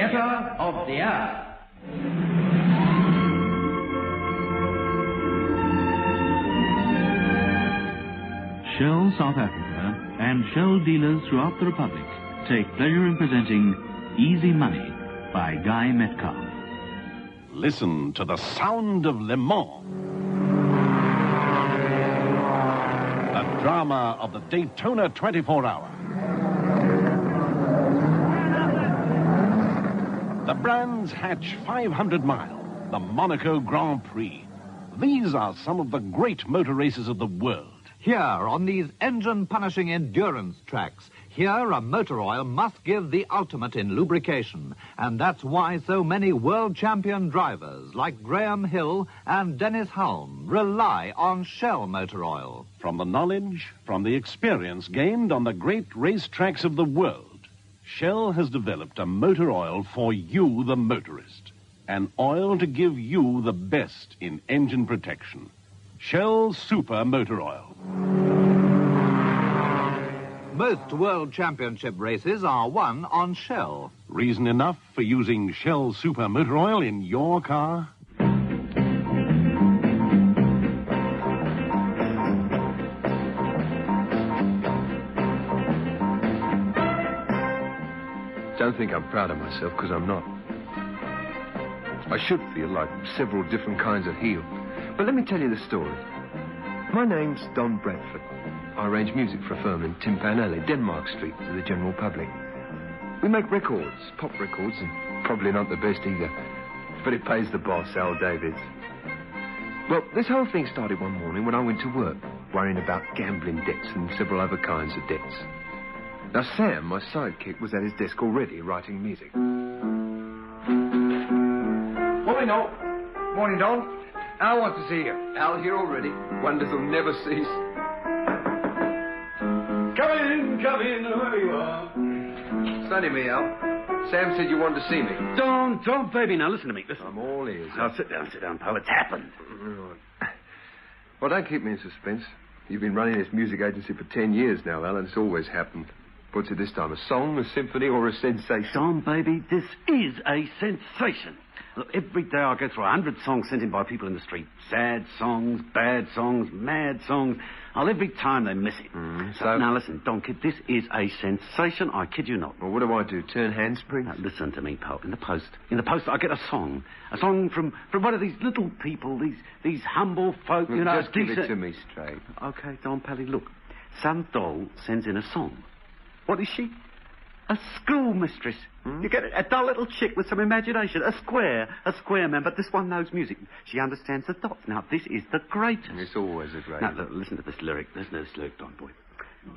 Theatre of the Air. Shell South Africa and Shell dealers throughout the Republic take pleasure in presenting Easy Money by Guy Metcalf. Listen to the sound of Le Mans. The drama of the Daytona 24-hour. The Brands Hatch 500 Mile, the Monaco Grand Prix. These are some of the great motor races of the world. Here, on these engine-punishing endurance tracks, here a motor oil must give the ultimate in lubrication. And that's why so many world champion drivers like Graham Hill and Dennis Hulme rely on Shell motor oil. From the knowledge, from the experience gained on the great race tracks of the world, Shell has developed a motor oil for you, the motorist. An oil to give you the best in engine protection. Shell Super Motor Oil. Most world championship races are won on Shell. Reason enough for using Shell Super Motor Oil in your car? Don't think I'm proud of myself, because I'm not. I should feel like several different kinds of heel. But let me tell you the story. My name's Don Bradford. I arrange music for a firm in Timpan Alley, Denmark Street, for the general public. We make records, pop records, and probably not the best either. But it pays the boss, Al Davids. Well, this whole thing started one morning when I went to work, worrying about gambling debts and several other kinds of debts. Now, Sam, my sidekick, was at his desk already writing music. Morning, Al. Morning, Don. Al wants to see you. Al here already. Wonders will never cease. Come in, whoever you are. It's only me, Al. Sam said you wanted to see me. Don't, baby, now listen to me. Listen. I'm all ears. Now, sit down, pal. It's happened. Right. Well, don't keep me in suspense. You've been running this music agency for 10 years now, Al, and it's always happened. What's it this time, a song, a symphony, or a sensation? Don, baby, this is a sensation. Look, every day I go through 100 songs sent in by people in the street. Sad songs, bad songs, mad songs. Every time they miss it. So now listen, Don, kid, this is a sensation. I kid you not. Well, what do I do? Turn handsprings? Now, listen to me, pal. In the post, I get a song from one of these little people, these humble folk. Well, you know, just give it to me straight. Okay, Don Pally, look, some doll sends in a song. What is she? A schoolmistress. You get it? A dull little chick with some imagination. A square man, but this one knows music. She understands the dots. Now, this is the greatest. It's always a great. Now, listen to this lyric. Listen to this lyric, Don boy.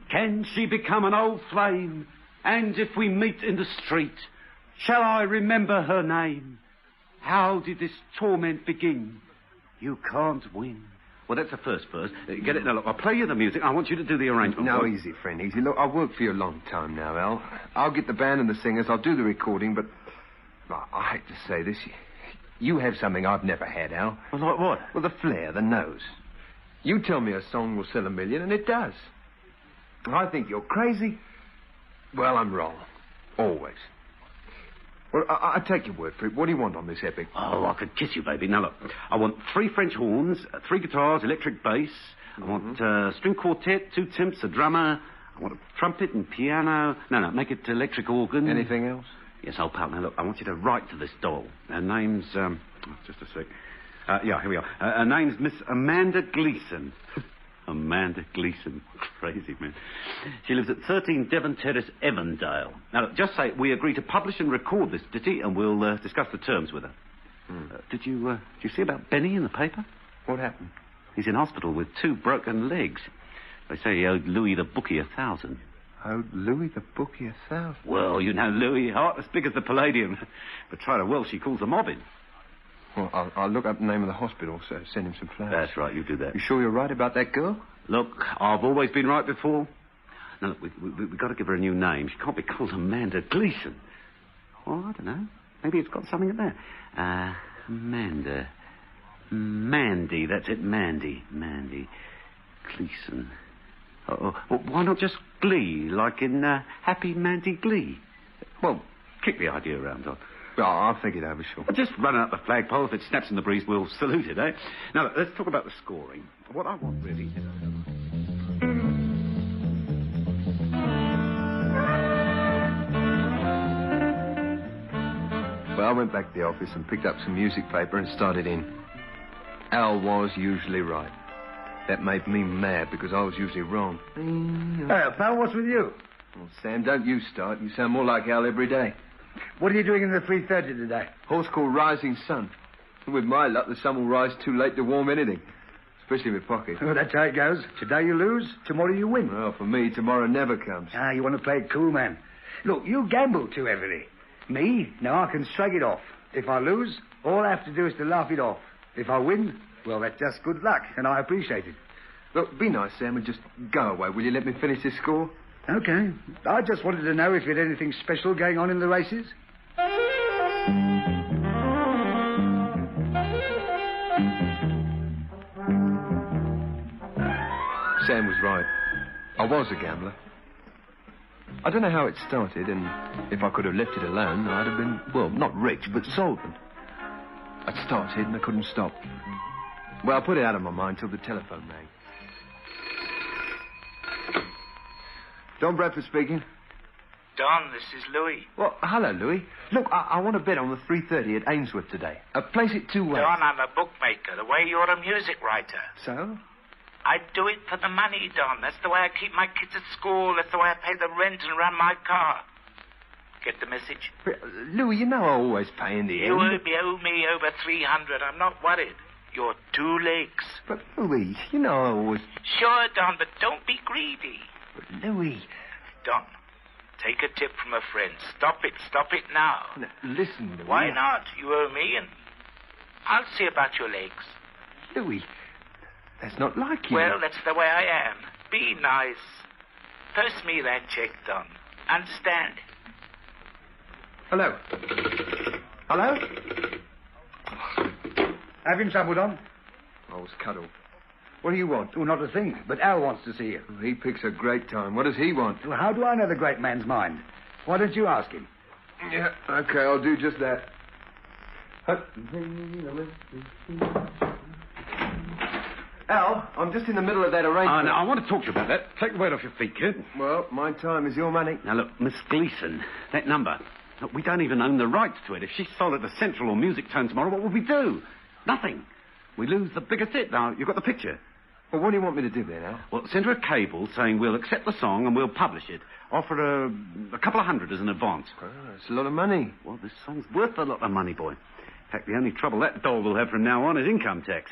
Can she become an old flame? And if we meet in the street, shall I remember her name? How did this torment begin? You can't win. Well, that's the first verse. Get it? Now, look, I'll play you the music. I want you to do the arrangement. No, easy, friend, easy. Look, I've worked for you a long time now, Al. I'll get the band and the singers. I'll do the recording, but I hate to say this. You have something I've never had, Al. Well, like what? Well, the flair, the nose. You tell me a song will sell 1 million, and it does. I think you're crazy. Well, I'm wrong. Always. Well, I take your word for it. What do you want on this epic? Oh, I could kiss you, baby. Now, look, I want 3 French horns, 3 guitars, electric bass. I want string quartet, 2 timps, a drummer. I want a trumpet and piano. No, make it electric organ. Anything else? Yes, old pal. Now, look, I want you to write to this doll. Her name's, just a sec. Yeah, here we are. Her name's Miss Amanda Gleason. Amanda Gleason. Crazy, man. She lives at 13 Devon Terrace, Evandale. Now, look, just say we agree to publish and record this ditty, and we'll discuss the terms with her. Did you see about Benny in the paper? What happened? He's in hospital with 2 broken legs. They say he owed Louis the bookie 1,000. Owed Louis the bookie 1,000? Well, you know Louis, heart as big as the Palladium. But try to well, she calls the mob in. Well, I'll look up the name of the hospital, so send him some flowers. That's right, you do that. You sure you're right about that girl? Look, I've always been right before. Now, look, we've got to give her a new name. She can't be called Amanda Gleason. Well, I don't know. Maybe it's got something in there. Amanda. Mandy, that's it, Mandy. Mandy Gleason. Well, why not just Glee, like in Happy Mandy Glee? Well, kick the idea around, Don. Well, I'll think it over, sure. Well, just run out the flagpole. If it snaps in the breeze, we'll salute it, eh? Now, let's talk about the scoring. What I want, really, is... Well, I went back to the office and picked up some music paper and started in. Al was usually right. That made me mad because I was usually wrong. Hey, pal, what's with you? Well, Sam, don't you start. You sound more like Al every day. What are you doing in the 3:30 today? Horse called Rising Sun. With my luck, the sun will rise too late to warm anything. Especially with Pocket. Oh, that's how it goes. Today you lose, tomorrow you win. Well, for me, tomorrow never comes. Ah, you want to play it cool, man. Look, you gamble too heavily. Me? No, I can shrug it off. If I lose, all I have to do is to laugh it off. If I win, well, that's just good luck, and I appreciate it. Look, be nice, Sam, and just go away. Will you let me finish this score? Okay. I just wanted to know if you had anything special going on in the races. Sam was right. I was a gambler. I don't know how it started, and if I could have left it alone, I'd have been, well, not rich, but solvent. I'd started, and I couldn't stop. Well, I put it out of my mind till the telephone rang. Don Bradford speaking. Don, this is Louis. Well, hello, Louis. Look, I want to bet on the 3:30 at Ainsworth today. Place it two ways. Don, I'm a bookmaker, the way you're a music writer. So? I do it for the money, Don. That's the way I keep my kids at school. That's the way I pay the rent and run my car. Get the message? Louis, you know I always pay in the You end. owe me over 300. I'm not worried. You're 2 legs. But, Louis, you know I always... Sure, Don, but don't be greedy. But, Louis... Don, take a tip from a friend. Stop it now. Now, listen, Louis. Why not? You owe me, and I'll see about your legs. Louis, that's not like you. Well, that's the way I am. Be nice. Post me that check, Don. Understand? Hello? Hello? Having trouble, Don? I was cut off. What do you want? Oh, not a thing, but Al wants to see you. He picks a great time. What does he want? Well, how do I know the great man's mind? Why don't you ask him? Yeah, okay, I'll do just that. Al, I'm just in the middle of that arrangement. Now, I want to talk to you about that. Take the weight off your feet, kid. Well, my time is your money. Now, look, Miss Gleason, that number. Look, we don't even own the rights to it. If she sold it to Central or Music Tone tomorrow, what would we do? Nothing. We lose the biggest hit. Now, you've got the picture. Well, what do you want me to do then, Al? Well, send her a cable saying we'll accept the song and we'll publish it. Offer her a couple of hundred as an advance. Oh, it's a lot of money. Well, this song's worth a lot of money, boy. In fact, the only trouble that doll will have from now on is income tax.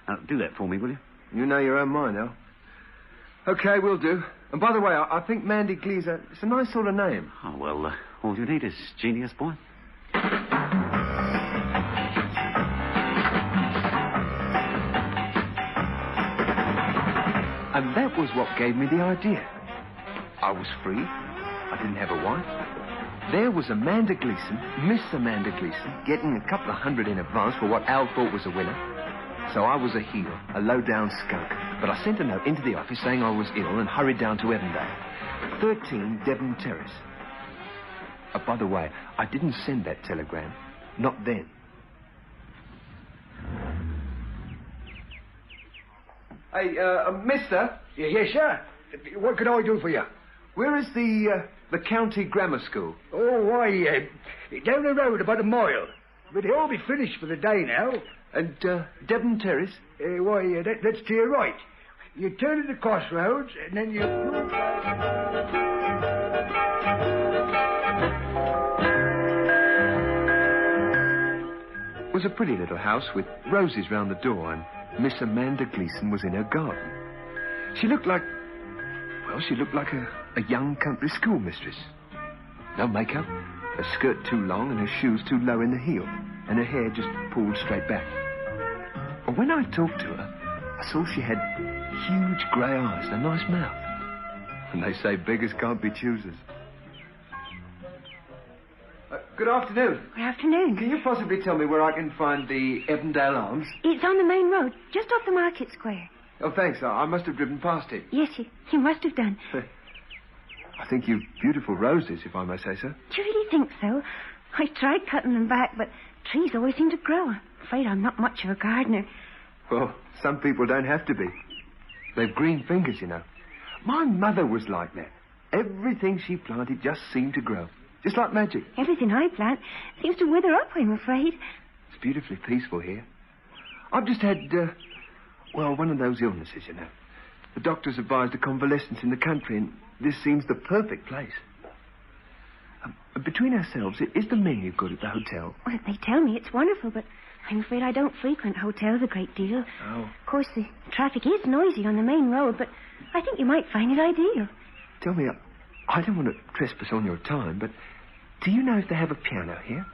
Now, do that for me, will you? You know your own mind, Al. Okay, we'll do. And by the way, I think Mandy Gleaser, it's a nice sort of name. Oh, well, all you need is genius, boy. And that was what gave me the idea. I was free. I didn't have a wife. There was Amanda Gleason, Miss Amanda Gleason, getting a couple of hundred in advance for what Al thought was a winner. So I was a heel, a low-down skunk. But I sent a note into the office saying I was ill and hurried down to Evandale. 13 Devon Terrace. By the way, I didn't send that telegram. Not then. Hey, mister? Yes, sir. What can I do for you? Where is the county grammar school? Oh, why, down the road about a mile. But they'll all be finished for the day now. And, Devon Terrace? That's to your right. You turn at the crossroads, and then you... It was a pretty little house with roses round the door, and Miss Amanda Gleason was in her garden. She looked like a young country schoolmistress. No makeup, her skirt too long and her shoes too low in the heel, and her hair just pulled straight back. But when I talked to her, I saw she had huge grey eyes and a nice mouth. And they say beggars can't be choosers. Good afternoon. Good afternoon. Can you possibly tell me where I can find the Evandale Arms? It's on the main road, just off the market square. Oh, thanks. I must have driven past it. Yes, you must have done. I think you've beautiful roses, if I may say so. Do you really think so? I tried cutting them back, but trees always seem to grow. I'm afraid I'm not much of a gardener. Well, some people don't have to be. They've green fingers, you know. My mother was like that. Everything she planted just seemed to grow. Just like magic. Everything I plant seems to wither up, I'm afraid. It's beautifully peaceful here. I've just had, one of those illnesses, you know. The doctors advised a convalescence in the country, and this seems the perfect place. Between ourselves, is the menu good at the hotel? Well, they tell me it's wonderful, but I'm afraid I don't frequent hotels a great deal. Oh. Of course, the traffic is noisy on the main road, but I think you might find it ideal. Tell me, I don't want to trespass on your time, but do you know if they have a piano here?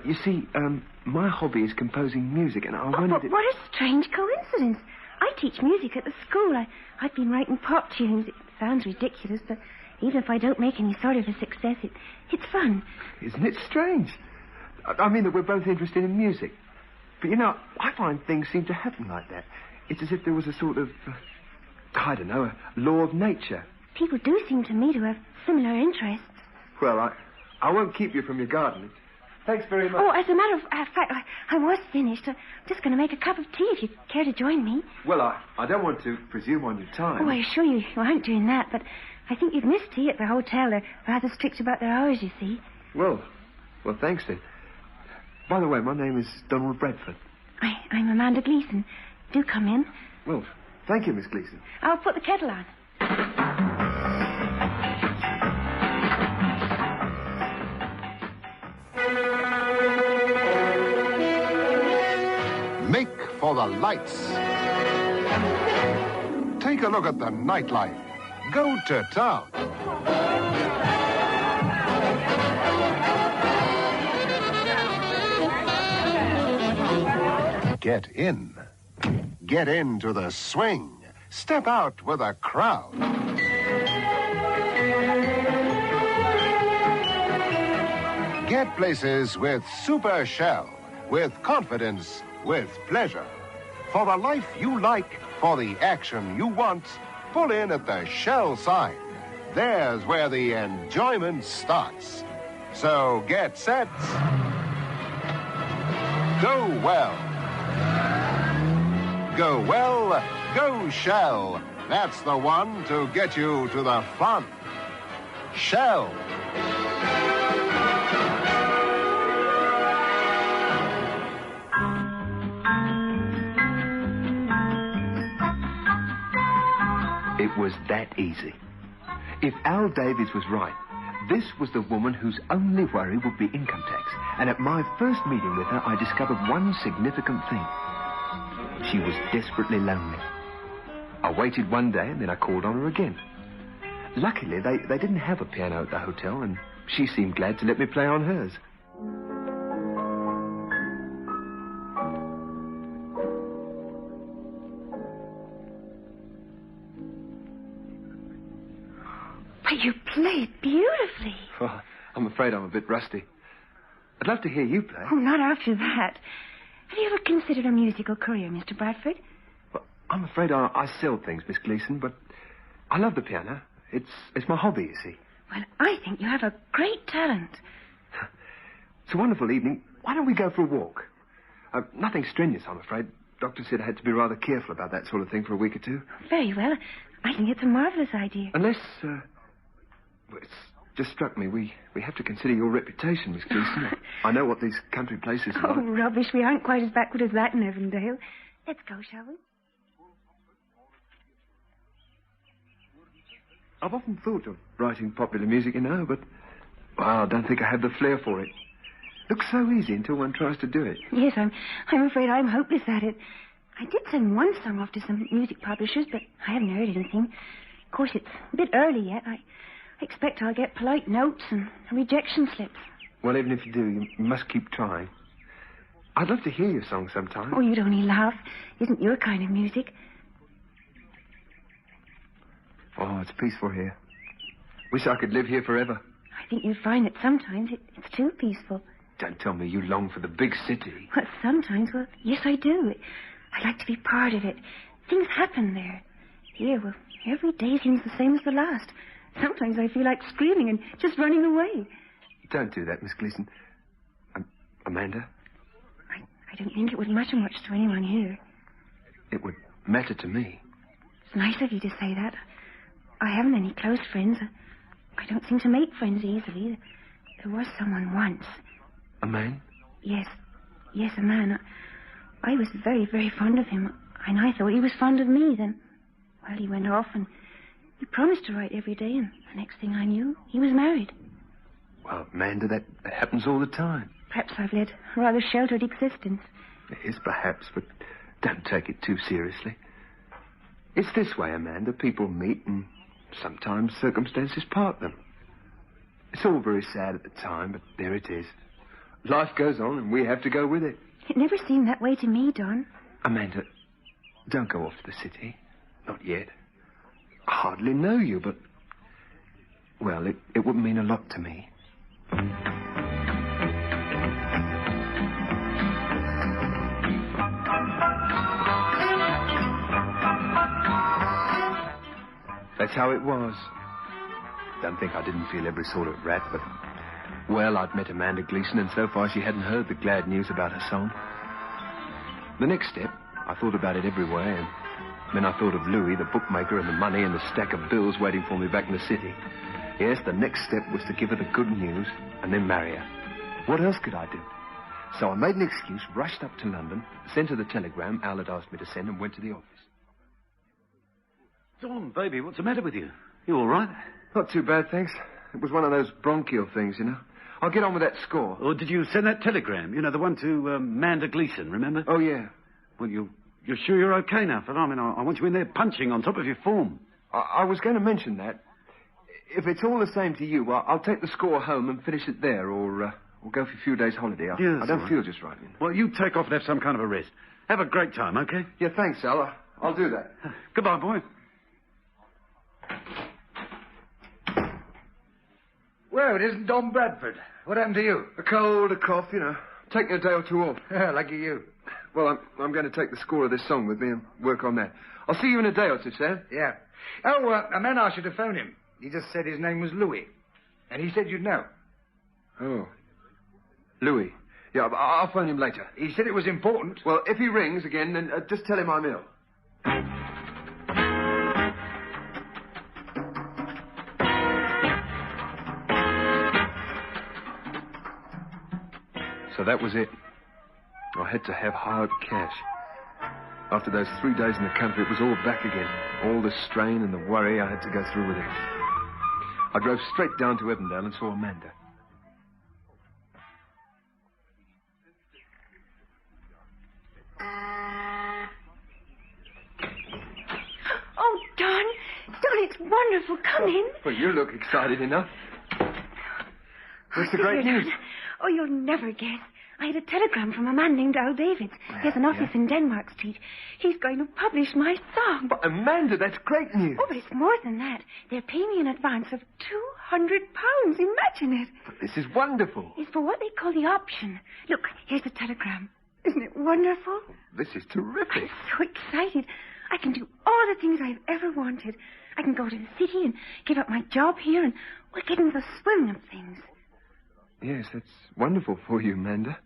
You see, my hobby is composing music, and I wondered... But what a strange coincidence. I teach music at the school. I've been writing pop tunes. It sounds ridiculous, but even if I don't make any sort of a success, it's fun. Isn't it strange? I mean that we're both interested in music. But, you know, I find things seem to happen like that. It's as if there was a sort of, I don't know, a law of nature. People do seem to me to have similar interests. Well, I won't keep you from your garden. Thanks very much. Oh, as a matter of fact, I was finished. I'm just going to make a cup of tea if you care to join me. Well, I don't want to presume on your time. Oh, I assure you aren't doing that, but I think you'd miss tea at the hotel. They're rather strict about their hours, you see. Well, thanks then. By the way, my name is Donald Bradford. I'm Amanda Gleason. Do come in. Well, thank you, Miss Gleason. I'll put the kettle on. Make for the lights. Take a look at the nightlife. Go to town. Get in. Get into the swing. Step out with a crowd. Get places with Super Shell. With confidence, with pleasure. For the life you like, for the action you want, pull in at the Shell sign. There's where the enjoyment starts. So get set. Go well. Go well, go Shell. That's the one to get you to the fun. Shell. It was that easy. If Al Davies was right, this was the woman whose only worry would be income tax. And at my first meeting with her, I discovered one significant thing. She was desperately lonely. I waited one day and then I called on her again. Luckily, they didn't have a piano at the hotel, and she seemed glad to let me play on hers. But you played beautifully. Oh, I'm afraid I'm a bit rusty. I'd love to hear you play. Oh, not after that. Have you ever considered a musical career, Mr. Bradford? Well, I'm afraid I sell things, Miss Gleason, but I love the piano. It's my hobby, you see. Well, I think you have a great talent. It's a wonderful evening. Why don't we go for a walk? Nothing strenuous, I'm afraid. Doctor said I had to be rather careful about that sort of thing for a week or two. Very well. I think it's a marvellous idea. Unless, it's just struck me. We have to consider your reputation, Miss Gleason. I know what these country places are Oh, like. rubbish. We aren't quite as backward as that in Evandale. Let's go, shall we? I've often thought of writing popular music, you know, but I don't think I have the flair for it. Looks so easy until one tries to do it. Yes, I'm afraid I'm hopeless at it. I did send one song off to some music publishers, but I haven't heard anything. Of course, it's a bit early yet. I expect I'll get polite notes and rejection slips. Well, even if you do, you must keep trying. I'd love to hear your song sometime. Oh, you'd only laugh. Isn't your kind of music. Oh, it's peaceful here. Wish I could live here forever. I think you'd find that sometimes it's too peaceful. Don't tell me you long for the big city. Well, sometimes, well, yes, I do. I like to be part of it. Things happen there. Here, well, every day seems the same as the last. Sometimes I feel like screaming and just running away. Don't do that, Miss Gleason. Amanda? I don't think it would matter much to anyone here. It would matter to me. It's nice of you to say that. I haven't any close friends. I don't seem to make friends easily. There was someone once. A man? Yes, a man. I was very, very fond of him, and I thought he was fond of me. Then, well, he went off, and he promised to write every day, and the next thing I knew, he was married. Well, Amanda, that happens all the time. Perhaps I've led a rather sheltered existence. Yes, perhaps, but don't take it too seriously. It's this way, Amanda. People meet, and sometimes circumstances part them. It's all very sad at the time, but there it is. Life goes on, and we have to go with it. It never seemed that way to me, Don. Amanda, don't go off to the city. Not yet. I hardly know you, but... Well, it would mean a lot to me. That's how it was. Don't think I didn't feel every sort of rat, but... Well, I'd met Amanda Gleason, and so far she hadn't heard the glad news about her song. The next step, I thought about it every way, and then I thought of Louis, the bookmaker, and the money and the stack of bills waiting for me back in the city. Yes, the next step was to give her the good news and then marry her. What else could I do? So I made an excuse, rushed up to London, sent her the telegram Al had asked me to send, and went to the office. Don, baby, what's the matter with you? You all right? Not too bad, thanks. It was one of those bronchial things, you know. I'll get on with that score. Or did you send that telegram? You know, the one to Amanda Gleason, remember? Oh, yeah. Well, you're sure you're okay now, Phil? I mean, I want you in there punching on top of your form. I was going to mention that. If it's all the same to you, I'll take the score home and finish it there, or we'll go for a few days' holiday. I don't feel just right. Well, you take off and have some kind of a rest. Have a great time, okay? Yeah, thanks, Al. I'll do that. Goodbye, boy. Well, it isn't Don Bradford. What happened to you? A cold, a cough, you know. Taking a day or two off. Lucky you. Well, I'm going to take the score of this song with me and work on that. I'll see you in a day or two, Sam. Yeah. Oh, a man asked you to phone him. He just said his name was Louis. And he said you'd know. Oh. Louis. Yeah, I'll phone him later. He said it was important. Well, if he rings again, then just tell him I'm ill. So that was it. I had to have hard cash. After those 3 days in the country, it was all back again. All the strain and the worry, I had to go through with it. I drove straight down to Evandale and saw Amanda. Oh, Don, it's wonderful. Come in. Well, you look excited enough. What's the great news? Oh, you'll never guess. I had a telegram from a man named Al Davids. He has an office in Denmark Street. He's going to publish my song. But, Amanda, that's great news. Oh, but it's more than that. They're paying me in advance of £200. Imagine it. But this is wonderful. It's for what they call the option. Look, here's the telegram. Isn't it wonderful? This is terrific. I'm so excited. I can do all the things I've ever wanted. I can go to the city and give up my job here, and we'll get into the swing of things. Yes, that's wonderful for you, Amanda.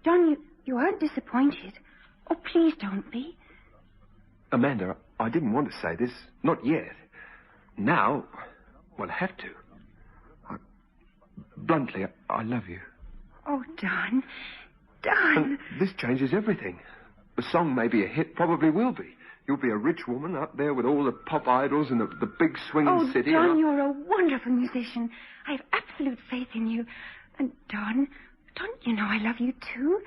Don, you aren't disappointed. Oh, please don't be. Amanda, I didn't want to say this. Not yet. Now, well, I have to. Bluntly, I love you. Oh, Don. And this changes everything. The song may be a hit, probably will be. You'll be a rich woman up there with all the pop idols and the big swinging city. Oh, Don, you're a wonderful musician. I have absolute faith in you. And, Don, you know I love you, too?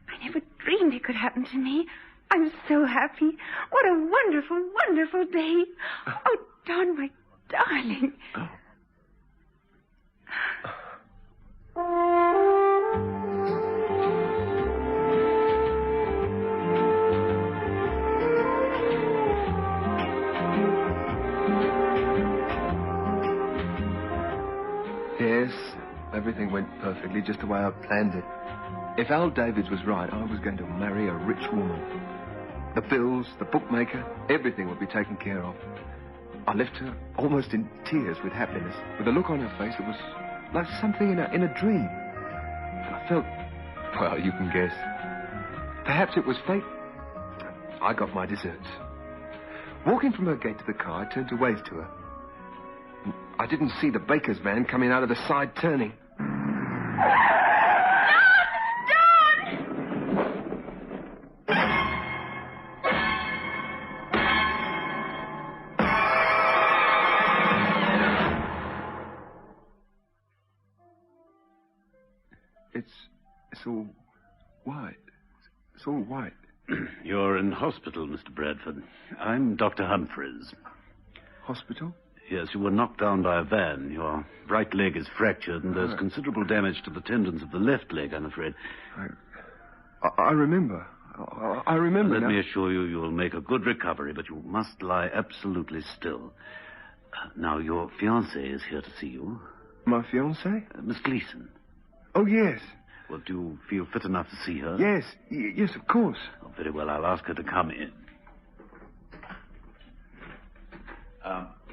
I never dreamed it could happen to me. I'm so happy. What a wonderful, wonderful day. Oh, Don, my darling. Yes, everything went perfectly just the way I planned it. If Al Davids was right, I was going to marry a rich woman. The bills, the bookmaker, everything would be taken care of. I left her almost in tears with happiness, with a look on her face that was like something in a dream. And I felt, well, you can guess. Perhaps it was fate. I got my deserts. Walking from her gate to the car, I turned to wave to her. I didn't see the baker's van coming out of the side turning. It's all white. It's all white. You're in hospital, Mr. Bradford. I'm Dr. Humphreys. Hospital? Yes, you were knocked down by a van. Your right leg is fractured, and there's considerable damage to the tendons of the left leg, I'm afraid. I remember. I remember Let now. me assure you, you'll make a good recovery, but you must lie absolutely still. Now, your fiancée is here to see you. My fiancée? Miss Gleason. Oh, yes. Well, do you feel fit enough to see her? Yes. Yes, of course. Oh, very well. I'll ask her to come in.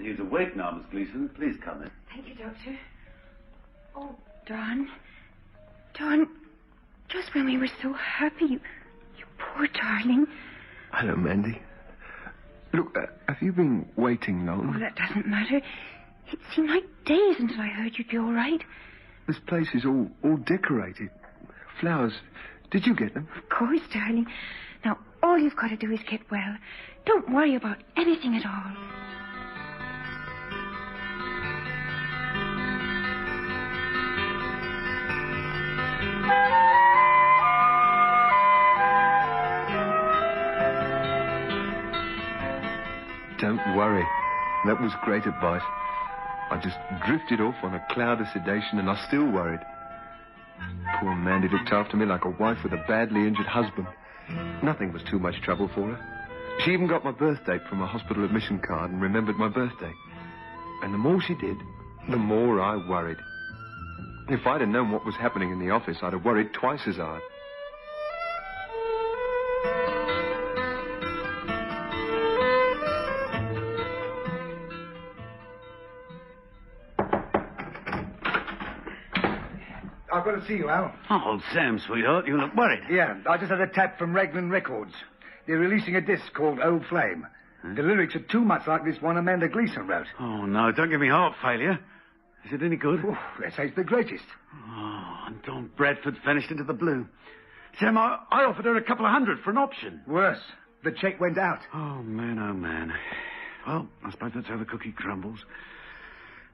He's awake now, Miss Gleason. Please come in. Thank you, Doctor. Oh, Don. Don, just when we were so happy, you poor darling. Hello, Mandy. Look, have you been waiting long? Oh, that doesn't matter. It seemed like days until I heard you'd be all right. This place is all decorated. Flowers. Did you get them? Of course, darling. Now, all you've got to do is get well. Don't worry about anything at all. Don't worry. That was great advice. I just drifted off on a cloud of sedation, and I still worried. Poor Mandy looked after me like a wife with a badly injured husband. Nothing was too much trouble for her. She even got my birth date from a hospital admission card and remembered my birthday. And the more she did, the more I worried. If I'd have known what was happening in the office, I'd have worried twice as hard. I've got to see you, Al. Oh, Sam, sweetheart, you look worried. Yeah, I just had a tap from Raglan Records. They're releasing a disc called Old Flame. The lyrics are too much like this one Amanda Gleason wrote. Oh, no, don't give me heart failure. Is it any good? Oh, they say it's the greatest. Oh, and Don Bradford vanished into the blue. Sam, I offered her a couple of $100 for an option. Worse, the cheque went out. Oh, man, oh, man. Well, I suppose that's how the cookie crumbles.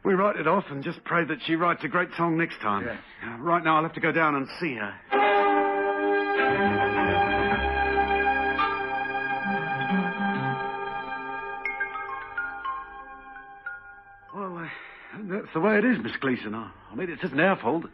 We write it off and just pray that she writes a great song next time. Yeah. Right now, I'll have to go down and see her. Well, that's the way it is, Miss Gleason. I mean, it isn't our fault.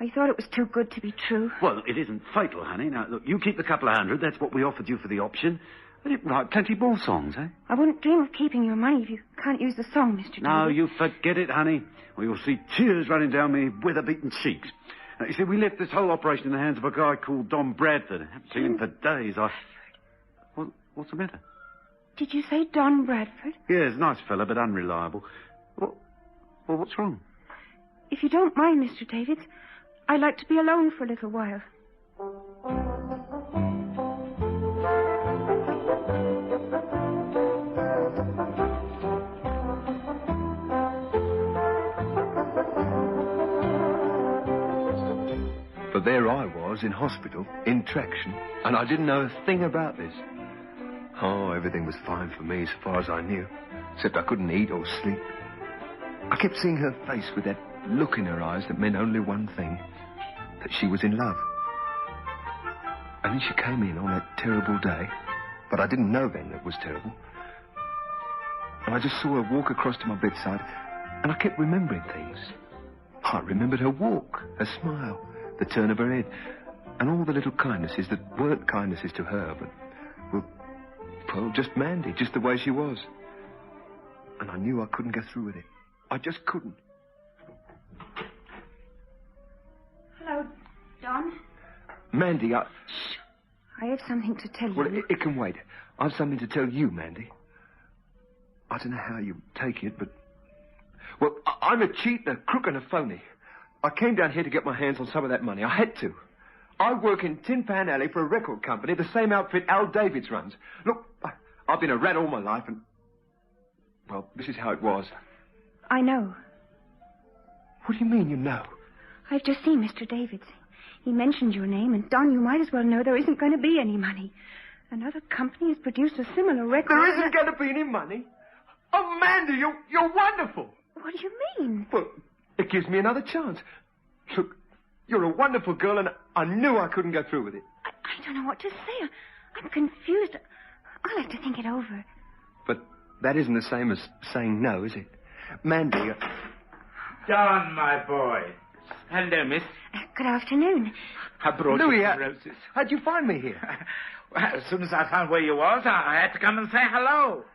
I thought it was too good to be true. Well, it isn't fatal, honey. Now, look, you keep the couple of $100. That's what we offered you for the option. But you write plenty more songs, eh? I wouldn't dream of keeping your money if you can't use the song, Mr. No, David. you forget it, honey. Well, you'll see tears running down me weather-beaten cheeks. Now, you see, we left this whole operation in the hands of a guy called Don Bradford. I haven't seen him for days. What's the matter? Did you say Don Bradford? Yes, nice fella, but unreliable. Well, what's wrong? If you don't mind, Mr. David, I'd like to be alone for a little while. But there I was in hospital, in traction, and I didn't know a thing about this. Oh, everything was fine for me so far as I knew, except I couldn't eat or sleep. I kept seeing her face with that look in her eyes that meant only one thing, that she was in love. And then she came in on that terrible day, but I didn't know then it was terrible. And I just saw her walk across to my bedside, and I kept remembering things. I remembered her walk, her smile, the turn of her head, and all the little kindnesses that weren't kindnesses to her, but, well, just Mandy, just the way she was. And I knew I couldn't go through with it. I just couldn't. Hello, Don. Mandy, Shh. I have something to tell you. Well, it can wait. I've something to tell you, Mandy. I don't know how you take it, but... Well, I'm a cheat, a crook, and a phony. I came down here to get my hands on some of that money. I had to. I work in Tin Pan Alley for a record company, the same outfit Al Davids runs. Look, I've been a rat all my life, and... Well, this is how it was. I know. What do you mean, you know? I've just seen Mr. Davids. He mentioned your name, and Don, you might as well know there isn't going to be any money. Another company has produced a similar record. There isn't going to be any money? Oh, Mandy, you're wonderful. What do you mean? Well, it gives me another chance. Look, you're a wonderful girl, and I knew I couldn't go through with it. I don't know what to say. I'm confused. I'll have to think it over. But that isn't the same as saying no, is it? Mandy... Don, my boy. Hello, miss. Good afternoon. I brought Louis, you some roses. How'd you find me here? Well, as soon as I found where you was, I had to come and say hello.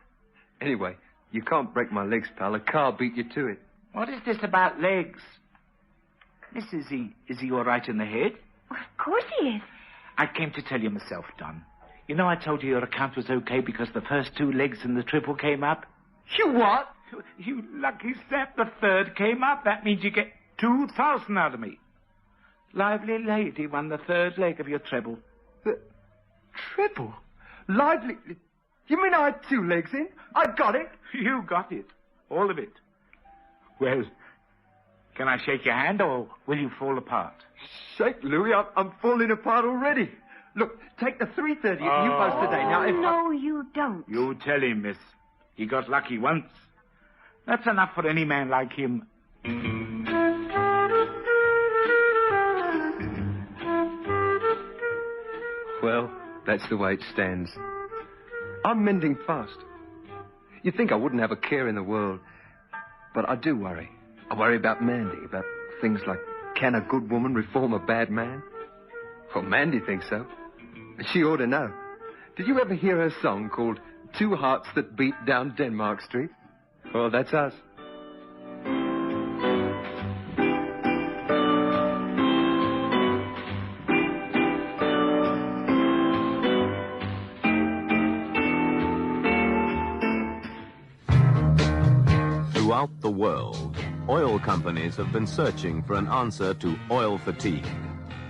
Anyway, you can't break my legs, pal. A car beat you to it. What is this about legs? Miss, is he all right in the head? Well, of course he is. I came to tell you myself, Don. You know I told you your account was okay because the first 2 legs in the triple came up? You what? You lucky sap, the third came up. That means you get 2,000 out of me. Lively Lady won the 3rd leg of your treble. The treble? Lively... You mean I had 2 legs in? I got it. You got it. All of it. Well, can I shake your hand or will you fall apart? Shake, Louis. I'm falling apart already. Look, take the 3:30 you post today. Now, if No, you don't. You tell him, miss. He got lucky once. That's enough for any man like him. Well, that's the way it stands. I'm mending fast. You'd think I wouldn't have a care in the world, but I do worry. I worry about Mandy, about things like, can a good woman reform a bad man? Well, Mandy thinks so. And she ought to know. Did you ever hear her song called 2 Hearts That Beat Down Denmark Street? Well, that's us. Throughout the world, oil companies have been searching for an answer to oil fatigue.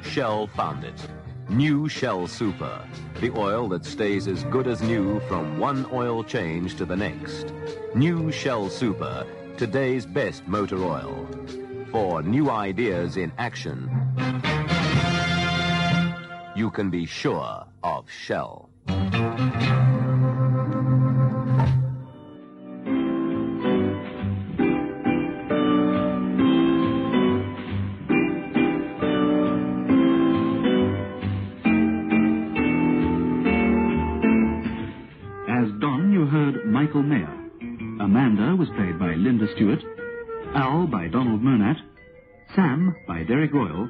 Shell found it. New Shell Super, the oil that stays as good as new from one oil change to the next. New Shell Super, today's best motor oil. For new ideas in action, you can be sure of Shell. Michael Mayer. Amanda was played by Linda Stewart, Al by Donald Murnat, Sam by Derek Royal,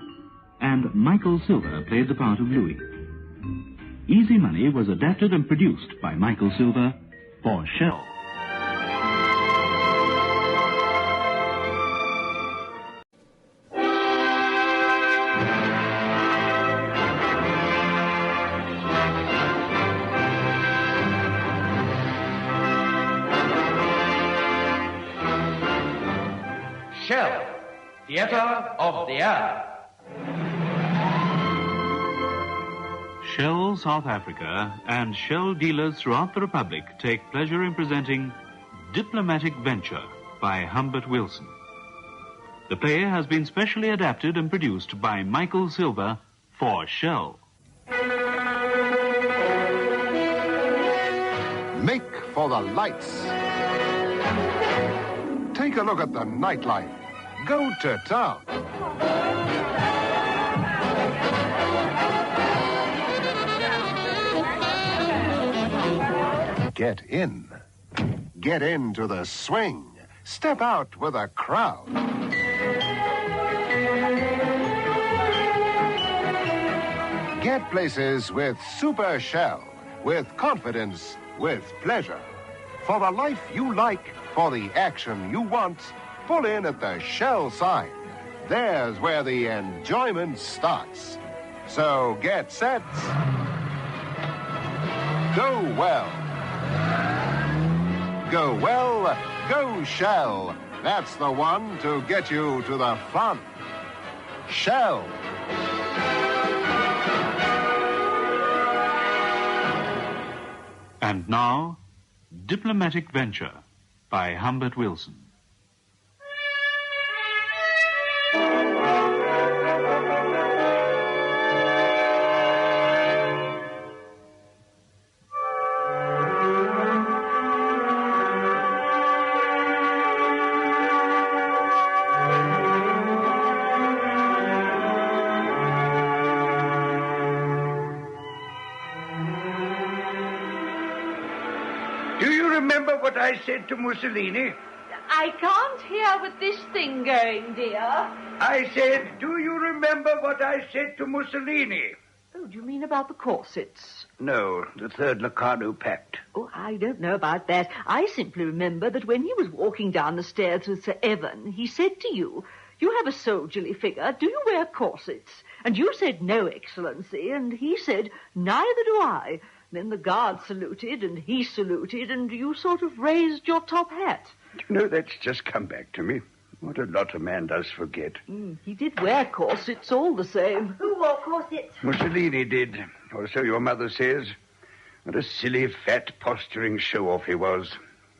and Michael Silver played the part of Louis. Easy Money was adapted and produced by Michael Silver for Shell. Shell, Theatre of the Air. Shell South Africa and Shell dealers throughout the Republic take pleasure in presenting Diplomatic Venture by Humbert Wilson. The play has been specially adapted and produced by Michael Silver for Shell. Make for the lights. Take a look at the nightlife. Go to town. Get in. Get into the swing. Step out with a crowd. Get places with Super Shell. With confidence, with pleasure. For the life you like, for the action you want, pull in at the Shell sign. There's where the enjoyment starts. So get set. Go well. go well, go Shell. That's the one to get you to the fun. Shell. And now, Diplomatic Venture by Humbert Wilson. Do you remember what I said to Mussolini? I can't hear with this thing going, dear. I said, do you remember what I said to Mussolini? Oh, do you mean about the corsets? No, the Third Locarno Pact. Oh, I don't know about that. I simply remember that when he was walking down the stairs with Sir Evan, he said to you, "You have a soldierly figure. Do you wear corsets?" And you said, "No, Excellency." And he said, "Neither do I." Then the guard saluted, and he saluted, and you sort of raised your top hat. You know, that's just come back to me. What a lot a man does forget. He did wear corsets all the same. Who wore corsets? Mussolini did, or so your mother says. What a silly, fat, posturing show-off he was.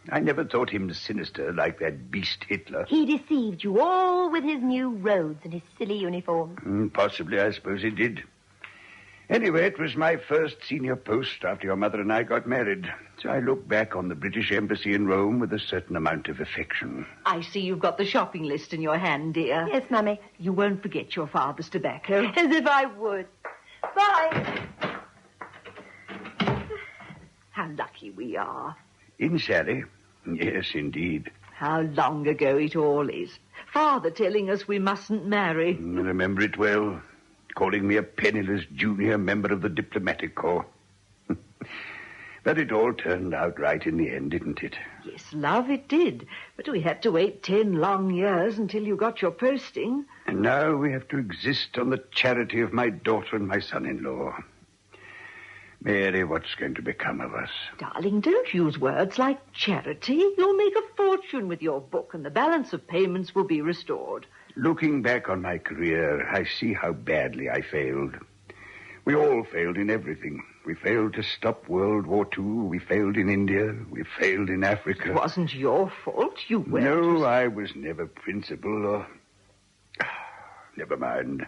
I never thought him sinister like that beast Hitler. He deceived you all with his new roads and his silly uniform. Possibly, I suppose he did. Anyway, it was my first senior post after your mother and I got married. So I look back on the British Embassy in Rome with a certain amount of affection. I see you've got the shopping list in your hand, dear. Yes, Mummy. You won't forget your father's tobacco. As if I would. Bye. How lucky we are. In Sally? Yes, indeed. How long ago it all is. Father telling us we mustn't marry. I remember it well. Calling me a penniless junior member of the diplomatic corps. But it all turned out right in the end, didn't it? Yes, love, it did. But we had to wait 10 long years until you got your posting. And now we have to exist on the charity of my daughter and my son-in-law. Mary, what's going to become of us? Darling, don't use words like charity. You'll make a fortune with your book, and the balance of payments will be restored. Looking back on my career, I see how badly I failed. We all failed in everything. We failed to stop World War II. We failed in India. We failed in Africa. It wasn't your fault. You weren't. No, I was never principal or... Never mind.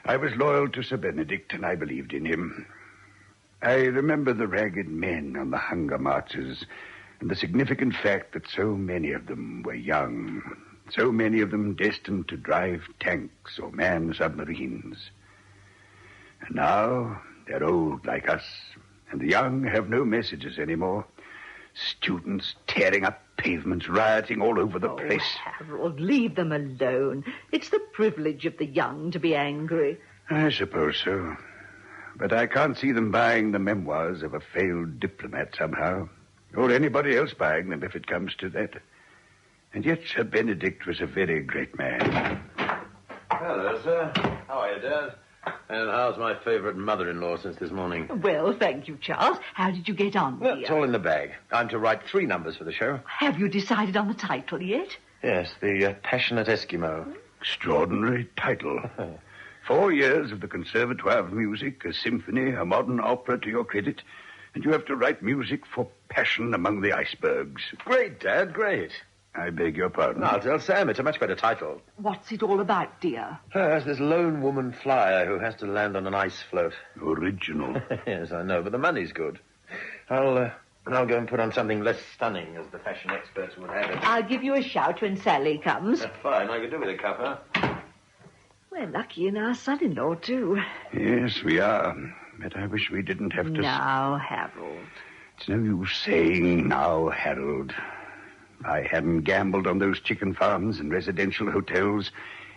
I was loyal to Sir Benedict, and I believed in him. I remember the ragged men on the hunger marches and the significant fact that so many of them were young. So many of them destined to drive tanks or man submarines. And now they're old like us, and the young have no messages anymore. Students tearing up pavements, rioting all over the place. Harold, leave them alone. It's the privilege of the young to be angry. I suppose so. But I can't see them buying the memoirs of a failed diplomat somehow, or anybody else buying them if it comes to that. And yet Sir Benedict was a very great man. Hello, sir. How are you, Dad? And how's my favourite mother-in-law since this morning? Well, thank you, Charles. How did you get on, Well, dear? it's all in the bag. I'm to write 3 numbers for the show. Have you decided on the title yet? Yes, the Passionate Eskimo. Extraordinary title. 4 years of the Conservatoire of Music, a symphony, a modern opera to your credit, and you have to write music for Passion Among the Icebergs. Great, Dad, great. I beg your pardon. No, I'll tell Sam. It's a much better title. What's it all about, dear? There's this lone woman flyer who has to land on an ice float. Original. Yes, I know, but the money's good. I'll go and put on something less stunning, as the fashion experts would have it. I'll give you a shout when Sally comes. Fine, I could do with a cuppa. We're lucky in our son-in-law, too. Yes, we are. But I wish we didn't have to... Now, Harold. It's no use saying now, Harold. I hadn't gambled on those chicken farms and residential hotels.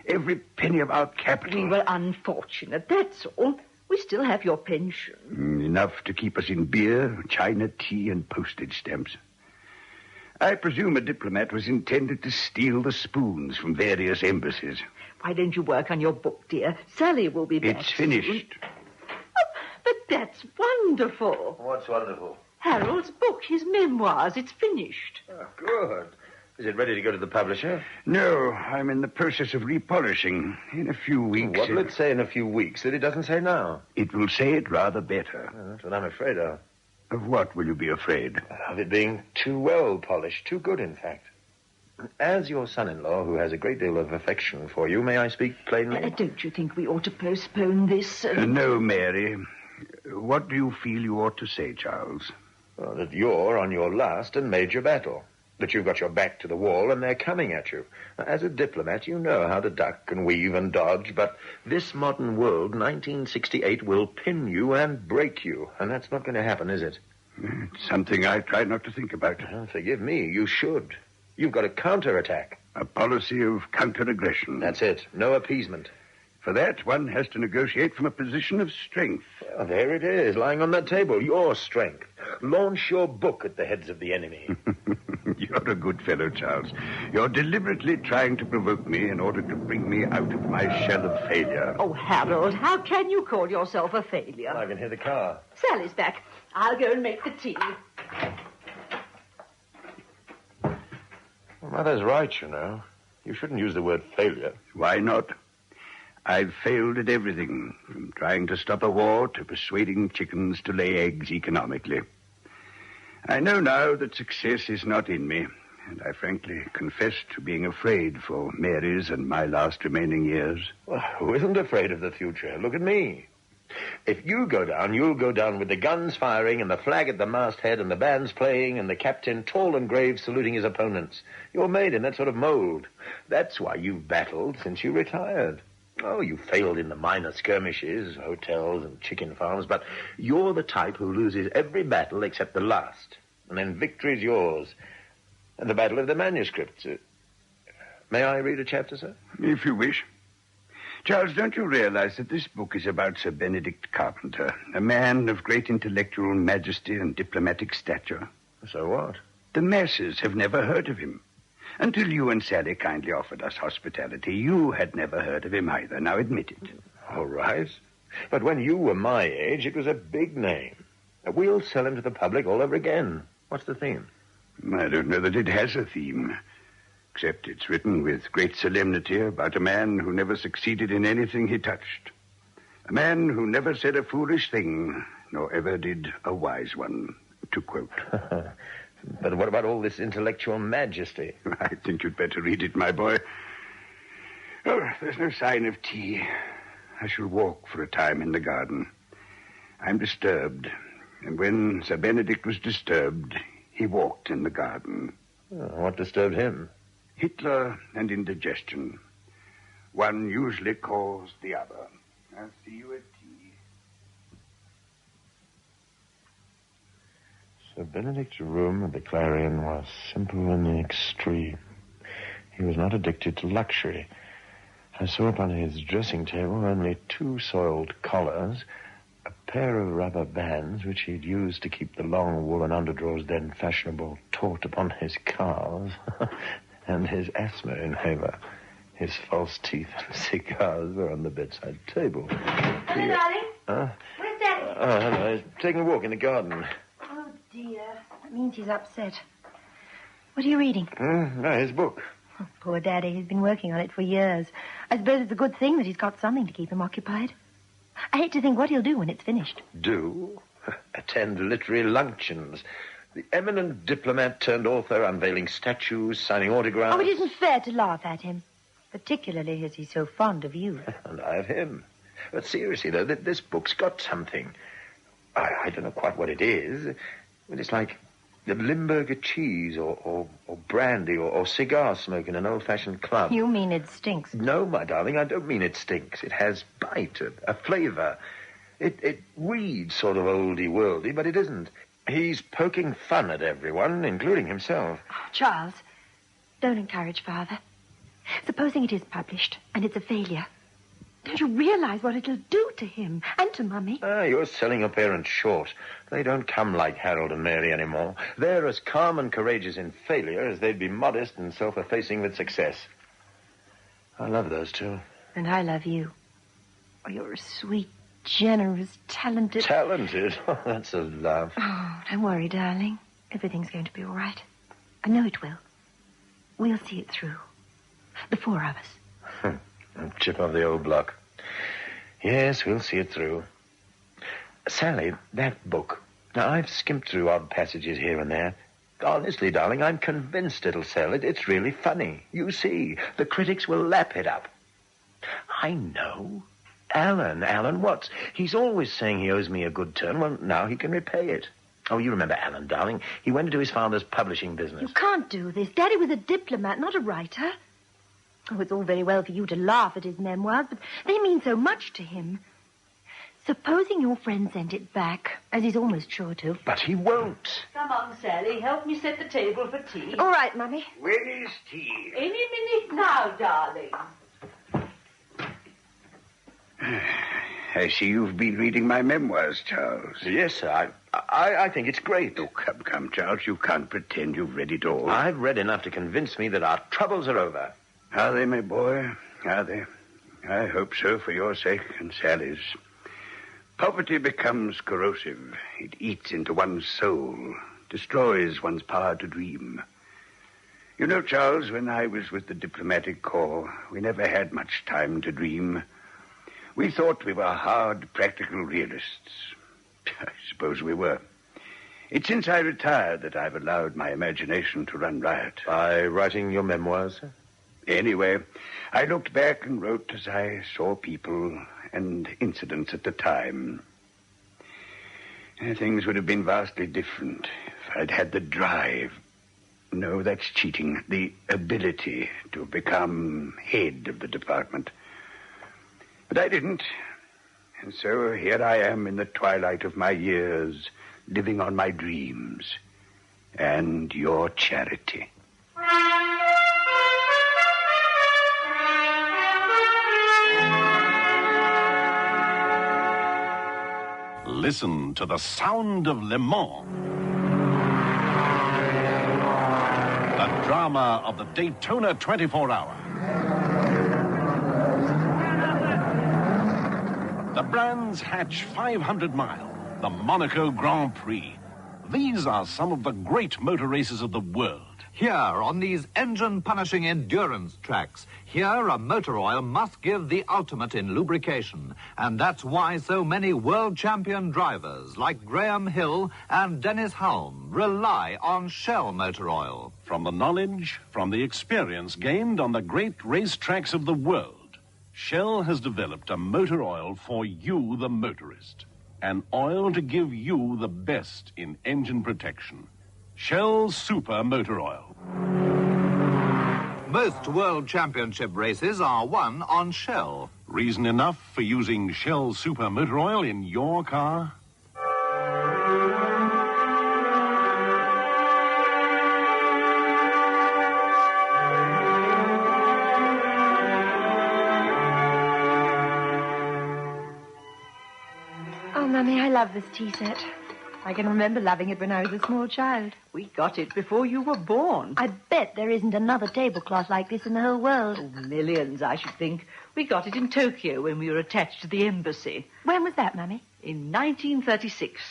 Every penny of our capital. We were unfortunate, that's all. We still have your pension. Enough to keep us in beer, China tea, and postage stamps. I presume a diplomat was intended to steal the spoons from various embassies. Why don't you work on your book, dear? Sally will be back It's finished. soon. Oh, but that's wonderful. What's wonderful? Harold's book, his memoirs. It's finished. Oh, good. Is it ready to go to the publisher? No, I'm in the process of repolishing. In a few weeks... What will it say in a few weeks that it doesn't say now? It will say it rather better. Well, that's what I'm afraid of. Of what will you be afraid? Of it being too well polished, too good, in fact. As your son-in-law, who has a great deal of affection for you, may I speak plainly? Don't you think we ought to postpone this? No, Mary. What do you feel you ought to say, Charles? Well, that you're on your last and major battle. That you've got your back to the wall and they're coming at you. As a diplomat, you know how to duck and weave and dodge, but this modern world, 1968, will pin you and break you. And that's not going to happen, is it? It's something I try not to think about. Well, forgive me, you should. You've got to counterattack. A policy of counter-aggression. That's it. No appeasement. For that, one has to negotiate from a position of strength. Well, there it is, lying on that table. Your strength. Launch your book at the heads of the enemy. You're a good fellow, Charles. You're deliberately trying to provoke me in order to bring me out of my shell of failure. Oh, Harold, how can you call yourself a failure? I can hear the car. Sally's back. I'll go and make the tea. Well, Mother's right, you know. You shouldn't use the word failure. Why not? I've failed at everything, from trying to stop a war to persuading chickens to lay eggs economically. I know now that success is not in me, and I frankly confess to being afraid for Mary's and my last remaining years. Well, who isn't afraid of the future? Look at me. If you go down, you'll go down with the guns firing and the flag at the masthead and the bands playing and the captain tall and grave saluting his opponents. You're made in that sort of mold. That's why you've battled since you retired. Oh, you failed in the minor skirmishes, hotels and chicken farms, but you're the type who loses every battle except the last. And then victory's yours. And the battle of the manuscripts. May I read a chapter, sir? If you wish. Charles, don't you realize that this book is about Sir Benedict Carpenter, a man of great intellectual majesty and diplomatic stature? So what? The masses have never heard of him. Until you and Sally kindly offered us hospitality, you had never heard of him either. Now admit it. All right. But when you were my age, it was a big name. We'll sell him to the public all over again. What's the theme? I don't know that it has a theme. Except it's written with great solemnity about a man who never succeeded in anything he touched. A man who never said a foolish thing, nor ever did a wise one, to quote. But what about all this intellectual majesty? I think you'd better read it, my boy. Oh, there's no sign of tea. I shall walk for a time in the garden. I'm disturbed. And when Sir Benedict was disturbed, he walked in the garden. What disturbed him? Hitler and indigestion. One usually caused the other. I'll see you at tea. Sir Benedict's room at the Clarion was simple in the extreme. He was not addicted to luxury. I saw upon his dressing table only 2 soiled collars, a pair of rubber bands which he'd used to keep the long woolen underdrawers then fashionable taut upon his calves, and his asthma inhaler. His false teeth and cigars were on the bedside table. Hello, darling. Huh? Where's Daddy? Oh, hello. He's taking a walk in the garden. Oh, dear. That means he's upset. What are you reading? No, his book. Oh, poor Daddy. He's been working on it for years. I suppose it's a good thing that he's got something to keep him occupied. I hate to think what he'll do when it's finished. Do? Attend literary luncheons. The eminent diplomat turned author, unveiling statues, signing autographs. Oh, it isn't fair to laugh at him. Particularly as he's so fond of you. And I of him. But seriously, though, this book's got something. I don't know quite what it is, but it's like the Limburger cheese or brandy or cigar smoke in an old-fashioned club. You mean it stinks? No, my darling, I don't mean it stinks. It has bite, a flavour. It reads sort of oldie-worldy, but it isn't. He's poking fun at everyone, including himself. Oh, Charles, don't encourage Father. Supposing it is published and it's a failure. Don't you realize what it'll do to him and to Mummy? You're selling your parents short. They don't come like Harold and Mary anymore. They're as calm and courageous in failure as they'd be modest and self-effacing with success. I love those two. And I love you. Oh, you're a sweet, generous, talented... Talented? Oh, that's a love. Oh, Don't worry, darling. Everything's going to be all right. I know it will. We'll see it through. The four of us. A chip of the old block. Yes, we'll see it through. Sally, that book. Now, I've skimmed through odd passages here and there. Honestly, darling, I'm convinced it'll sell. It's really funny. You see, the critics will lap it up. I know. Alan Watts. He's always saying he owes me a good turn. Well, now he can repay it. Oh, you remember Alan, darling. He went into his father's publishing business. You can't do this. Daddy was a diplomat, not a writer. Oh, it's all very well for you to laugh at his memoirs, but they mean so much to him. Supposing your friend sent it back, as he's almost sure to. But he won't. Come on, Sally. Help me set the table for tea. All right, Mummy. When is tea? Any minute now, darling. I see you've been reading my memoirs, Charles. Yes, sir. I think it's great. Oh, come, Charles. You can't pretend you've read it all. I've read enough to convince me that our troubles are over. Are they, my boy? Are they? I hope so for your sake and Sally's. Poverty becomes corrosive. It eats into one's soul, destroys one's power to dream. You know, Charles, when I was with the diplomatic corps, we never had much time to dream. We thought we were hard, practical realists. I suppose we were. It's since I retired that I've allowed my imagination to run riot. By writing your memoirs, sir? Anyway, I looked back and wrote as I saw people and incidents at the time. Things would have been vastly different if I'd had the drive. No, that's cheating. The ability to become head of the department. But I didn't. And so here I am in the twilight of my years, living on my dreams and your charity. Listen to the sound of Le Mans. The drama of the Daytona 24-hour. The Brands Hatch 500 Mile, the Monaco Grand Prix. These are some of the great motor races of the world. Here, on these engine-punishing endurance tracks, here a motor oil must give the ultimate in lubrication. And that's why so many world champion drivers like Graham Hill and Dennis Hulme rely on Shell motor oil. From the knowledge, from the experience gained on the great race tracks of the world, Shell has developed a motor oil for you, the motorist. An oil to give you the best in engine protection. Shell Super Motor Oil. Most World Championship races are won on Shell. Reason enough for using Shell Super Motor Oil in your car? Oh, Mummy, I love this tea set. I can remember loving it when I was a small child. We got it before you were born. I bet there isn't another tablecloth like this in the whole world. Oh, millions, I should think. We got it in Tokyo when we were attached to the embassy. When was that, Mummy? In 1936.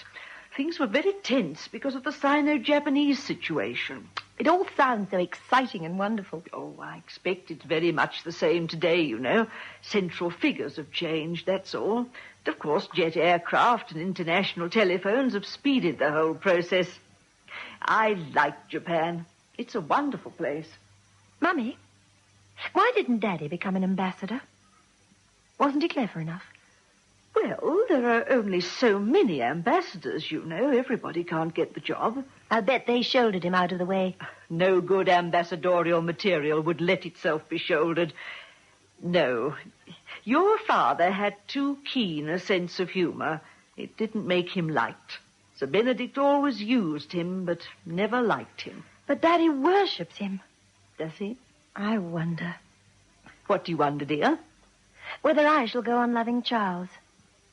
Things were very tense because of the Sino-Japanese situation. It all sounds so exciting and wonderful. Oh, I expect it's very much the same today, you know. Central figures have changed, that's all. And of course, jet aircraft and international telephones have speeded the whole process. I like Japan. It's a wonderful place. Mummy, why didn't Daddy become an ambassador? Wasn't he clever enough? Well, there are only so many ambassadors, you know. Everybody can't get the job. I'll bet they shouldered him out of the way. No good ambassadorial material would let itself be shouldered. No. Your father had too keen a sense of humor. It didn't make him liked. Sir Benedict always used him, but never liked him. But Daddy worships him. Does he? I wonder. What do you wonder, dear? Whether I shall go on loving Charles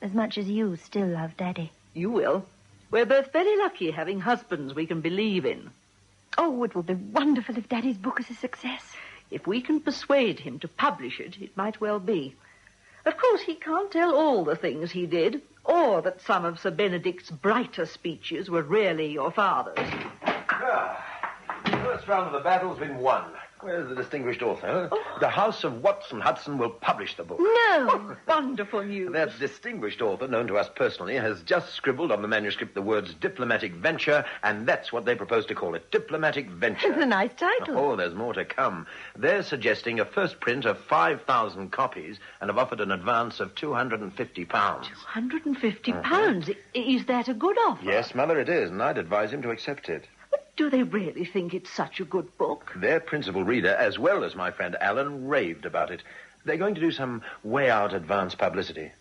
as much as you still love Daddy. You will. We're both very lucky having husbands we can believe in. Oh, it will be wonderful if Daddy's book is a success. If we can persuade him to publish it, it might well be. Of course, he can't tell all the things he did, or that some of Sir Benedict's brighter speeches were really your father's. The first round of the battle's been won. Where's the distinguished author? Oh. The House of Watson Hudson will publish the book. No! Wonderful news. That distinguished author, known to us personally, has just scribbled on the manuscript the words diplomatic venture, and that's what they propose to call it, diplomatic venture. It's a nice title. Oh, there's more to come. They're suggesting a first print of 5,000 copies and have offered an advance of £250. £250? Is that a good offer? Yes, Mother, it is, and I'd advise him to accept it. Do they really think it's such a good book? Their principal reader, as well as my friend Alan, raved about it. They're going to do some way-out advance publicity.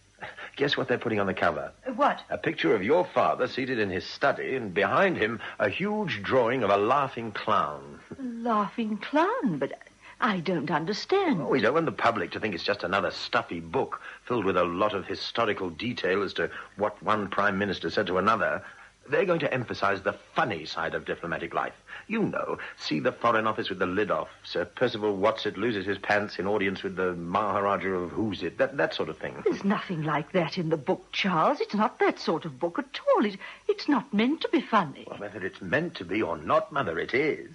Guess what they're putting on the cover? What? A picture of your father seated in his study, and behind him a huge drawing of a laughing clown. A laughing clown? But I don't understand. Oh, we don't want the public to think it's just another stuffy book filled with a lot of historical detail as to what one prime minister said to another. They're going to emphasize the funny side of diplomatic life. You know, see the Foreign Office with the lid off. Sir Percival Watson loses his pants in audience with the Maharaja of Who's It. That sort of thing. There's nothing like that in the book, Charles. It's not that sort of book at all. It's not meant to be funny. Well, whether it's meant to be or not, Mother, it is.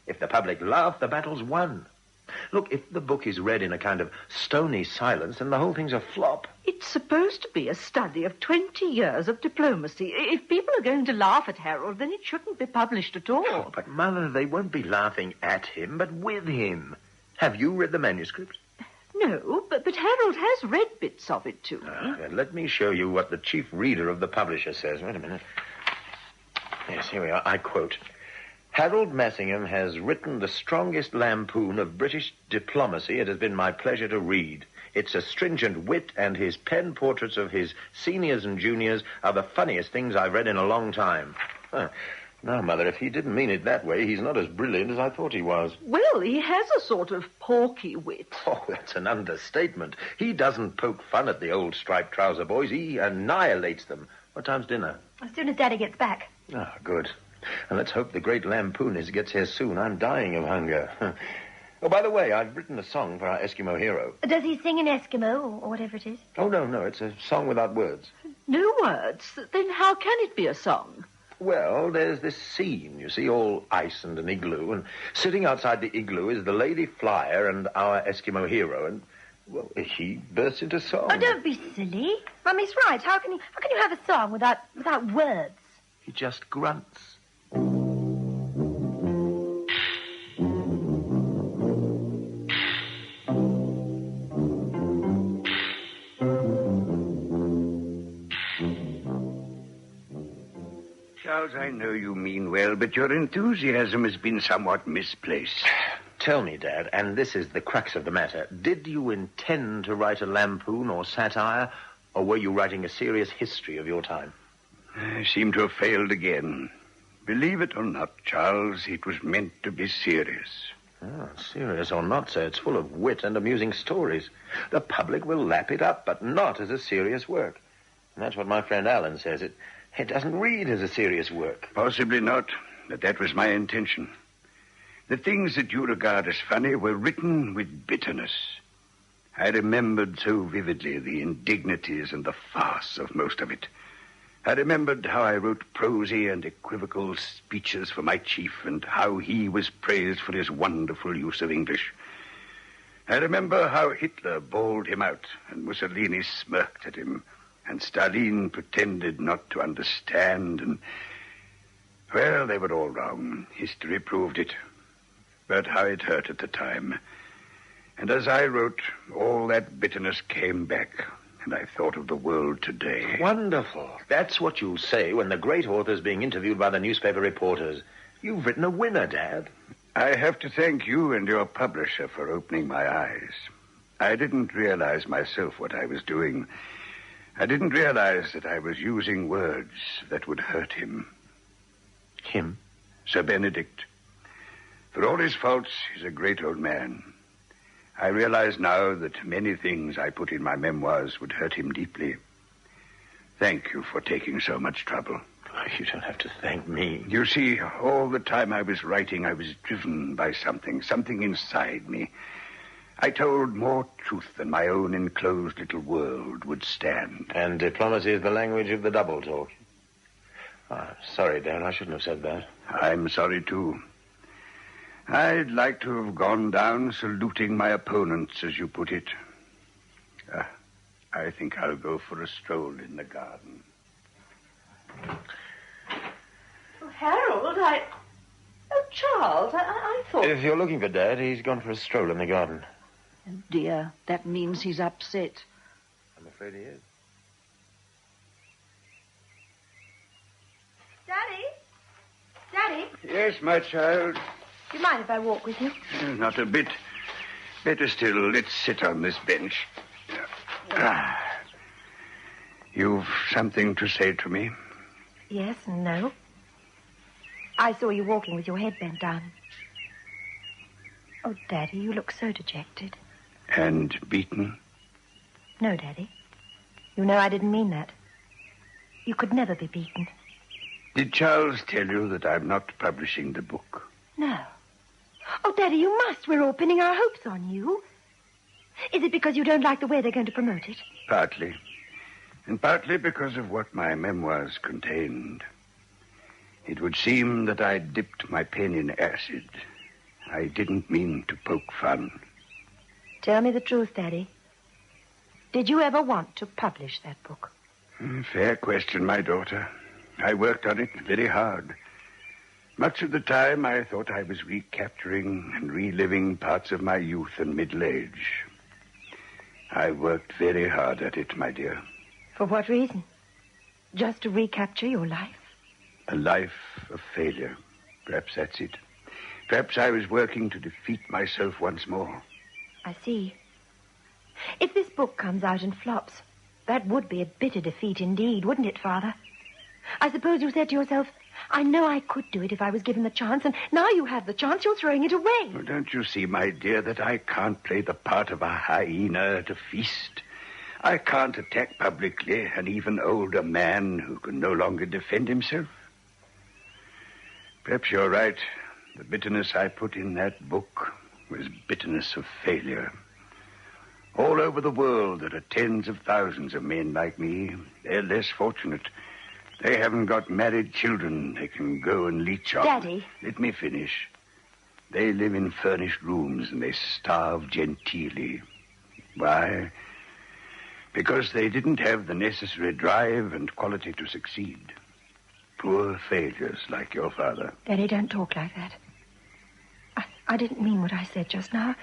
If the public laugh, the battle's won. Look, if the book is read in a kind of stony silence, then the whole thing's a flop. It's supposed to be a study of 20 years of diplomacy. If people are going to laugh at Harold, then it shouldn't be published at all. Oh, but, Mother, they won't be laughing at him, but with him. Have you read the manuscript? No, but Harold has read bits of it to me. Then let me show you what the chief reader of the publisher says. Wait a minute. Yes, here we are. I quote... Harold Massingham has written the strongest lampoon of British diplomacy it has been my pleasure to read. It's a stringent wit, and his pen portraits of his seniors and juniors are the funniest things I've read in a long time. Now, Mother, if he didn't mean it that way, he's not as brilliant as I thought he was. Well, he has a sort of porky wit. Oh, that's an understatement. He doesn't poke fun at the old striped trouser boys. He annihilates them. What time's dinner? As soon as Daddy gets back. Ah, good. And let's hope the great lampoonist gets here soon. I'm dying of hunger. Oh, by the way, I've written a song for our Eskimo hero. Does he sing in Eskimo or whatever it is? Oh, no. It's a song without words. No words? Then how can it be a song? Well, there's this scene, you see, all ice and an igloo, and sitting outside the igloo is the lady flyer and our Eskimo hero, and, well, he bursts into song. Oh, don't be silly. Mummy's right. How can you have a song without words? He just grunts. Charles, I know you mean well, but your enthusiasm has been somewhat misplaced. Tell me, Dad, and this is the crux of the matter, did you intend to write a lampoon or satire, or were you writing a serious history of your time? I seem to have failed again. Believe it or not, Charles, it was meant to be serious. Oh, serious or not, sir, it's full of wit and amusing stories. The public will lap it up, but not as a serious work. And that's what my friend Alan says. It doesn't read as a serious work. Possibly not, but that was my intention. The things that you regard as funny were written with bitterness. I remembered so vividly the indignities and the farce of most of it. I remembered how I wrote prosy and equivocal speeches for my chief and how he was praised for his wonderful use of English. I remember how Hitler bawled him out and Mussolini smirked at him and Stalin pretended not to understand and... Well, they were all wrong. History proved it. But how it hurt at the time. And as I wrote, all that bitterness came back, and I thought of the world today. Wonderful. That's what you'll say when the great author's being interviewed by the newspaper reporters. You've written a winner, Dad. I have to thank you and your publisher for opening my eyes. I didn't realize myself what I was doing. I didn't realize that I was using words that would hurt him. Him? Sir Benedict. For all his faults, he's a great old man. I realize now that many things I put in my memoirs would hurt him deeply. Thank you for taking so much trouble. You don't have to thank me. You see, all the time I was writing, I was driven by something inside me. I told more truth than my own enclosed little world would stand. And diplomacy is the language of the double talk. Sorry, Dan, I shouldn't have said that. I'm sorry, too. I'd like to have gone down saluting my opponents, as you put it. I think I'll go for a stroll in the garden. Oh, Harold, Oh, Charles, I thought... If you're looking for Dad, he's gone for a stroll in the garden. Oh, dear, that means he's upset. I'm afraid he is. Daddy? Yes, my child. Do you mind if I walk with you? Not a bit. Better still, let's sit on this bench. You've something to say to me? Yes and no. I saw you walking with your head bent down. Oh, Daddy, you look so dejected. And beaten? No, Daddy. You know I didn't mean that. You could never be beaten. Did Charles tell you that I'm not publishing the book? No. Oh, Daddy, you must. We're all pinning our hopes on you. Is it because you don't like the way they're going to promote it? Partly. And partly because of what my memoirs contained. It would seem that I dipped my pen in acid. I didn't mean to poke fun. Tell me the truth, Daddy. Did you ever want to publish that book? Fair question, my daughter. I worked on it very hard. Much of the time, I thought I was recapturing and reliving parts of my youth and middle age. I worked very hard at it, my dear. For what reason? Just to recapture your life? A life of failure. Perhaps that's it. Perhaps I was working to defeat myself once more. I see. If this book comes out and flops, that would be a bitter defeat indeed, wouldn't it, Father? I suppose you said to yourself, I know I could do it if I was given the chance, and now you have the chance, you're throwing it away. Well, don't you see, my dear, that I can't play the part of a hyena at a feast? I can't attack publicly an even older man who can no longer defend himself. Perhaps you're right. The bitterness I put in that book was bitterness of failure. All over the world, there are tens of thousands of men like me. They're less fortunate. They haven't got married children they can go and leech on. Daddy. Let me finish. They live in furnished rooms and they starve genteelly. Why? Because they didn't have the necessary drive and quality to succeed. Poor failures like your father. Daddy, don't talk like that. I didn't mean what I said just now.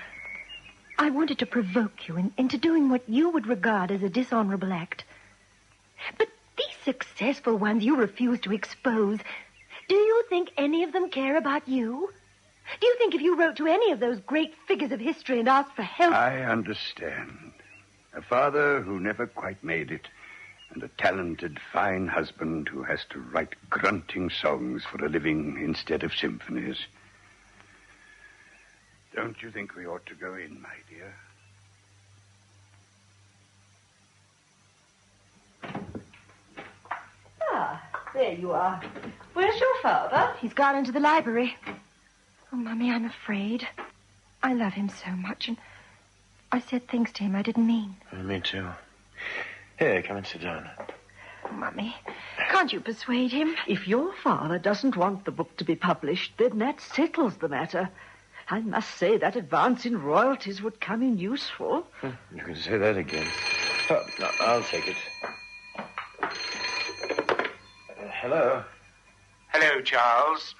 I wanted to provoke you into doing what you would regard as a dishonorable act. But these successful ones you refuse to expose, do you think any of them care about you? Do you think if you wrote to any of those great figures of history and asked for help... I understand. A father who never quite made it, and a talented, fine husband who has to write grunting songs for a living instead of symphonies. Don't you think we ought to go in, my dear? Ah, there you are. Where's your father? He's gone into the library. Oh, Mummy, I'm afraid. I love him so much, and I said things to him I didn't mean. Me too. Here, come and sit down. Oh, Mummy, can't you persuade him? If your father doesn't want the book to be published, then that settles the matter. I must say that advance in royalties would come in useful. You can say that again. Oh, no, I'll take it. Hello? Hello, Charles.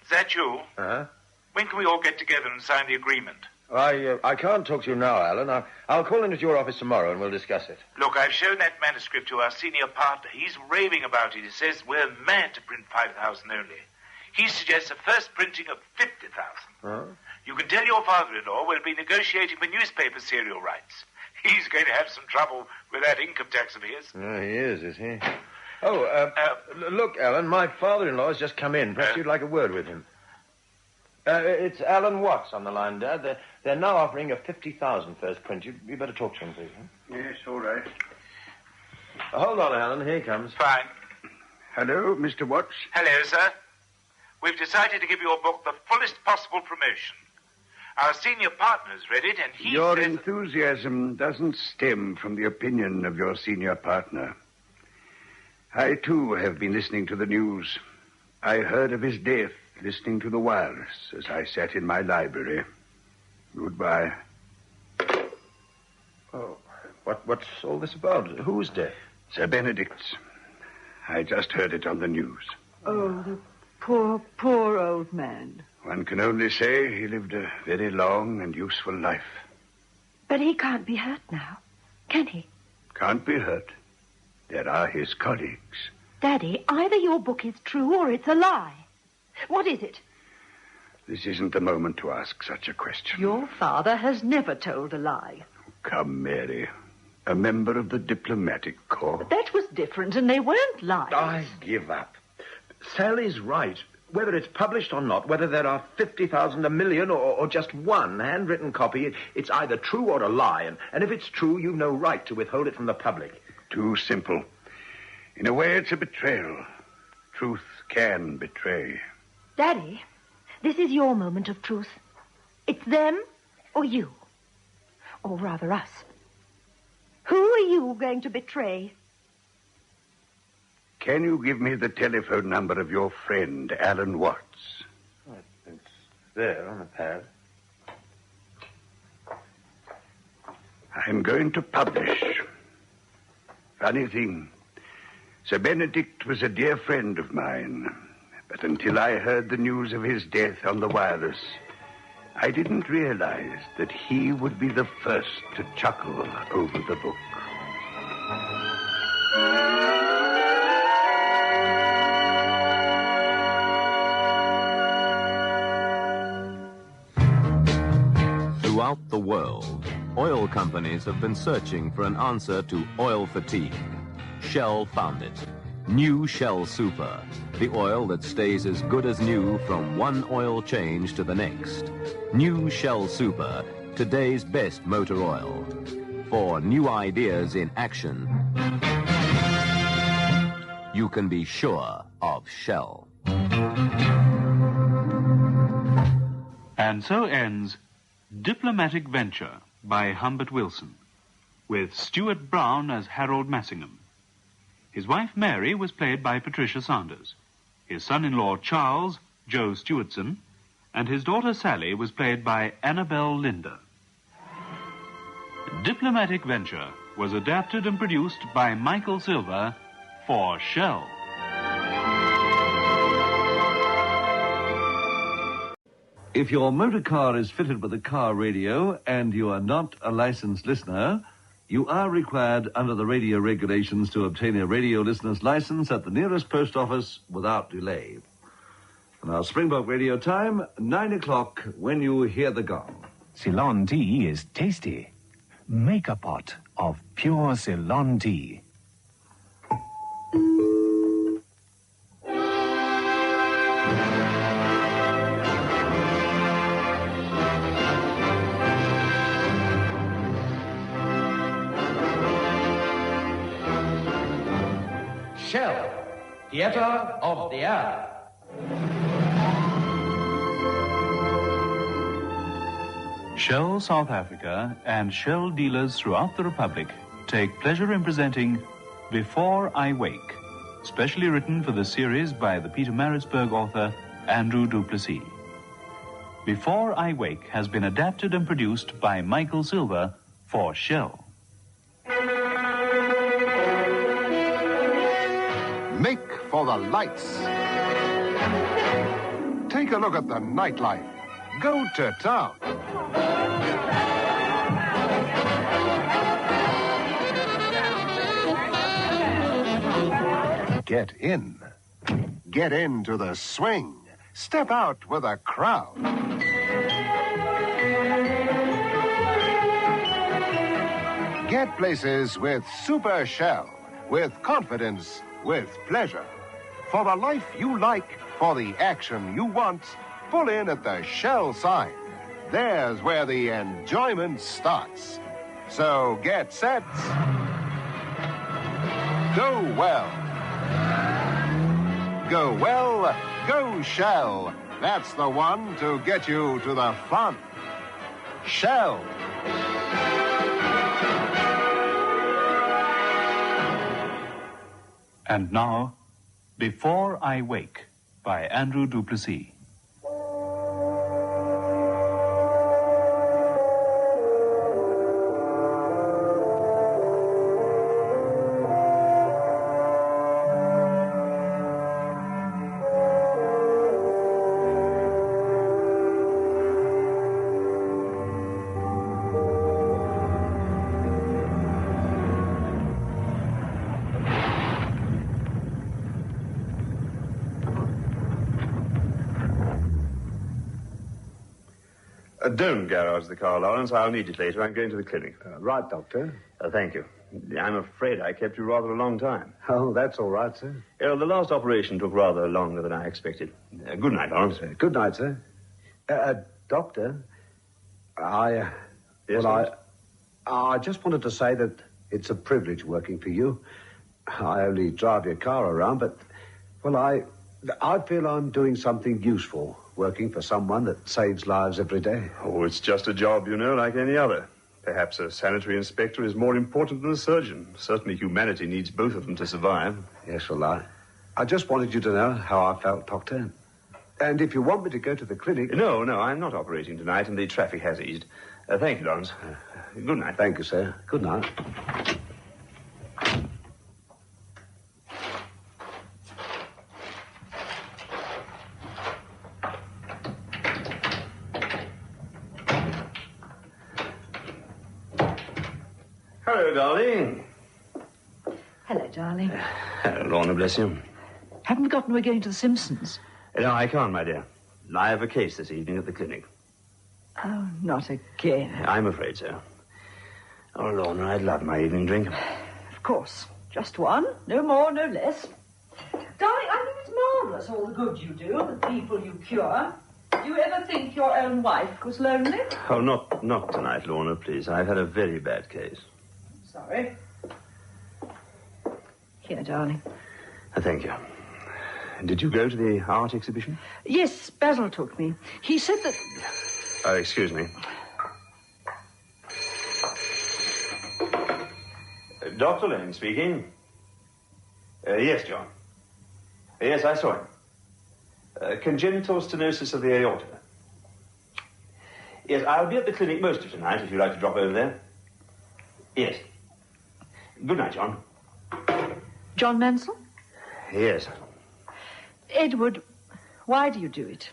Is that you? Uh-huh. When can we all get together and sign the agreement? I can't talk to you now, Alan. I'll call in at your office tomorrow and we'll discuss it. Look, I've shown that manuscript to our senior partner. He's raving about it. He says we're mad to print 5,000 only. He suggests a first printing of 50,000. Huh? You can tell your father-in-law we'll be negotiating for newspaper serial rights. He's going to have some trouble with that income tax of his. Oh, he is he? Oh, look, Alan, my father-in-law has just come in. Perhaps you'd like a word with him. It's Alan Watts on the line, Dad. They're now offering a 50,000 first print. You better talk to him, please. Huh? Yes, all right. Hold on, Alan. Here he comes. Fine. Hello, Mr. Watts. Hello, sir. We've decided to give your book the fullest possible promotion. Our senior partner's read it, and he Your says... enthusiasm doesn't stem from the opinion of your senior partner. I, too, have been listening to the news. I heard of his death listening to the wireless as I sat in my library. Goodbye. Oh, what's all this about? Whose death? Sir Benedict's. I just heard it on the news. Oh, the poor old man. One can only say he lived a very long and useful life. But he can't be hurt now, can he? Can't be hurt. There are his colleagues. Daddy, either your book is true or it's a lie. What is it? This isn't the moment to ask such a question. Your father has never told a lie. Come, Mary. A member of the diplomatic corps. But that was different, and they weren't lies. I give up. Sally's right. Whether it's published or not, whether there are 50,000, a million, or just one handwritten copy, it's either true or a lie. And if it's true, you've no right to withhold it from the public. Too simple. In a way, it's a betrayal. Truth can betray. Daddy, this is your moment of truth. It's them or you. Or rather us. Who are you going to betray? Can you give me the telephone number of your friend, Alan Watts? It's there on the pad. I'm going to publish. Funny thing. Sir Benedict was a dear friend of mine. But until I heard the news of his death on the wireless, I didn't realize that he would be the first to chuckle over the book. Throughout the world, oil companies have been searching for an answer to oil fatigue. Shell found it. New Shell Super, the oil that stays as good as new from one oil change to the next. New Shell Super, today's best motor oil. For new ideas in action, you can be sure of Shell. And so ends Diplomatic Venture by Humbert Wilson, with Stuart Brown as Harold Massingham. His wife Mary was played by Patricia Sanders, his son-in-law Charles, Joe Stewartson, and his daughter Sally was played by Annabelle Linder. Diplomatic Venture was adapted and produced by Michael Silver for Shell. If your motor car is fitted with a car radio and you are not a licensed listener, you are required under the radio regulations to obtain a radio listener's license at the nearest post office without delay. Now, Springbok Radio time, 9 o'clock when you hear the gong. Ceylon tea is tasty. Make a pot of pure Ceylon tea. Shell, Theatre of the Air. Shell South Africa and Shell dealers throughout the Republic take pleasure in presenting Before I Wake, specially written for the series by the Peter Maritzburg author Andrew Duplessis. Before I Wake has been adapted and produced by Michael Silver for Shell. Make for the lights. Take a look at the nightlife. Go to town. Get in. Get into the swing. Step out with a crowd. Get places with Super Shell. With confidence, with pleasure. For the life you like, for the action you want, pull in at the Shell sign. There's where the enjoyment starts. So get set. Go well. Go well, go Shell. That's the one to get you to the fun. Shell. And now, Before I Wake, by Andrew Duplessis. Don't garage the car, Lawrence. I'll need it later. I'm going to the clinic. Right, Doctor. Thank you. I'm afraid I kept you rather a long time. Oh, that's all right, sir. The last operation took rather longer than I expected. Good night, Lawrence. Good night, sir. Doctor, Yes, I just wanted to say that it's a privilege working for you. I only drive your car around, but, well, I feel I'm doing something useful, working for someone that saves lives every day. Oh, it's just a job, you know, like any other. Perhaps a sanitary inspector is more important than a surgeon. Certainly humanity needs both of them to survive. Yes, well, I just wanted you to know how I felt, Doctor. And if you want me to go to the clinic... No, I'm not operating tonight, and the traffic has eased. Thank you, Lawrence. Good night. Thank you, sir. Good night. Hello, darling. Hello, darling. Hello, Lorna, bless you. Haven't forgotten we're going to the Simpsons. No, I can't, my dear. I have a case this evening at the clinic. Oh, not again. I'm afraid so. Oh, Lorna, I'd love my evening drink. Of course. Just one. No more, no less. Darling, I think it's marvellous, all the good you do, the people you cure. Do you ever think your own wife was lonely? Oh, not tonight, Lorna, please. I've had a very bad case. Sorry. Here, darling. Thank you. Did you go to the art exhibition? Yes, Basil took me. He said that... Excuse me. Dr. Lane speaking. Yes, John. Yes, I saw him. Congenital stenosis of the aorta. Yes, I'll be at the clinic most of tonight if you'd like to drop over there. Yes. Good night, John. John Mansell? Yes. Edward, why do you do it?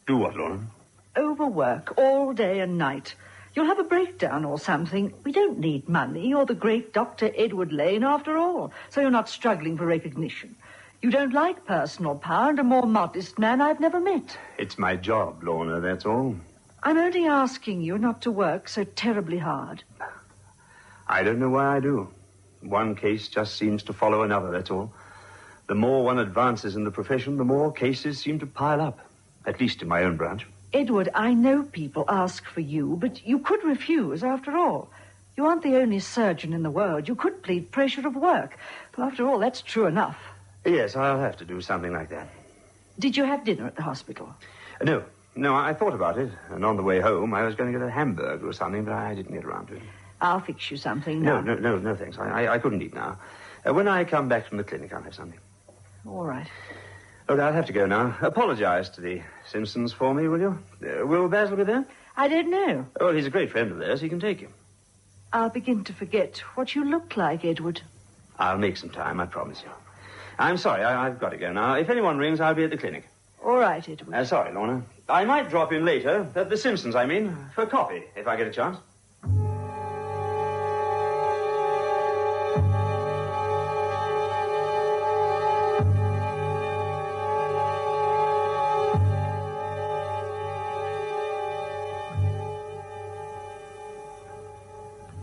Do what, Lauren? Overwork all day and night. You'll have a breakdown or something. We don't need money. You're the great Dr. Edward Lane after all, so you're not struggling for recognition. You don't like personal power, and a more modest man I've never met. It's my job, Lorna, that's all. I'm only asking you not to work so terribly hard. I don't know why I do. One case just seems to follow another, that's all. The more one advances in the profession, the more cases seem to pile up, at least in my own branch. Edward, I know people ask for you, but you could refuse, after all. You aren't the only surgeon in the world. You could plead pressure of work. But after all, that's true enough. Yes, I'll have to do something like that. Did you have dinner at the hospital? No, I thought about it. And on the way home, I was going to get a hamburger or something, but I didn't get around to it. I'll fix you something now. No, thanks. I couldn't eat now. When I come back from the clinic, I'll have something. All right. Look, I'll have to go now. Apologize to the Simpsons for me, will you? Will Basil be there? I don't know. Oh, he's a great friend of theirs. He can take you. I'll begin to forget what you look like, Edward. I'll make some time, I promise you. I'm sorry, I've got to go now. If anyone rings, I'll be at the clinic. All right, Edward. Sorry, Lorna. I might drop in later, at the Simpsons, I mean, for coffee, if I get a chance.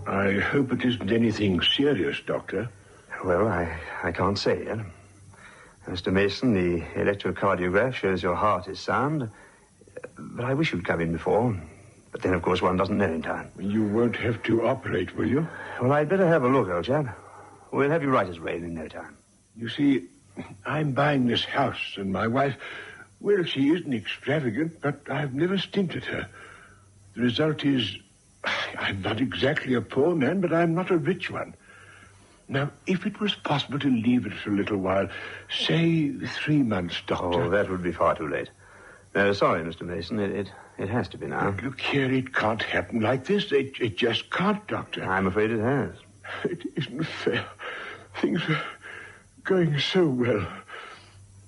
I hope it isn't anything serious, Doctor. Well, I can't say yet. Mr. Mason, the electrocardiograph shows your heart is sound. But I wish you'd come in before. But then, of course, one doesn't know in time. You won't have to operate, will you? Well, I'd better have a look, old chap. We'll have you right as rain in no time. You see, I'm buying this house, and my wife, well, she isn't extravagant, but I've never stinted her. The result is, I'm not exactly a poor man, but I'm not a rich one. Now, if it was possible to leave it for a little while, say 3 months, Doctor. Oh, that would be far too late. Sorry, Mr. Mason. It has to be now. Look here, it can't happen like this. It just can't, Doctor. I'm afraid it has. It isn't fair. Things were going so well.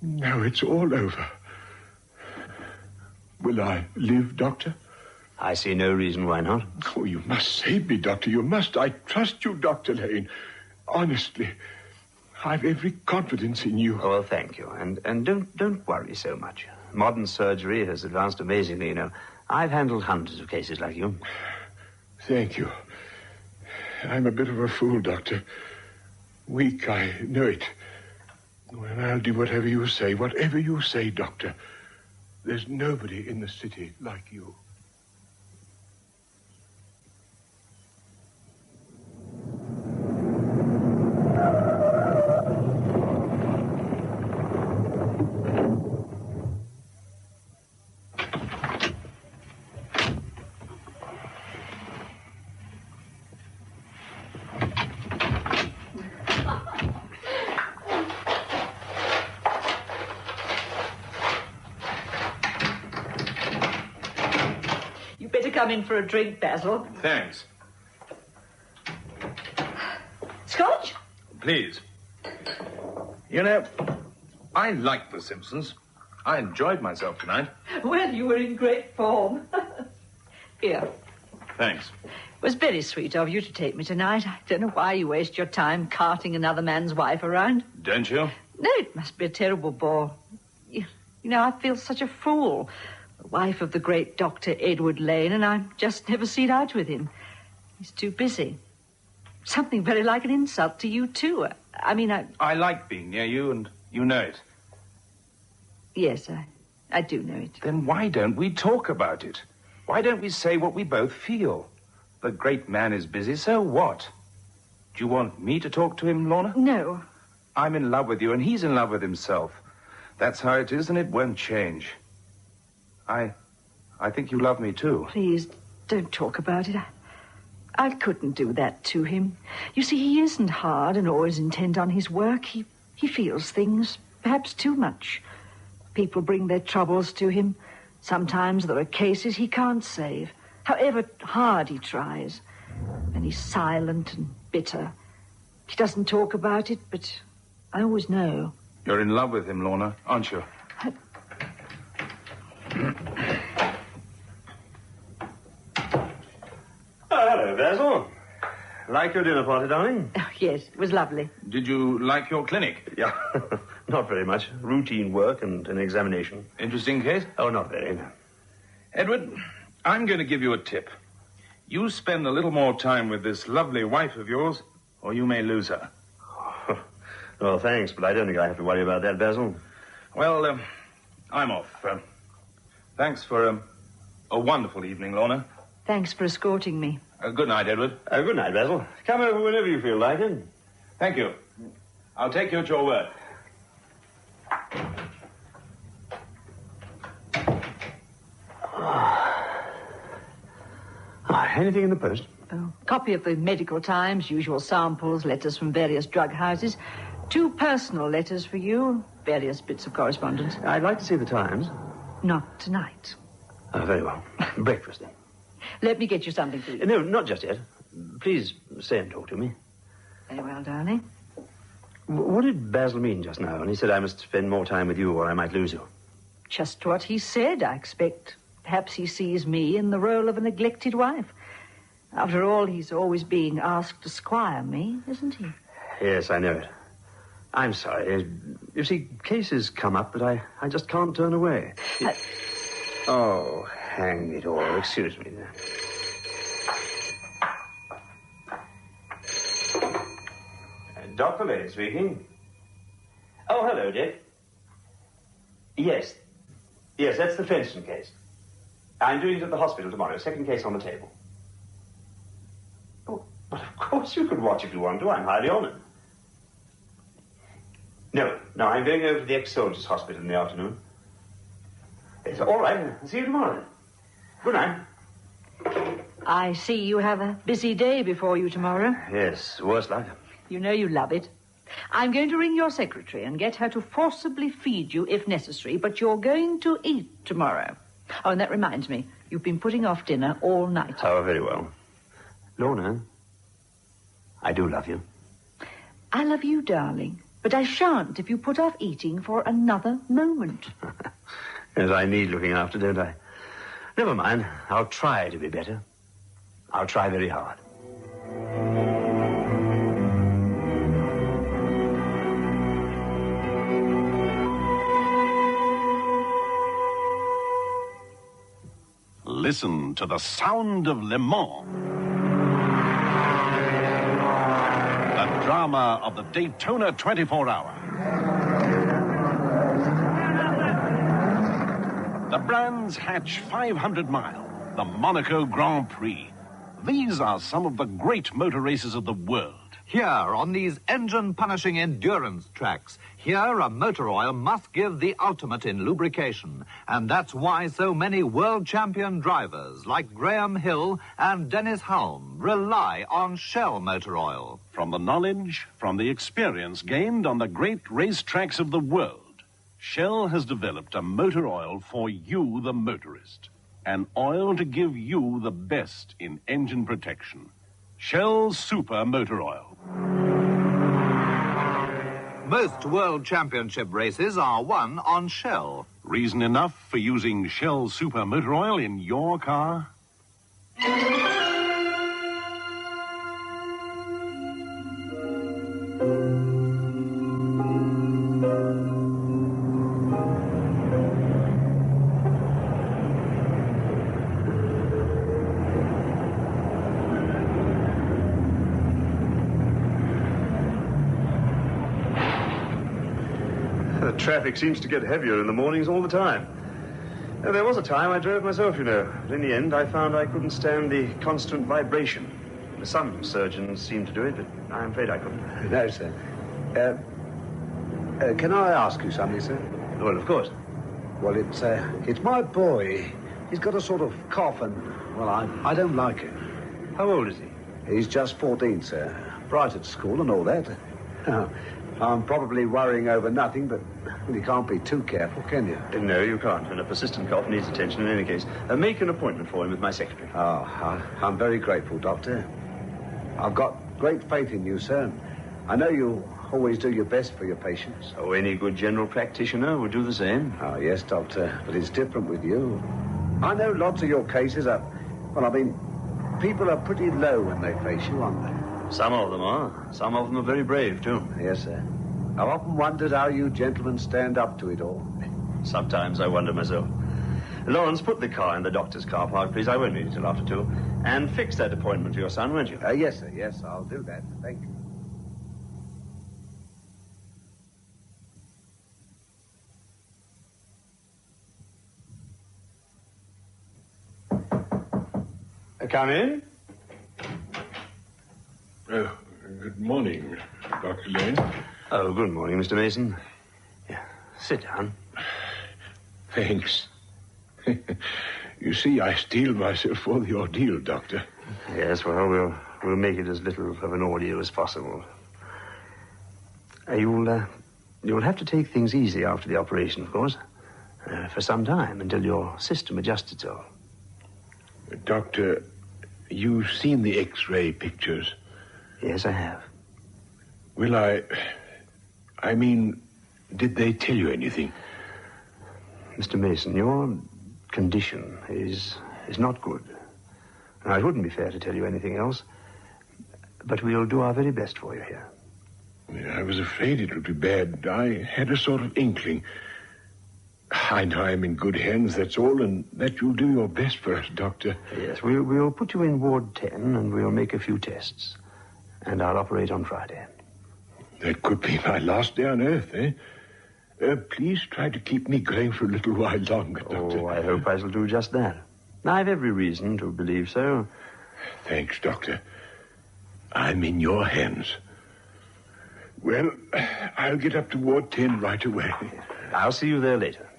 Now it's all over. Will I live, Doctor? I see no reason why not. Oh, you must save me, Doctor. You must. I trust you, Dr. Lane. Honestly, I've every confidence in you. Oh, well, thank you. And don't worry so much. Modern surgery has advanced amazingly, you know. I've handled hundreds of cases like you. Thank you. I'm a bit of a fool, Doctor. Weak, I know it. Well, I'll do whatever you say, Doctor. There's nobody in the city like you. Come in for a drink, Basil. Thanks. Scotch? Please. You know, I like The Simpsons. I enjoyed myself tonight. Well, you were in great form. Here. Thanks. It was very sweet of you to take me tonight. I don't know why you waste your time carting another man's wife around. Don't you? No, it must be a terrible bore. You know, I feel such a fool. The wife of the great Dr. Edward Lane, and I just never seen out with him. He's too busy. Something very like an insult to you, too. I like being near you, and you know it. Yes, I do know it. Then why don't we talk about it? Why don't we say what we both feel? The great man is busy, so what? Do you want me to talk to him, Lorna? No. I'm in love with you, and he's in love with himself. That's how it is, and it won't change. I think you love me, too. Please, don't talk about it. I couldn't do that to him. You see, he isn't hard and always intent on his work. He feels things, perhaps too much. People bring their troubles to him. Sometimes there are cases he can't save, however hard he tries. And he's silent and bitter. He doesn't talk about it, but I always know. You're in love with him, Lorna, aren't you? Oh, hello, Basil. Like your dinner party, darling? Oh, yes, it was lovely. Did you like your clinic? Yeah, not very much. Routine work and an examination. Interesting case? Oh, not very. Edward, I'm going to give you a tip. You spend a little more time with this lovely wife of yours, or you may lose her. Well, thanks, but I don't think I have to worry about that, Basil. Well, I'm off. Thanks for a wonderful evening, Lorna. Thanks for escorting me. Good night, Edward. Good night, Basil. Come over whenever you feel like it. Thank you. I'll take you at your word. Anything in the post? Copy of the Medical Times, usual samples, letters from various drug houses. 2 personal letters for you, various bits of correspondence. I'd like to see the Times. Not tonight. Very well. Breakfast, then. Let me get you something to eat. No, not just yet. Please stay and talk to me. Very well, darling. What did Basil mean just now when he said I must spend more time with you or I might lose you? Just what he said, I expect. Perhaps he sees me in the role of a neglected wife. After all, he's always being asked to squire me, isn't he? Yes, I know it. I'm sorry. You see, cases come up that I just can't turn away. Oh, hang it all. Excuse me. Dr. Lane speaking. Oh, hello, Dick. Yes. Yes, that's the Fenston case. I'm doing it at the hospital tomorrow. Second case on the table. Oh, but of course you could watch if you want to. I'm highly honored. No, I'm going over to the ex-soldiers' hospital in the afternoon. Yes, all right. I'll see you tomorrow then. Good night. I see you have a busy day before you tomorrow. Yes, worse luck. You know you love it. I'm going to ring your secretary and get her to forcibly feed you if necessary, but you're going to eat tomorrow. Oh, and that reminds me, you've been putting off dinner all night. Oh, very well. Lorna, I do love you. I love you, darling, but I shan't if you put off eating for another moment. Yes, I need looking after, don't I? Never mind. I'll try to be better. I'll try very hard. Listen to the sound of Le Mans. The drama of the Daytona 24-hour. The Brands Hatch 500 Mile, the Monaco Grand Prix. These are some of the great motor races of the world. Here, on these engine-punishing endurance tracks, here a motor oil must give the ultimate in lubrication. And that's why so many world champion drivers like Graham Hill and Dennis Hulme rely on Shell motor oil. From the knowledge, from the experience gained on the great racetracks of the world, Shell has developed a motor oil for you, the motorist. An oil to give you the best in engine protection. Shell Super Motor Oil. Most world championship races are won on Shell. Reason enough for using Shell Super Motor Oil in your car? The traffic seems to get heavier in the mornings all the time. There was a time I drove myself, you know. But in the end, I found I couldn't stand the constant vibration. Some surgeons seem to do it, but I'm afraid I couldn't. No, sir. Can I ask you something, sir? Well, of course. Well, it's my boy. He's got a sort of cough and, well, I don't like it. How old is he? He's just 14, sir. Bright at school and all that. I'm probably worrying over nothing, but well, you can't be too careful, can you? No, you can't. And a persistent cough needs attention in any case. Make an appointment for him with my secretary. Oh, I'm very grateful, Doctor. I've got great faith in you, sir. I know you always do your best for your patients. Oh, any good general practitioner would do the same. Oh, yes, Doctor, but it's different with you. I know lots of your cases are, well, I mean, people are pretty low when they face you, aren't they? Some of them are. Some of them are very brave, too. Yes, sir. I've often wondered how you gentlemen stand up to it all. Sometimes I wonder myself. Lawrence, put the car in the doctor's car park, please. I won't need it till after 2. And fix that appointment for your son, won't you? Yes, sir. Yes, I'll do that. Thank you. Come in. Oh, good morning, Dr. Lane. Oh, good morning, Mr. Mason. Yeah, sit down. Thanks. You see, I steeled myself for the ordeal, Doctor. Yes, well, we'll make it as little of an ordeal as possible. You'll have to take things easy after the operation, of course, for some time, until your system adjusts itself. Doctor, you've seen the X-ray pictures. Yes, I have. Well, I mean, did they tell you anything? Mr. Mason, your condition is not good. Now, it wouldn't be fair to tell you anything else, but we'll do our very best for you here. I was afraid it would be bad. I had a sort of inkling. I know I'm in good hands, that's all, and that you'll do your best for us, Doctor. Yes, we'll put you in Ward 10, and we'll make a few tests. And I'll operate on Friday. That could be my last day on Earth, eh? Please try to keep me going for a little while longer, Doctor. Oh, I hope I shall do just that. I've every reason to believe so. Thanks, Doctor. I'm in your hands. Well, I'll get up to Ward 10 right away. I'll see you there later.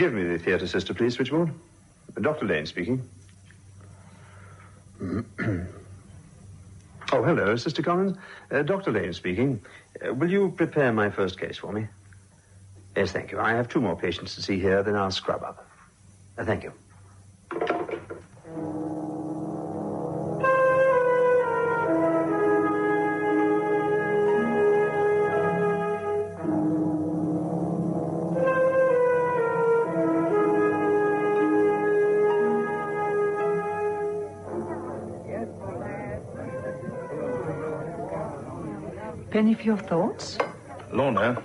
Give me the theatre sister, please, switchboard. Dr. Lane speaking. Oh, hello, Sister Collins. Dr. Lane speaking. Will you prepare my first case for me? Yes, thank you. I have 2 more patients to see here, then I'll scrub up. Thank you. Penny for your thoughts? Lorna,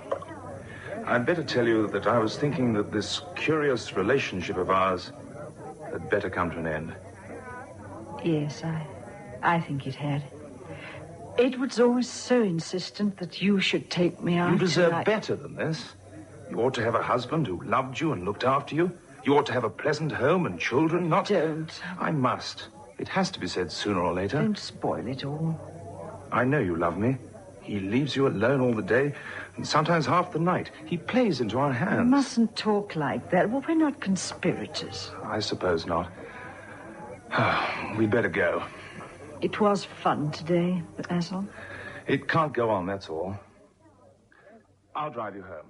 I'd better tell you that I was thinking that this curious relationship of ours had better come to an end. Yes, I think it had. Edward's always so insistent that you should take me out. You deserve and better than this. You ought to have a husband who loved you and looked after you. You ought to have a pleasant home and children, not... Don't. I must. It has to be said sooner or later. Don't spoil it all. I know you love me. He leaves you alone all the day, and sometimes half the night. He plays into our hands. You mustn't talk like that. Well, we're not conspirators. I suppose not. We'd better go. It was fun today, Basil. It can't go on, that's all. I'll drive you home.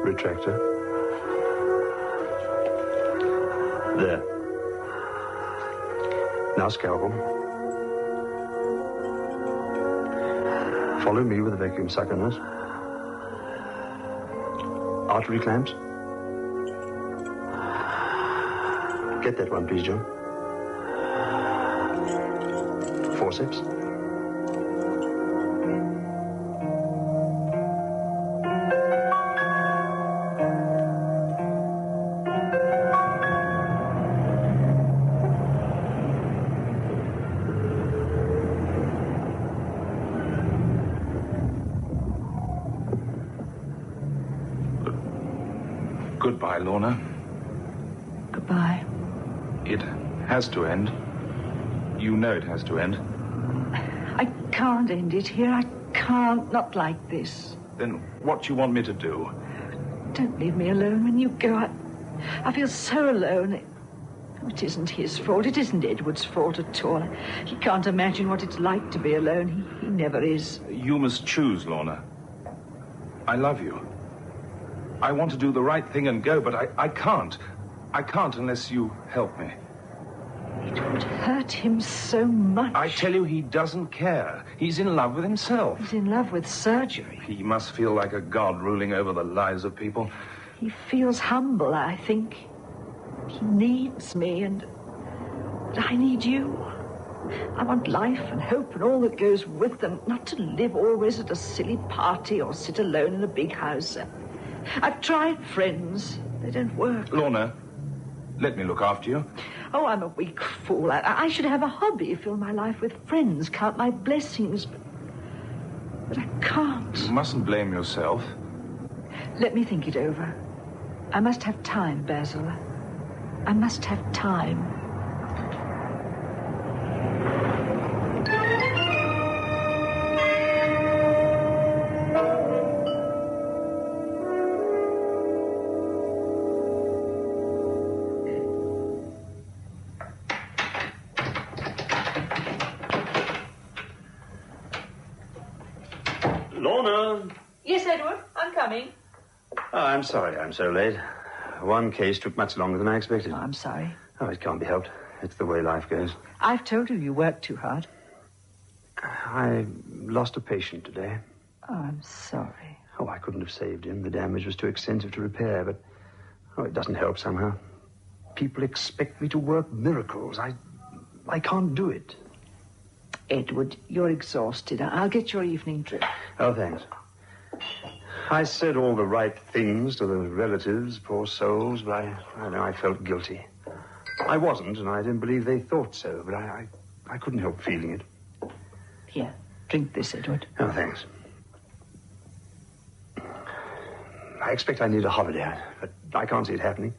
Retractor. There. Now scalpel. Follow me with a vacuum sucker, nurse. Artery clamps. Get that one, please, John. Forceps. Goodbye, Lorna. Goodbye. It has to end. You know it has to end. I can't end it here. I can't. Not like this. Then what do you want me to do? Don't leave me alone when you go. I feel so alone. It isn't his fault. It isn't Edward's fault at all. He can't imagine what it's like to be alone. He never is. You must choose, Lorna. I love you. I want to do the right thing and go, but I can't. I can't unless you help me. It would hurt him so much. I tell you, he doesn't care. He's in love with himself. He's in love with surgery. He must feel like a god ruling over the lives of people. He feels humble, I think. He needs me, and I need you. I want life and hope and all that goes with them, not to live always at a silly party or sit alone in a big house. I've tried friends. They don't work. Lorna, let me look after you. Oh, I'm a weak fool. I should have a hobby, fill my life with friends, count my blessings, but I can't. You mustn't blame yourself. Let me think it over. I must have time, Basil. I must have time. Lorna! Yes, Edward, I'm coming. Oh, I'm sorry I'm so late. One case took much longer than I expected. Oh, I'm sorry. Oh, it can't be helped. It's the way life goes. I've told you you worked too hard. I lost a patient today. Oh, I'm sorry. Oh, I couldn't have saved him. The damage was too extensive to repair, but... Oh, it doesn't help somehow. People expect me to work miracles. I can't do it. Edward, you're exhausted. I'll get your evening drink. Oh, thanks. I said all the right things to the relatives, poor souls, but I know I felt guilty. I wasn't, and I didn't believe they thought so, but I couldn't help feeling it. Here, drink this, Edward. Oh, thanks. I expect I need a holiday, but I can't see it happening.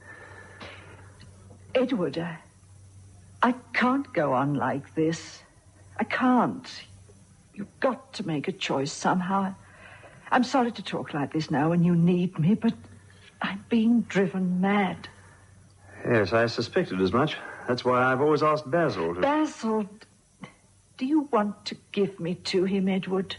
Edward, I can't go on like this. I can't. You've got to make a choice somehow. I'm sorry to talk like this now when you need me, but I'm being driven mad. Yes, I suspected as much. That's why I've always asked Basil to... Basil, do you want to give me to him, Edward?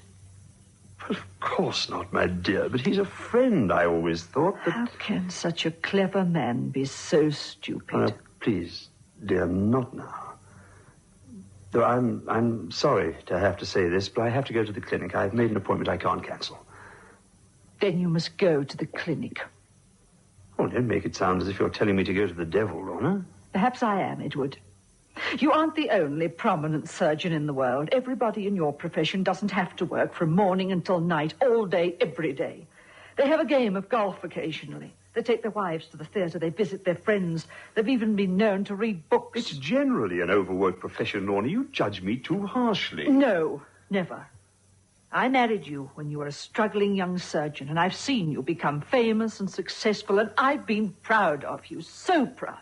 Well, of course not, my dear, but he's a friend, I always thought. But... How can such a clever man be so stupid? Please, dear, not now. Though I'm sorry to have to say this, but I have to go to the clinic. I've made an appointment I can't cancel. Then you must go to the clinic. Oh, don't make it sound as if you're telling me to go to the devil, Lorna. Perhaps I am, Edward. You aren't the only prominent surgeon in the world. Everybody in your profession doesn't have to work from morning until night, all day, every day. They have a game of golf occasionally. They take their wives to the theatre. They visit their friends. They've even been known to read books. It's generally an overworked profession, Lorna. You judge me too harshly. No, never. I married you when you were a struggling young surgeon, and I've seen you become famous and successful, and I've been proud of you, so proud.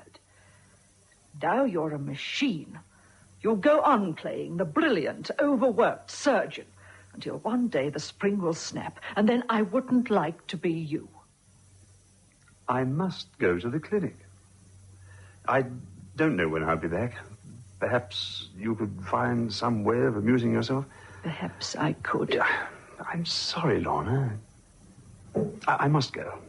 Now you're a machine. You'll go on playing the brilliant, overworked surgeon until one day the spring will snap, and then I wouldn't like to be you. I must go to the clinic. I don't know when I'll be back. Perhaps you could find some way of amusing yourself. Perhaps I could. I'm sorry, Lorna. I must go.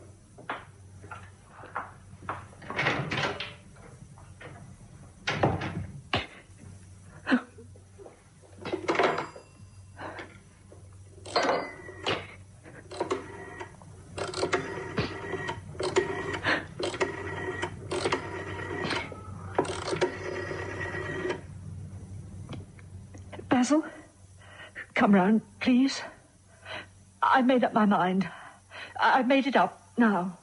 Basil, come round, please. I've made up my mind. I've made it up now.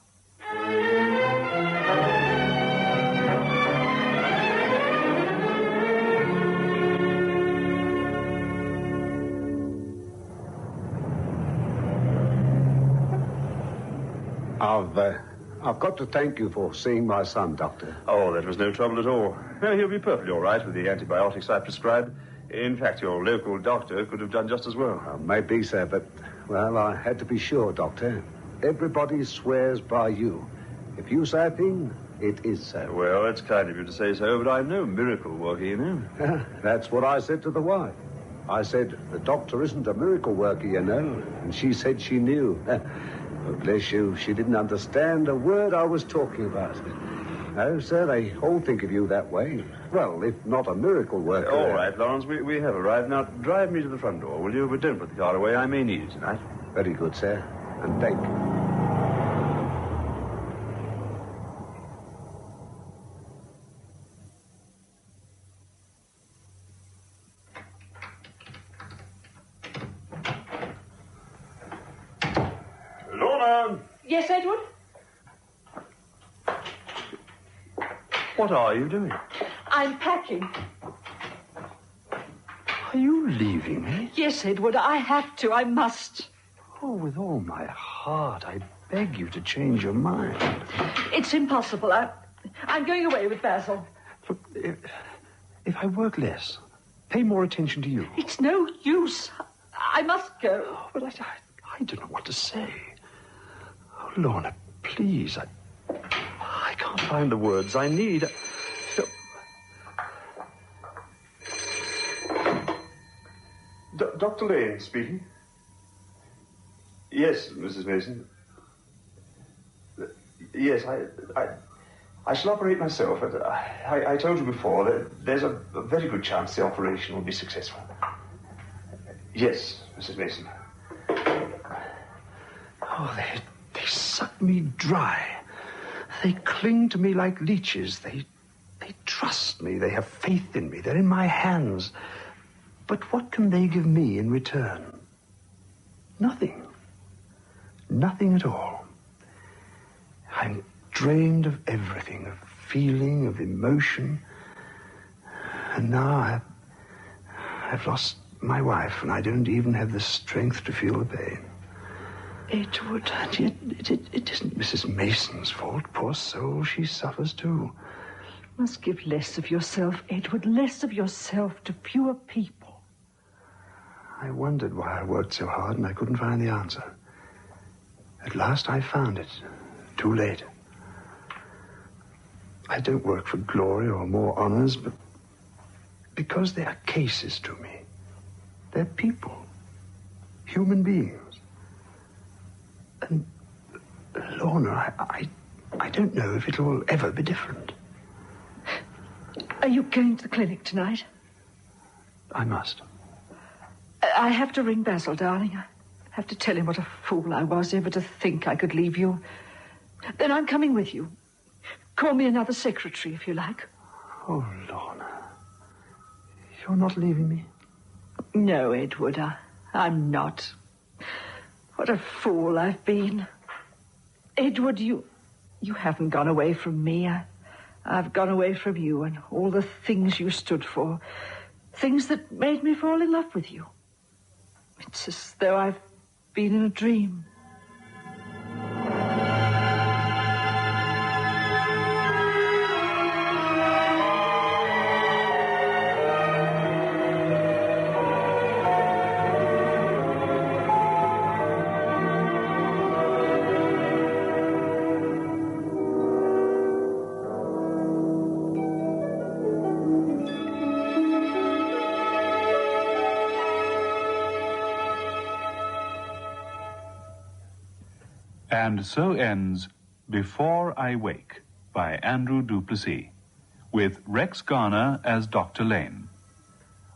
I've got to thank you for seeing my son, Doctor. Oh, that was no trouble at all. No, he'll be perfectly all right with the antibiotics I prescribed. In fact, your local doctor could have done just as well. Maybe, sir, but, well, I had to be sure, Doctor. Everybody swears by you. If you say a thing, it is so. Well, it's kind of you to say so, but I'm no miracle worker, you know. That's what I said to the wife. I said, the doctor isn't a miracle worker, you know. And she said she knew. Oh, bless you, she didn't understand a word I was talking about. No, sir, they all think of you that way. Well, if not a miracle worker... All right, Lawrence, we have arrived. Now, drive me to the front door, will you? But don't put the car away. I may need it tonight. Very good, sir. And thank you. Lorna! Yes, Edward? What are you doing? I'm packing. Are you leaving me? Yes, Edward, I have to. I must. Oh, with all my heart, I beg you to change your mind. It's impossible. I'm going away with Basil. Look, if I work less, pay more attention to you. It's no use. I must go. Oh, but I don't know what to say. Oh, Lorna, please, I can't find the words I need. Dr. Lane speaking. Yes, Mrs. Mason. Yes, I shall operate myself. I told you before that there's a very good chance the operation will be successful. Yes, Mrs. Mason. Oh, they suck me dry. They cling to me like leeches. They trust me. They have faith in me. They're in my hands. But what can they give me in return? Nothing. Nothing at all. I'm drained of everything, of feeling, of emotion. And now I've lost my wife, and I don't even have the strength to feel the pain. Edward. And yet, it isn't Mrs. Mason's fault. Poor soul, she suffers too. You must give less of yourself, Edward, less of yourself to fewer people. I wondered why I worked so hard and I couldn't find the answer. At last I found it. Too late. I don't work for glory or more honors, but because they are cases to me. They're people. Human beings. And, Lorna, I don't know if it'll ever be different. Are you going to the clinic tonight? I must. I have to ring Basil, darling. I have to tell him what a fool I was ever to think I could leave you. Then I'm coming with you. Call me another secretary, if you like. Oh, Lorna. You're not leaving me? No, Edward, I'm not. What a fool I've been. Edward, you haven't gone away from me. I've gone away from you and all the things you stood for. Things that made me fall in love with you. It's as though I've been in a dream. And so ends Before I Wake by Andrew Duplessis, with Rex Garner as Dr. Lane.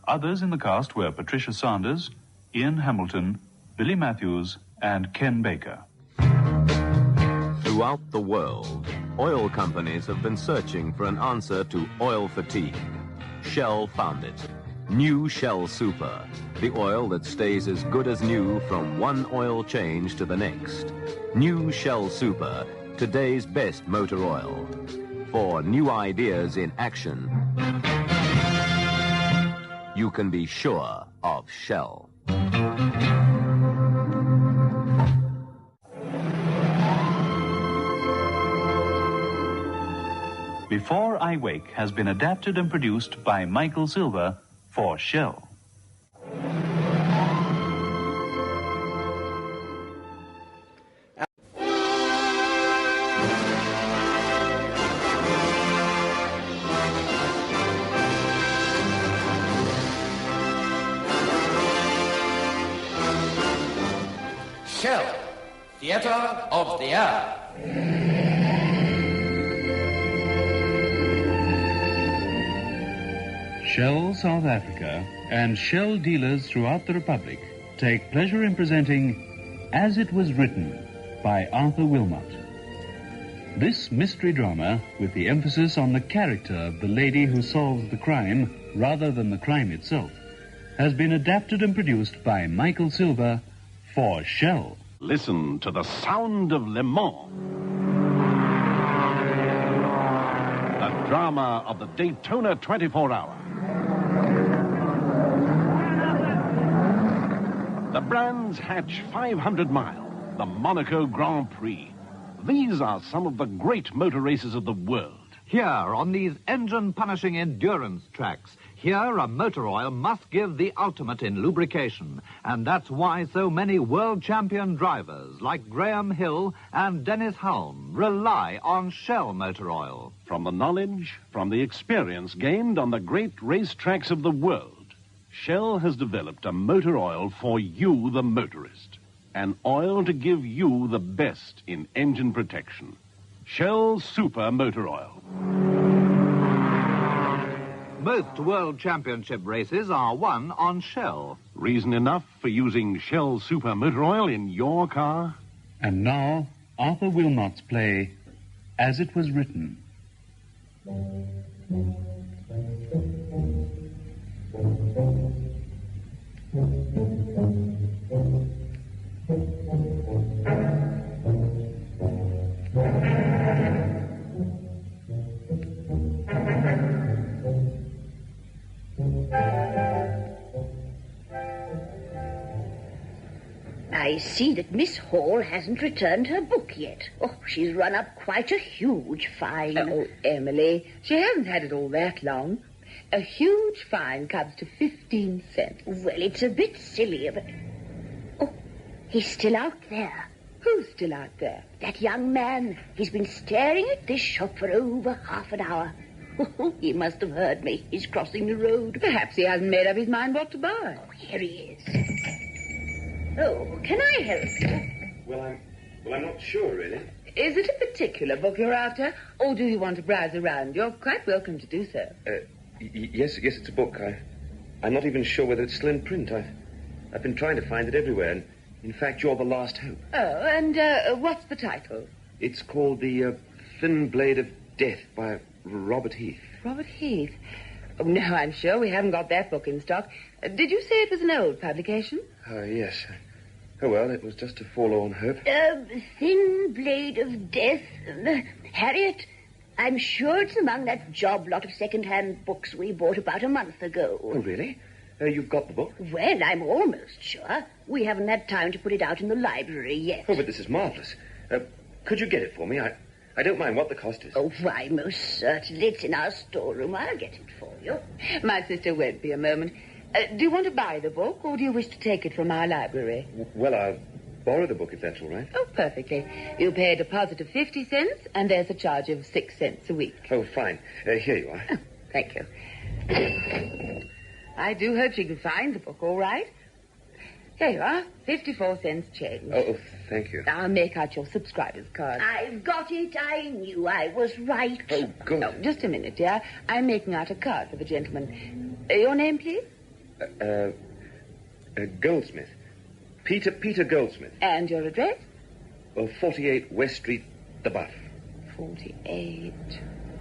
Others in the cast were Patricia Sanders, Ian Hamilton, Billy Matthews, and Ken Baker. Throughout the world, oil companies have been searching for an answer to oil fatigue. Shell found it. New Shell Super, the oil that stays as good as new from one oil change to the next. New Shell Super, today's best motor oil. For new ideas in action, you can be sure of Shell. Before I Wake has been adapted and produced by Michael Silver for Shell. Shell, Theatre of the Air. Shell South Africa and Shell dealers throughout the Republic take pleasure in presenting As It Was Written by Arthur Wilmot. This mystery drama, with the emphasis on the character of the lady who solves the crime rather than the crime itself, has been adapted and produced by Michael Silver for Shell. Listen to the sound of Le Mans. The drama of the Daytona 24-hour. The Brands Hatch 500 Mile, the Monaco Grand Prix. These are some of the great motor races of the world. Here, on these engine-punishing endurance tracks, here a motor oil must give the ultimate in lubrication. And that's why so many world champion drivers like Graham Hill and Dennis Hulme rely on Shell motor oil. From the knowledge, from the experience gained on the great racetracks of the world, Shell has developed a motor oil for you, the motorist. An oil to give you the best in engine protection. Shell Super Motor Oil. Most world championship races are won on Shell. Reason enough for using Shell Super Motor Oil in your car? And now, Arthur Wilmot's play, As It Was Written. I see that Miss Hall hasn't returned her book yet. Oh, she's run up quite a huge fine. Oh, Emily, she hasn't had it all that long. A huge fine comes to 15 cents. Well, it's a bit silly, but... Oh, he's still out there. Who's still out there? That young man. He's been staring at this shop for over half an hour. He must have heard me. He's crossing the road. Perhaps he hasn't made up his mind what to buy. Oh, here he is. Oh, can I help you? Well, I'm not sure, really. Is it a particular book you're after, or do you want to browse around? You're quite welcome to do so. Yes, it's a book. I'm not even sure whether it's still in print. I've been trying to find it everywhere, and in fact, you're the last hope. Oh, and what's the title? It's called The Thin Blade of Death by Robert Heath. Robert Heath? Oh, no, I'm sure we haven't got that book in stock. Did you say it was an old publication? Yes. Oh, well, it was just a forlorn hope. Thin Blade of Death. Harriet, I'm sure it's among that job lot of second-hand books we bought about a month ago. Oh, really? You've got the book? Well, I'm almost sure. We haven't had time to put it out in the library yet. Oh, but this is marvellous. Could you get it for me? I don't mind what the cost is. Oh, why, most certainly. It's in our storeroom. I'll get it for you. My sister won't be a moment. Do you want to buy the book, or do you wish to take it from our library? Well, I'll borrow the book if that's all right. Oh, perfectly. You pay a deposit of 50 cents, and there's a charge of 6 cents a week. Oh, fine. Here you are. Oh, thank you. I do hope she can find the book all right. Here you are, 54 cents change. Oh, thank you. I'll make out your subscriber's card. I've got it. I knew I was right. Oh, good. No, just a minute, dear. I'm making out a card for the gentleman. Your name, please? Goldsmith. Peter Goldsmith. And your address? 48 West Street, The Buff. 48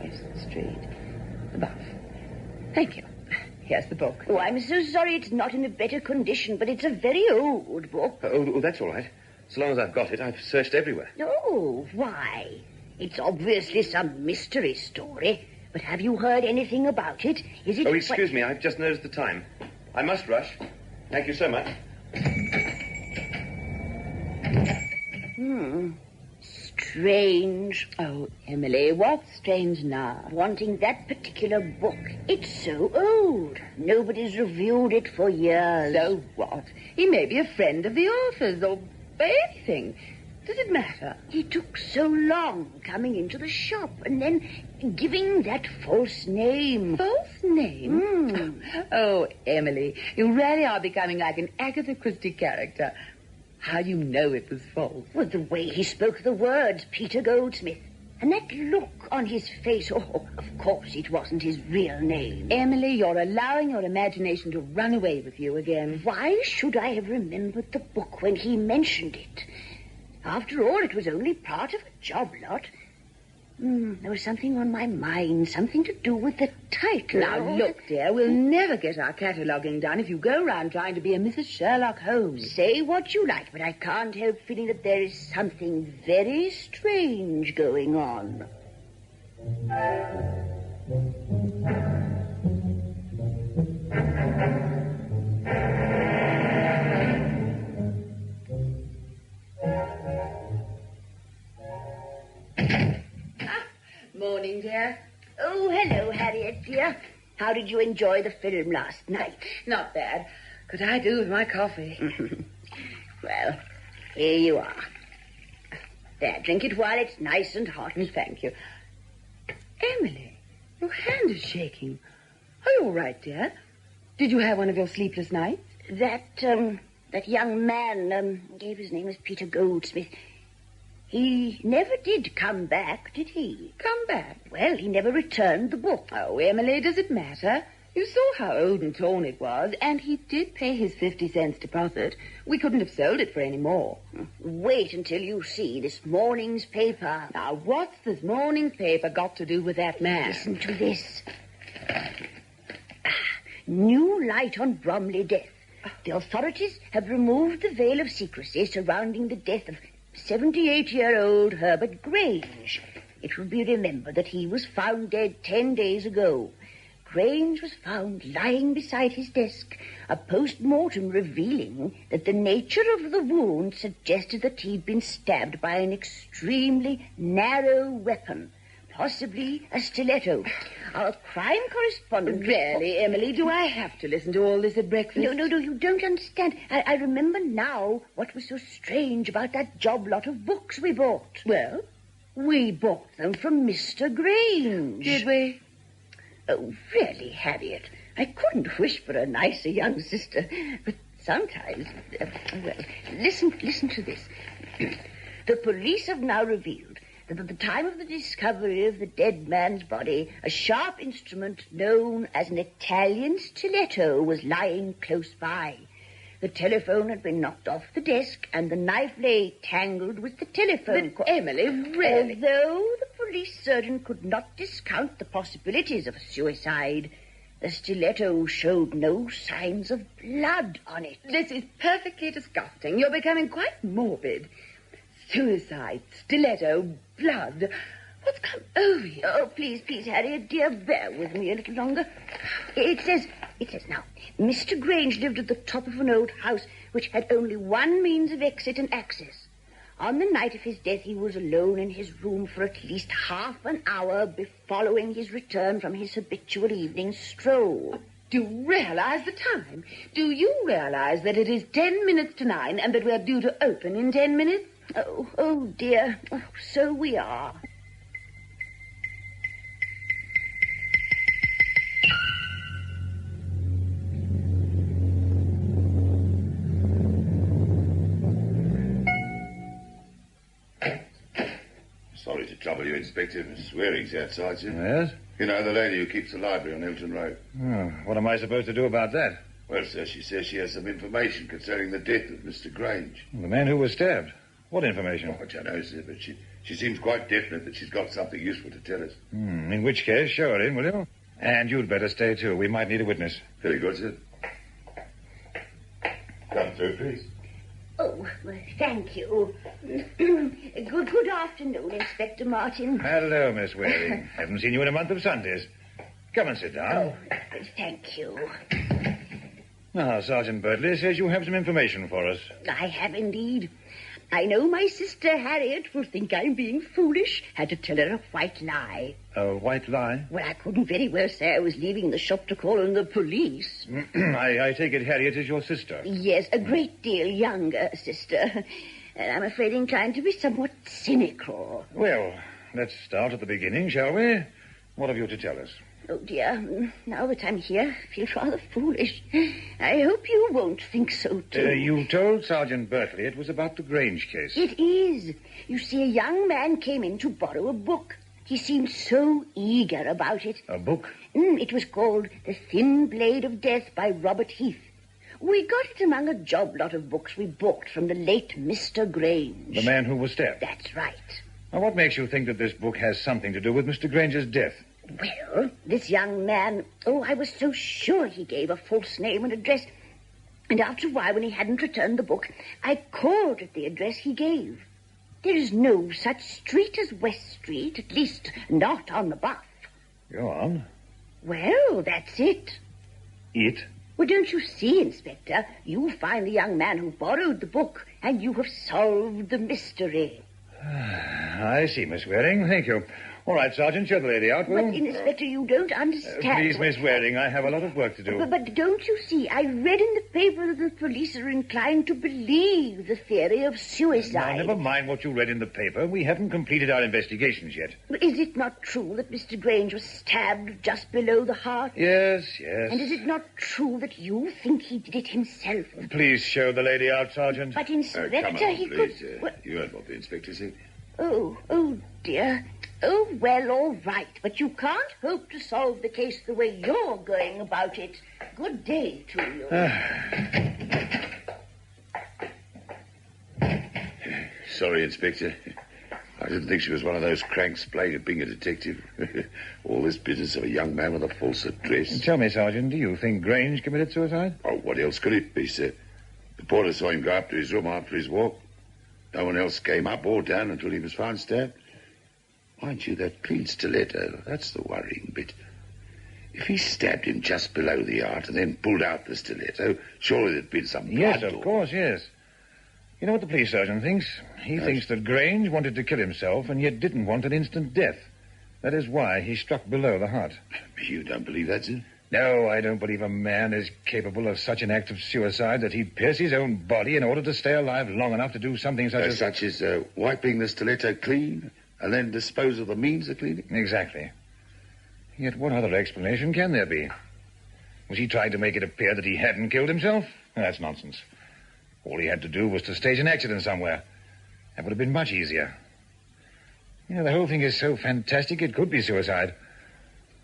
West Street, The Buff. Thank you. Here's the book. Oh, I'm so sorry it's not in a better condition, but it's a very old book. Oh, that's all right. So long as I've got it, I've searched everywhere. Oh, why? It's obviously some mystery story. But have you heard anything about it? Is it... Oh, excuse me, I've just noticed the time. I must rush. Thank you so much. Strange. Oh, Emily, what's strange now? Wanting that particular book. It's so old. Nobody's reviewed it for years. So what? He may be a friend of the author's or anything. Does it matter? He took so long coming into the shop and then giving that false name. False name? Oh, Emily, you really are becoming like an Agatha Christie character. How do you know it was false? Well, the way he spoke the words, Peter Goldsmith. And that look on his face. Oh, of course it wasn't his real name. Emily, you're allowing your imagination to run away with you again. Why should I have remembered the book when he mentioned it? After all, it was only part of a job lot. There was something on my mind, something to do with the title. Now, look, dear, we'll never get our cataloguing done if you go round trying to be a Mrs. Sherlock Holmes. Say what you like, but I can't help feeling that there is something very strange going on. Morning, dear. Oh, hello, Harriet, dear. How did you enjoy the film last night? Not bad. Could I do with my coffee? Well, here you are. There, drink it while it's nice and hot. Thank you. Emily, your hand is shaking. Are you all right, dear? Did you have one of your sleepless nights? That young man, gave his name as Peter Goldsmith. He never did come back, did he? Come back? Well, he never returned the book. Oh, Emily, does it matter? You saw how old and torn it was, and he did pay his 50 cents deposit. We couldn't have sold it for any more. Wait until you see this morning's paper. Now, what's this morning's paper got to do with that man? Listen to this. New light on Bromley death. The authorities have removed the veil of secrecy surrounding the death of 78-year-old Herbert Grange. It will be remembered that he was found dead 10 days ago. Grange was found lying beside his desk, a post-mortem revealing that the nature of the wound suggested that he'd been stabbed by an extremely narrow weapon, possibly a stiletto. Our crime correspondent... Really, Emily, do I have to listen to all this at breakfast? No, you don't understand. I remember now what was so strange about that job lot of books we bought. Well? We bought them from Mr. Grange. Did we? Oh, really, Harriet. I couldn't wish for a nicer young sister. But sometimes... well, listen to this. The police have now revealed that at the time of the discovery of the dead man's body, a sharp instrument known as an Italian stiletto was lying close by. The telephone had been knocked off the desk, and the knife lay tangled with the telephone cord. Emily, really? Although the police surgeon could not discount the possibilities of a suicide, the stiletto showed no signs of blood on it. This is perfectly disgusting. You're becoming quite morbid. Suicide, stiletto, blood. What's come over you? Oh, please, Harriet, dear, bear with me a little longer. It says now, Mr. Grange lived at the top of an old house which had only one means of exit and access. On the night of his death, he was alone in his room for at least half an hour following his return from his habitual evening stroll. Do you realize the time? Do you realize that it is 10 minutes to 9 and that we're due to open in 10 minutes? Oh, dear. Oh, so we are. Sorry to trouble you, Inspector. Miss Waring's outside, sir. Yes? You know, the lady who keeps the library on Hilton Road. Oh, what am I supposed to do about that? Well, sir, she says she has some information concerning the death of Mr. Grange. The man who was stabbed. What information? Oh, I don't know, sir, but she seems quite definite that she's got something useful to tell us. In which case, show her in, will you? And you'd better stay, too. We might need a witness. Very good, sir. Come through, please. Oh, well, thank you. Good afternoon, Inspector Martin. Hello, Miss Waring. Haven't seen you in a month of Sundays. Come and sit down. Oh, thank you. Now, Sergeant Bertley says you have some information for us. I have indeed. I know my sister Harriet will think I'm being foolish. Had to tell her a white lie. A white lie? Well, I couldn't very well say I was leaving the shop to call on the police. I take it Harriet is your sister. Yes, a great deal younger sister. And I'm afraid inclined to be somewhat cynical. Well, let's start at the beginning, shall we? What have you to tell us? Oh, dear. Now that I'm here, I feel rather foolish. I hope you won't think so, too. You told Sergeant Bertley it was about the Grange case. It is. You see, a young man came in to borrow a book. He seemed so eager about it. A book? It was called The Thin Blade of Death by Robert Heath. We got it among a job lot of books we bought from the late Mr. Grange. The man who was stabbed? That's right. Now, what makes you think that this book has something to do with Mr. Grange's death? Well, this young man... Oh, I was so sure he gave a false name and address. And after a while, when he hadn't returned the book, I called at the address he gave. There is no such street as West Street, at least not on the Buff. Go on. Well, that's it. It? Well, don't you see, Inspector? You find the young man who borrowed the book, and you have solved the mystery. I see, Miss Waring. Thank you. All right, Sergeant, show the lady out, will But, Inspector, you don't understand. Please, Miss Waring, I have a lot of work to do. But don't you see, I read in the paper that the police are inclined to believe the theory of suicide. Now, never mind what you read in the paper. We haven't completed our investigations yet. Is it not true that Mr. Grange was stabbed just below the heart? Yes. And is it not true that you think he did it himself? Please show the lady out, Sergeant. But, Inspector, come on, he please. could... You heard what the inspector said. Oh, dear. Oh, well, all right, but you can't hope to solve the case the way you're going about it. Good day to you. Sorry, Inspector. I didn't think she was one of those cranks playing at being a detective. All this business of a young man with a false address. Tell me, Sergeant, do you think Grange committed suicide? Oh, what else could it be, sir? The porter saw him go up to his room after his walk. No one else came up or down until he was found stabbed. Mind you, that clean stiletto, that's the worrying bit. If he stabbed him just below the heart and then pulled out the stiletto, surely there'd been some blood. Yes, of course, yes. You know what the police surgeon thinks? He thinks that Grange wanted to kill himself and yet didn't want an instant death. That is why he struck below the heart. You don't believe that, sir? No, I don't believe a man is capable of such an act of suicide that he'd pierce his own body in order to stay alive long enough to do something such as... Such as wiping the stiletto clean and then dispose of the means of cleaning? Exactly. Yet what other explanation can there be? Was he trying to make it appear that he hadn't killed himself? That's nonsense. All he had to do was to stage an accident somewhere. That would have been much easier. You know, the whole thing is so fantastic it could be suicide.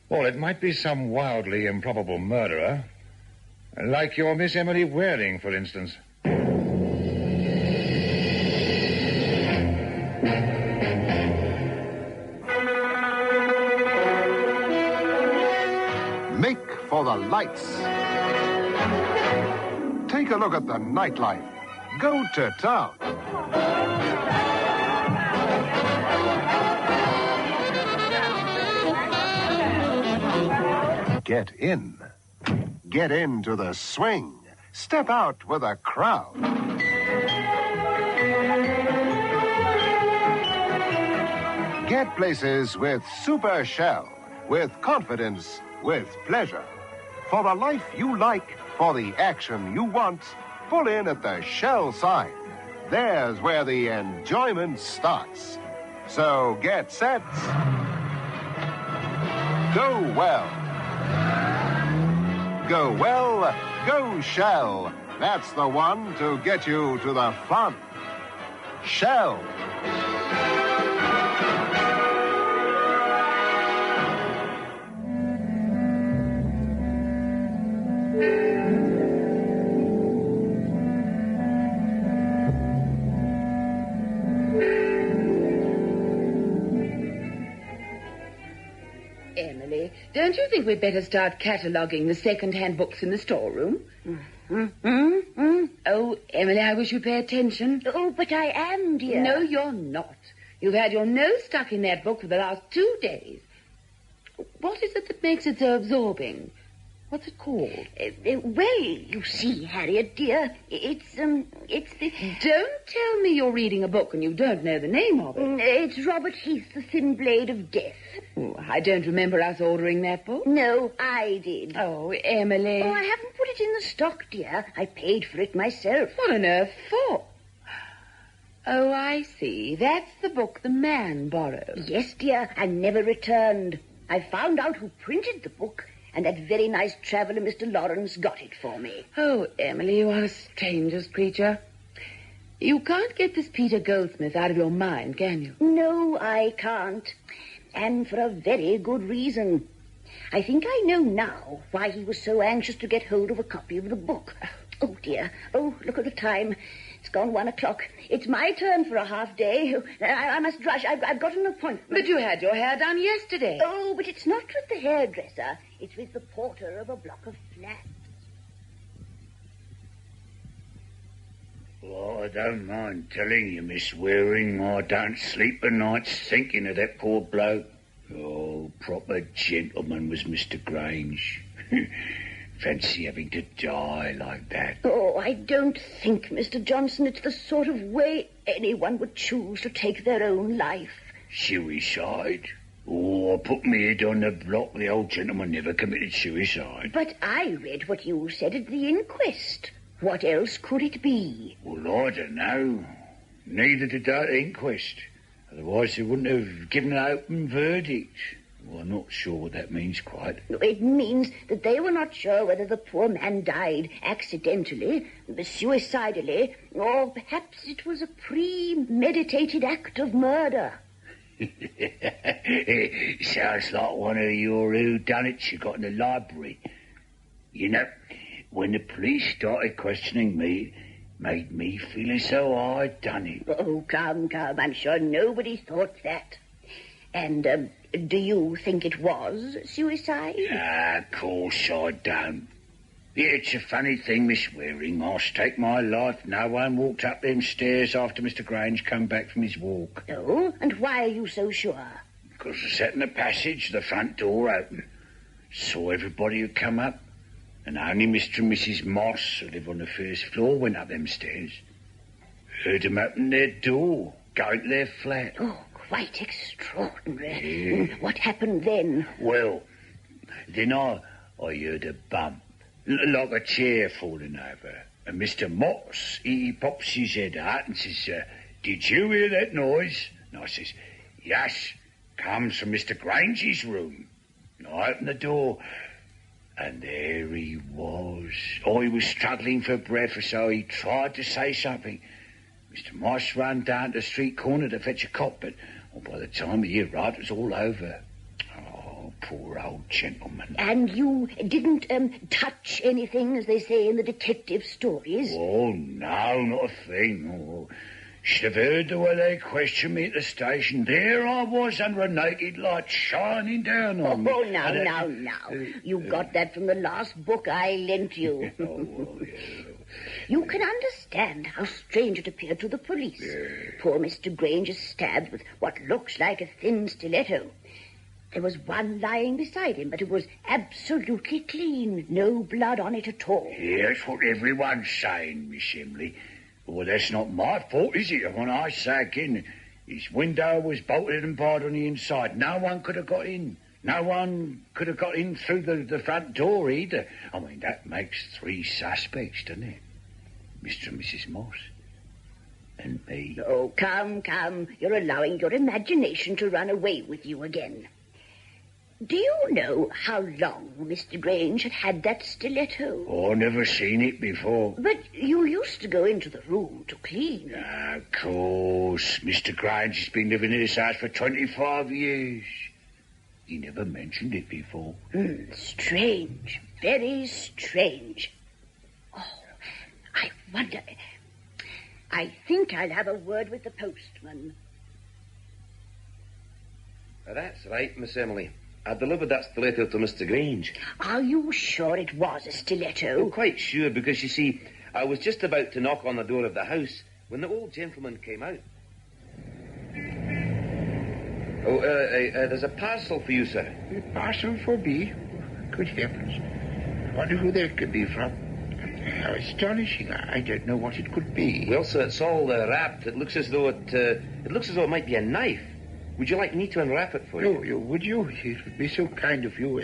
Or it might be some wildly improbable murderer. Like your Miss Emily Waring, for instance. Make for the lights. Take a look at the nightlife. Go to town. Get in. Get into the swing. Step out with a crowd. Get places with Super Shell. With confidence, with pleasure. For the life you like, for the action you want, pull in at the Shell sign. There's where the enjoyment starts. So get set. Go well. Go well, go Shell. That's the one to get you to the fun. Shell. Emily, don't you think we'd better start cataloguing the second-hand books in the storeroom? Oh, Emily, I wish you'd pay attention. Oh, but I am, dear. No, you're not. You've had your nose stuck in that book for the last 2 days. What is it that makes it so absorbing? What's it called? Well, you see, Harriet, dear, it's the... Don't tell me you're reading a book and you don't know the name of it. It's Robert Heath, The Thin Blade of Death. Oh, I don't remember us ordering that book. No, I did. Oh, Emily. Oh, I haven't put it in the stock, dear. I paid for it myself. What on earth for? Oh, I see. That's the book the man borrowed. Yes, dear, and never returned. I found out who printed the book, and that very nice traveller, Mr. Lawrence, got it for me. Oh, Emily, you are the strangest creature. You can't get this Peter Goldsmith out of your mind, can you? No, I can't. And for a very good reason. I think I know now why he was so anxious to get hold of a copy of the book. Oh, dear. Oh, look at the time. It's gone 1 o'clock. It's my turn for a half day. I must rush. I've got an appointment. But you had your hair done yesterday. Oh, but it's not with the hairdresser. It's with the porter of a block of flats. Well, I don't mind telling you, Miss Waring, I don't sleep o' nights thinking of that poor bloke. Oh, proper gentleman was Mr. Grange. Fancy having to die like that. Oh, I don't think, Mr. Johnson, it's the sort of way anyone would choose to take their own life. Suicide? Oh, I put me head on the block. The old gentleman never committed suicide. But I read what you said at the inquest. What else could it be? Well, I don't know. Neither did that inquest. Otherwise they wouldn't have given an open verdict. Well, I'm not sure what that means quite. It means that they were not sure whether the poor man died accidentally, suicidally, or perhaps it was a premeditated act of murder. Sounds like one of your whodunits you got in the library. You know, when the police started questioning me, made me feel as though I'd done it. Oh, come. I'm sure nobody thought that. And, do you think it was suicide? Of course I don't. It's a funny thing, Miss Waring. I'll stake my life no one walked up them stairs after Mr. Grange come back from his walk. Oh, and why are you so sure? Because I sat in the passage, the front door open. Saw everybody who come up, and only Mr. and Mrs. Moss, who live on the first floor, went up them stairs. Heard them open their door, go into their flat. Oh, quite extraordinary. Yeah. What happened then? Well, then I heard a bump, like a chair falling over. And Mr. Moss, he pops his head out and says, did you hear that noise? And I says, yes, comes from Mr. Grange's room. And I opened the door, and there he was. Oh, he was struggling for breath, so he tried to say something. Mr. Moss ran down to the street corner to fetch a cop, but by the time he arrived, it was all over. Oh, poor old gentleman. And you didn't touch anything, as they say in the detective stories? Oh, no, not a thing. Oh, should have heard the way they questioned me at the station. There I was under a naked light shining down on me. Oh, now. You got that from the last book I lent you. You can understand how strange it appeared to the police. Poor Mr. Grange is stabbed with what looks like a thin stiletto. There was one lying beside him, but it was absolutely clean. No blood on it at all. Yeah, that's what everyone's saying, Miss Emily. Well, that's not my fault, is it? When I say again, his window was bolted and barred on the inside. No one could have got in. No one could have got in through the front door either. I mean, that makes 3 suspects, doesn't it? Mr. and Mrs. Moss. And me. Oh, come. You're allowing your imagination to run away with you again. Do you know how long Mr. Grange had that stiletto? Oh, never seen it before. But you used to go into the room to clean. Of course. Mr. Grange has been living in this house for 25 years. He never mentioned it before. Strange. Very strange. Oh, I wonder. I think I'll have a word with the postman. That's right, Miss Emily. I delivered that stiletto to Mr. Grange. Are you sure it was a stiletto? I'm quite sure, because, you see, I was just about to knock on the door of the house when the old gentleman came out. Oh, there's a parcel for you, sir. A parcel for me? Good heavens. I wonder who that could be from. How astonishing. I don't know what it could be. Well, sir, it's all wrapped. It looks as though it might be a knife. Would you like me to unwrap it for you? Oh, would you? It would be so kind of you.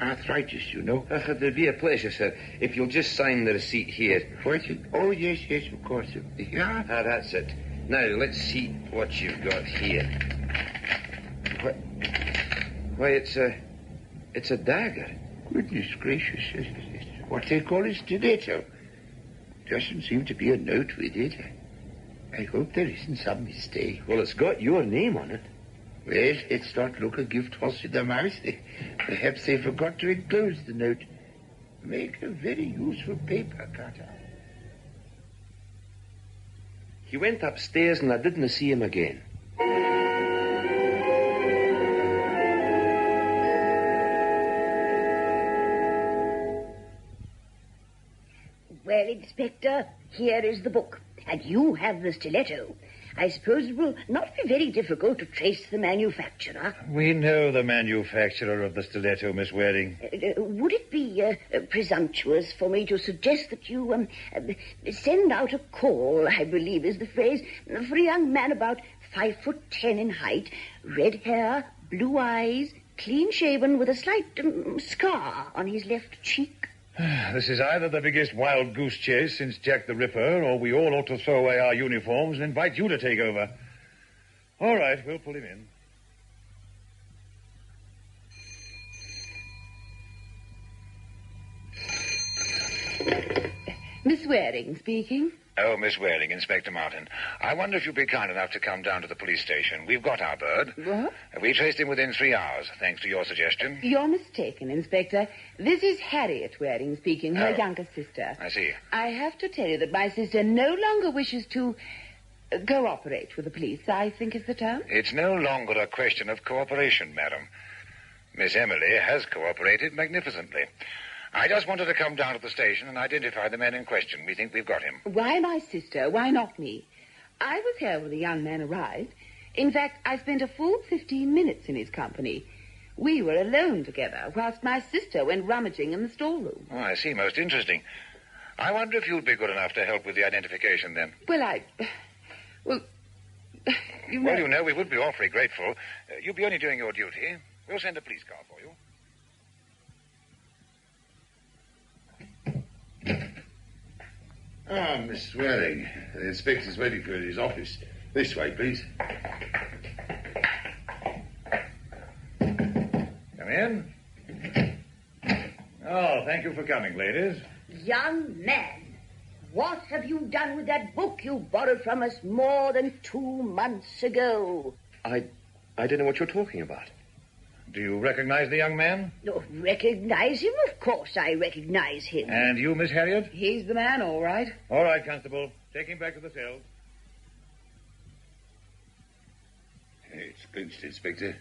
Arthritis, you know. It'd be a pleasure, sir, if you'll just sign the receipt here. What's it? Oh, yes, of course. Yeah. That's it. Now, let's see what you've got here. Why, it's a dagger. Goodness gracious. What they call a stiletto. Doesn't seem to be a note with it. I hope there isn't some mistake. Well, it's got your name on it. Well, let's not look a gift horse in the mouth. Perhaps they forgot to enclose the note. Make a very useful paper cutter. He went upstairs and I didn't see him again. Well, Inspector, here is the book, and you have the stiletto. I suppose it will not be very difficult to trace the manufacturer. We know the manufacturer of the stiletto, Miss Waring. Would it be presumptuous for me to suggest that you send out a call, I believe is the phrase, for a young man about 5'10" in height, red hair, blue eyes, clean-shaven, with a slight scar on his left cheek? This is either the biggest wild goose chase since Jack the Ripper, or we all ought to throw away our uniforms and invite you to take over. All right, we'll pull him in. Miss Waring speaking. Oh, Miss Waring, Inspector Martin. I wonder if you'd be kind enough to come down to the police station. We've got our bird. What? We traced him within 3 hours, thanks to your suggestion. You're mistaken, Inspector. This is Harriet Waring speaking, her younger sister. I see. I have to tell you that my sister no longer wishes to cooperate with the police, I think is the term. It's no longer a question of cooperation, madam. Miss Emily has cooperated magnificently. I just wanted to come down to the station and identify the man in question. We think we've got him. Why my sister? Why not me? I was here when the young man arrived. In fact, I spent a full 15 minutes in his company. We were alone together whilst my sister went rummaging in the storeroom. Oh, I see. Most interesting. I wonder if you'd be good enough to help with the identification, then. Well, Well, you know... Well, you know, we would be awfully grateful. You'll be only doing your duty. We'll send a police car for you. Ah, Miss Swearing. The inspector's waiting for you in his office. This way, please. Come in. Oh, thank you for coming, ladies. Young man, what have you done with that book you borrowed from us more than 2 months ago? I don't know what you're talking about. Do you recognize the young man? Oh, recognize him? Of course I recognize him. And you, Miss Harriet? He's the man, all right. All right, Constable. Take him back to the cell. It's clinched, Inspector.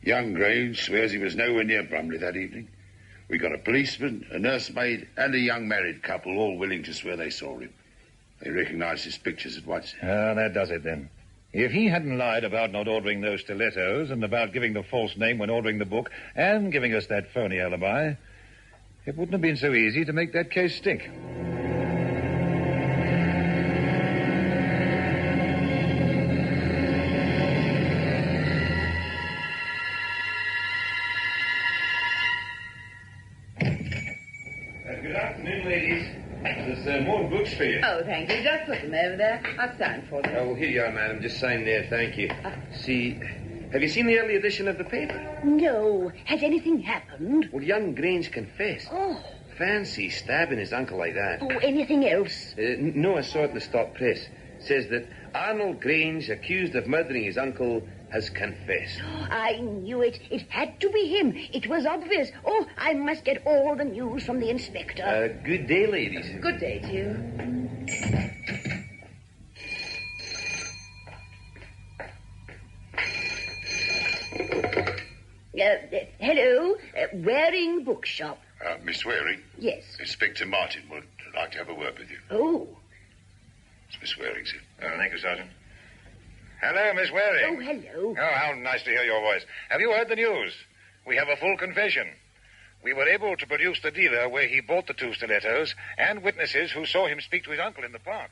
Young Grange swears he was nowhere near Brumley that evening. We got a policeman, a nursemaid, and a young married couple, all willing to swear they saw him. They recognised his pictures at once. Ah, that does it, then. If he hadn't lied about not ordering those stilettos and about giving the false name when ordering the book and giving us that phony alibi, it wouldn't have been so easy to make that case stick. Good afternoon, ladies. There's more books for you. Oh, thank you. Just put them over there. I'll sign for them. Oh, here you are, madam. Just sign there. Thank you. See, have you seen the early edition of the paper? No. Has anything happened? Well, young Grange confessed. Oh. Fancy stabbing his uncle like that. Oh, anything else? No, I saw it in the stop press. Says that Arnold Grange, accused of murdering his uncle, has confessed. I knew it. It had to be him. It was obvious. Oh, I must get all the news from the inspector. Good day, ladies. Good day to you. Hello, Waring Bookshop. Miss Waring? Yes. Inspector Martin would like to have a word with you. Oh. It's Miss Waring, sir. Thank you, Sergeant. Hello, Miss Waring. Oh, hello. Oh, how nice to hear your voice. Have you heard the news? We have a full confession. We were able to produce the dealer where he bought the 2 stilettos and witnesses who saw him speak to his uncle in the park.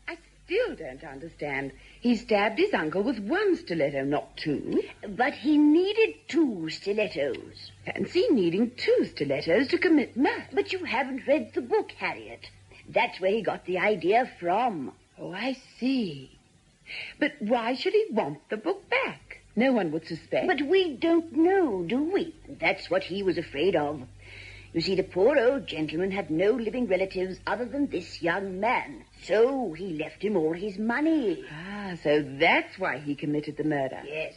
I still don't understand. He stabbed his uncle with 1 stiletto, not 2. But he needed 2 stilettos. Fancy needing 2 stilettos to commit murder. But you haven't read the book, Harriet. That's where he got the idea from. Oh, I see. But why should he want the book back? No one would suspect. But we don't know, do we? That's what he was afraid of. You see, the poor old gentleman had no living relatives other than this young man. So he left him all his money. Ah, so that's why he committed the murder. Yes.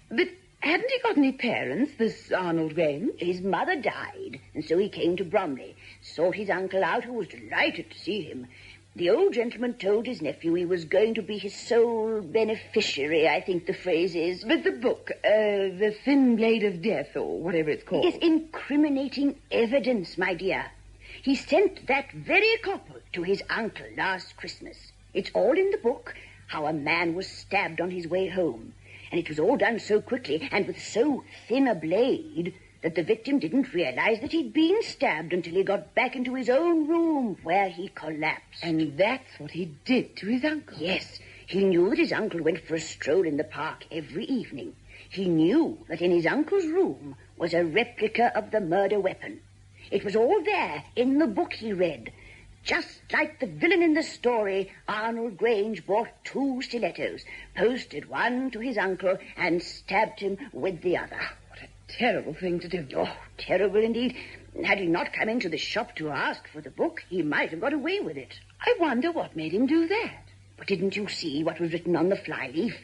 But hadn't he got any parents, this Arnold Grange? His mother died, and so he came to Bromley, sought his uncle out, who was delighted to see him. The old gentleman told his nephew he was going to be his sole beneficiary, I think the phrase is. But the book, The Thin Blade of Death, or whatever it's called. Yes, incriminating evidence, my dear. He sent that very copy to his uncle last Christmas. It's all in the book, how a man was stabbed on his way home. And it was all done so quickly and with so thin a blade that the victim didn't realize that he'd been stabbed until he got back into his own room, where he collapsed. And that's what he did to his uncle? Yes. He knew that his uncle went for a stroll in the park every evening. He knew that in his uncle's room was a replica of the murder weapon. It was all there in the book he read. Just like the villain in the story, Arnold Grange bought 2 stilettos, posted 1 to his uncle, and stabbed him with the other. Terrible thing to do. Oh, terrible indeed. Had he not come into the shop to ask for the book, he might have got away with it. I wonder what made him do that. But didn't you see what was written on the flyleaf?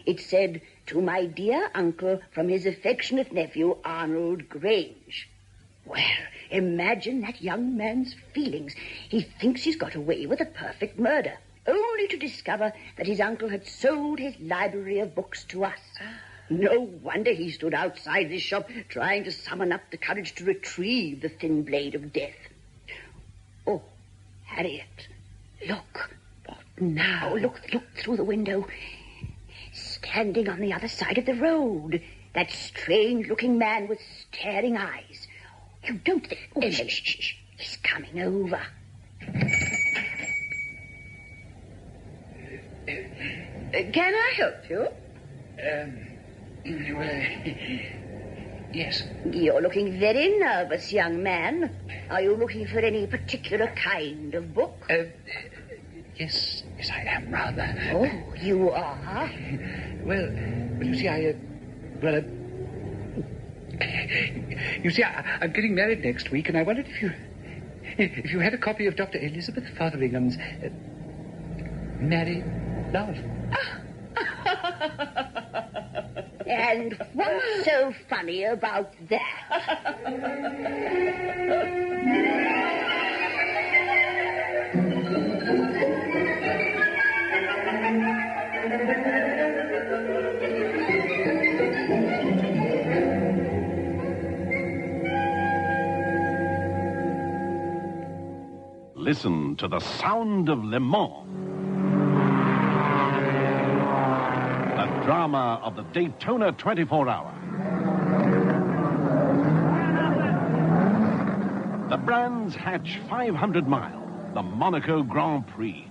It said, "To my dear uncle from his affectionate nephew, Arnold Grange." Well, imagine that young man's feelings. He thinks he's got away with a perfect murder, only to discover that his uncle had sold his library of books to us. No wonder he stood outside this shop trying to summon up the courage to retrieve the thin blade of death. Oh, Harriet, look. What now? Oh, look through the window. Standing on the other side of the road. That strange-looking man with staring eyes. You don't think... Oh, shh. He's coming over. Can I help you? Yes. You're looking very nervous, young man. Are you looking for any particular kind of book? Yes, I am, rather. Oh, you are? Well, you see, I'm getting married next week, and I wondered if you had a copy of Dr. Elizabeth Fotheringham's Married Love. And what's so funny about that? Listen to the sound of Le Mans. The drama of the Daytona 24-hour. The Brands Hatch 500 Mile, the Monaco Grand Prix.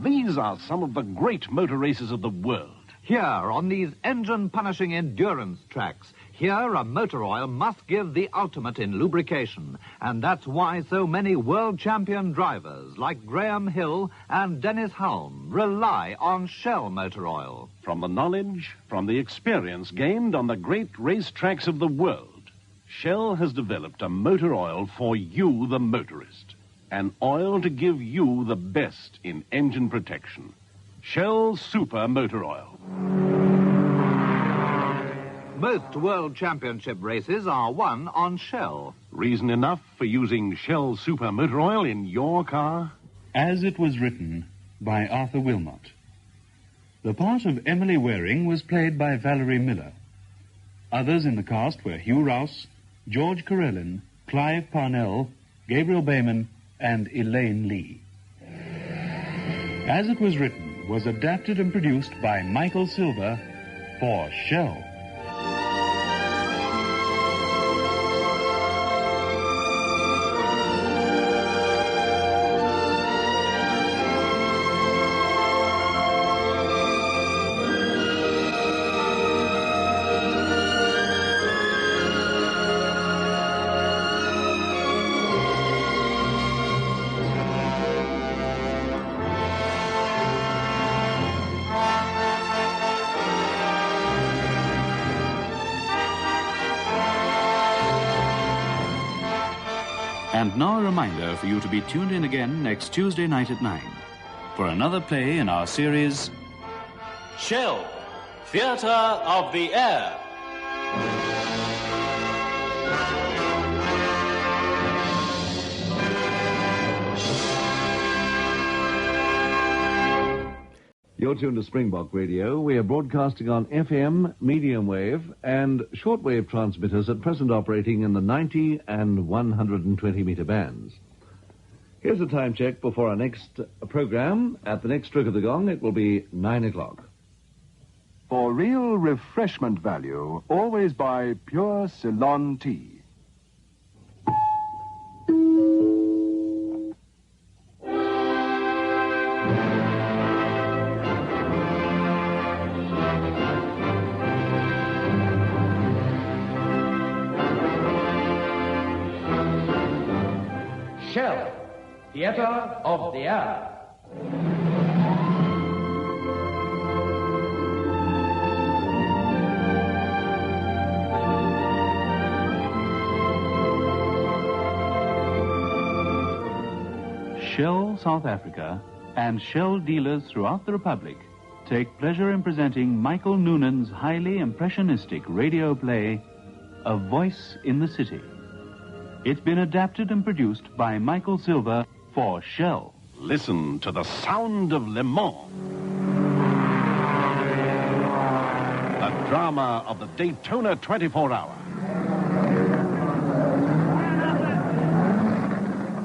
These are some of the great motor races of the world. Here, on these engine-punishing endurance tracks, here a motor oil must give the ultimate in lubrication. And that's why so many world champion drivers like Graham Hill and Dennis Hulme rely on Shell motor oil. From the knowledge, from the experience gained on the great race tracks of the world, Shell has developed a motor oil for you, the motorist. An oil to give you the best in engine protection. Shell Super Motor Oil. Most World Championship races are won on Shell. Reason enough for using Shell Super Motor Oil in your car? As it was written by Arthur Wilmot. The part of Emily Waring was played by Valerie Miller. Others in the cast were Hugh Rouse, George Carellin, Clive Parnell, Gabriel Bayman, and Elaine Lee. As it was written was adapted and produced by Michael Silver for Shell. And now a reminder for you to be tuned in again next Tuesday night at 9 for another play in our series Shell, Theatre of the Air. You're tuned to Springbok Radio. We are broadcasting on FM, medium wave, and shortwave transmitters at present operating in the 90 and 120 meter bands. Here's a time check before our next program. At the next stroke of the gong, it will be 9 o'clock. For real refreshment value, always buy pure Ceylon tea. Shell, Theatre of the Air. Shell South Africa and Shell dealers throughout the Republic take pleasure in presenting Michael Noonan's highly impressionistic radio play, A Voice in the City. It's been adapted and produced by Michael Silver for Shell. Listen to the sound of Le Mans. The drama of the Daytona 24-hour.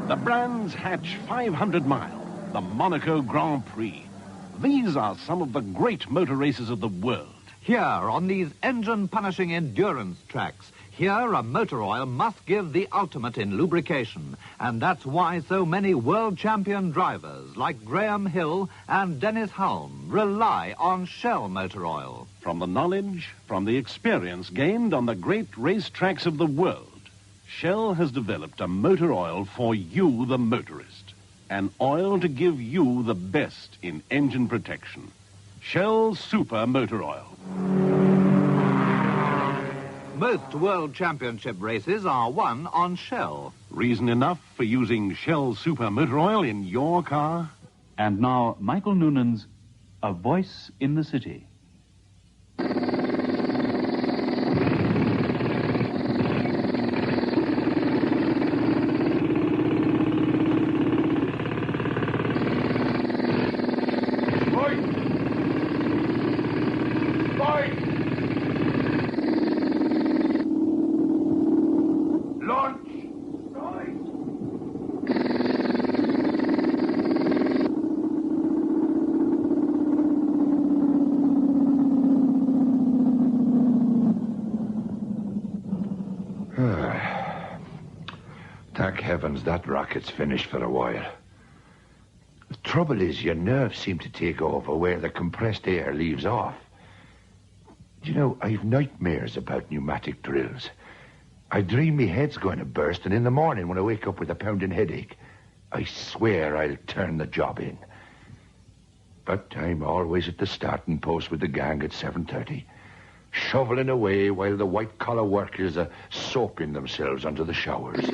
The Brands Hatch 500 Mile, the Monaco Grand Prix. These are some of the great motor races of the world. Here, on these engine-punishing endurance tracks, here a motor oil must give the ultimate in lubrication. And that's why so many world champion drivers like Graham Hill and Dennis Hulme rely on Shell motor oil. From the knowledge, from the experience gained on the great race tracks of the world, Shell has developed a motor oil for you, the motorist. An oil to give you the best in engine protection. Shell Super Motor Oil. Most World Championship races are won on Shell. Reason enough for using Shell Super Motor Oil in your car? And now, Michael Noonan's A Voice in the City. Thank heavens that rocket's finished for a while. The trouble is, your nerves seem to take over where the compressed air leaves off. You know, I've nightmares about pneumatic drills. I dream my head's going to burst, and in the morning when I wake up with a pounding headache, I swear I'll turn the job in. But I'm always at the starting post with the gang at 7:30, shoveling away while the white-collar workers are soaping themselves under the showers.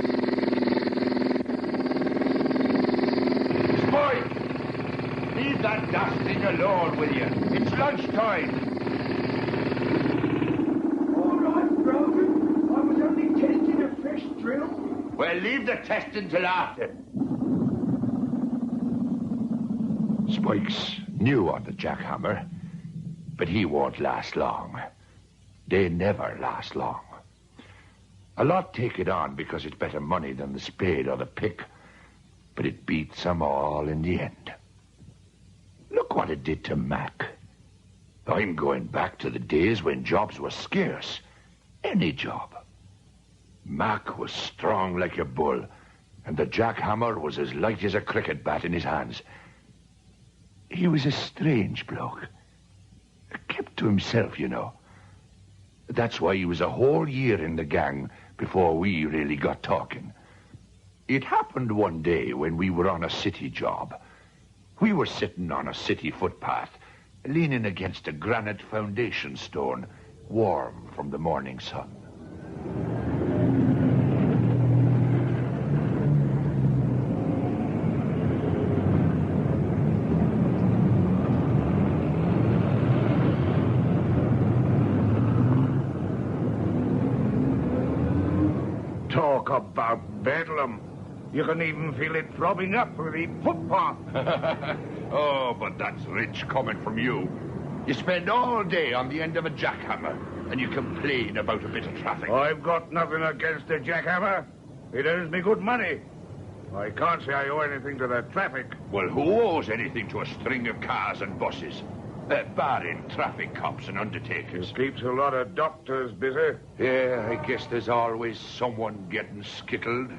Leave that dusting alone, will you? It's lunchtime. All right, Brogan. I was only testing a fresh drill. Well, leave the testing till after. Spike's new on the jackhammer, but he won't last long. They never last long. A lot take it on because it's better money than the spade or the pick, but it beats them all in the end. Look what it did to Mac. I'm going back to the days when jobs were scarce. Any job. Mac was strong like a bull, and the jackhammer was as light as a cricket bat in his hands. He was a strange bloke. Kept to himself, you know. That's why he was a whole year in the gang before we really got talking. It happened one day when we were on a city job. We were sitting on a city footpath, leaning against a granite foundation stone, warm from the morning sun. Talk about bedlam. You can even feel it throbbing up through the footpath. Oh, but that's rich coming from you. You spend all day on the end of a jackhammer, and you complain about a bit of traffic. I've got nothing against the jackhammer. It earns me good money. I can't say I owe anything to the traffic. Well, who owes anything to a string of cars and buses? Barring traffic cops and undertakers. It keeps a lot of doctors busy. Yeah, I guess there's always someone getting skittled.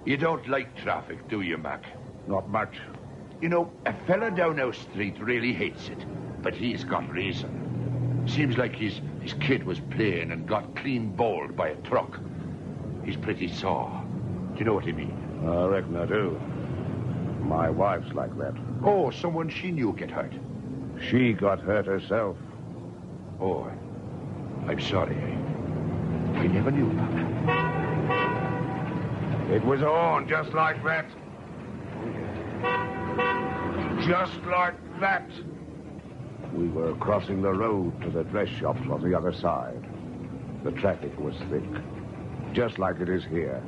You don't like traffic, do you, Mac? Not much. You know, a fella down our street really hates it, but he's got reason. Seems like his kid was playing and got clean bowled by a truck. He's pretty sore. Do you know what I mean? I reckon I do. My wife's like that. Oh, someone she knew get hurt. She got hurt herself. Oh, I'm sorry. I never knew, Mac. It was on just like that. Just like that. We were crossing the road to the dress shops on the other side. The traffic was thick, just like it is here.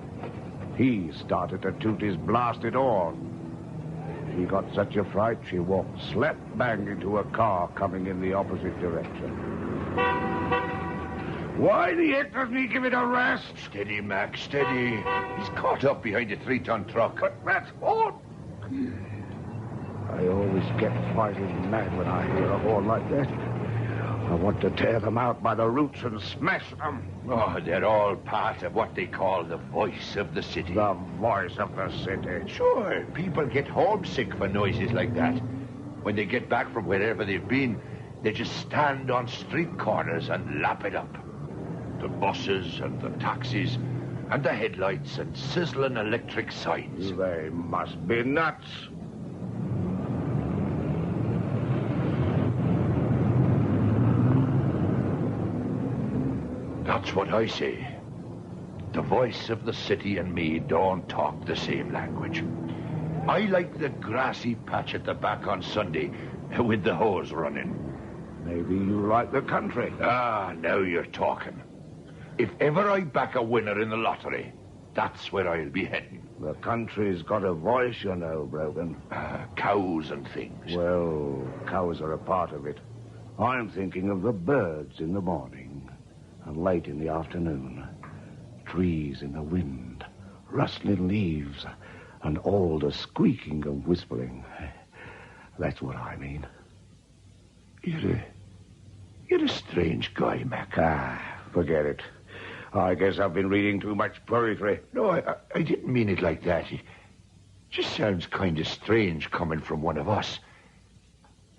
He started to toot his blasted horn. She got such a fright, she walked slap bang into a car coming in the opposite direction. Why the heck doesn't he give it a rest? Steady, Mac, steady. He's caught up behind a 3-ton truck. But that's all. I always get fighting mad when I hear a horn like that. I want to tear them out by the roots and smash them. Oh, they're all part of what they call the voice of the city. The voice of the city. Sure, people get homesick for noises like that. When they get back from wherever they've been, they just stand on street corners and lap it up. The buses and the taxis and the headlights and sizzling electric signs. They must be nuts. That's what I say. The voice of the city and me don't talk the same language. I like the grassy patch at the back on Sunday with the hose running. Maybe you like the country. Ah, now you're talking. If ever I back a winner in the lottery, that's where I'll be heading. The country's got a voice, you know, Brogan. Cows and things. Well, cows are a part of it. I'm thinking of the birds in the morning and late in the afternoon. Trees in the wind, rustling leaves, and all the squeaking and whispering. That's what I mean. You're a strange guy, Mac. Forget it. I guess I've been reading too much poetry. No, I didn't mean it like that. It just sounds kind of strange coming from one of us.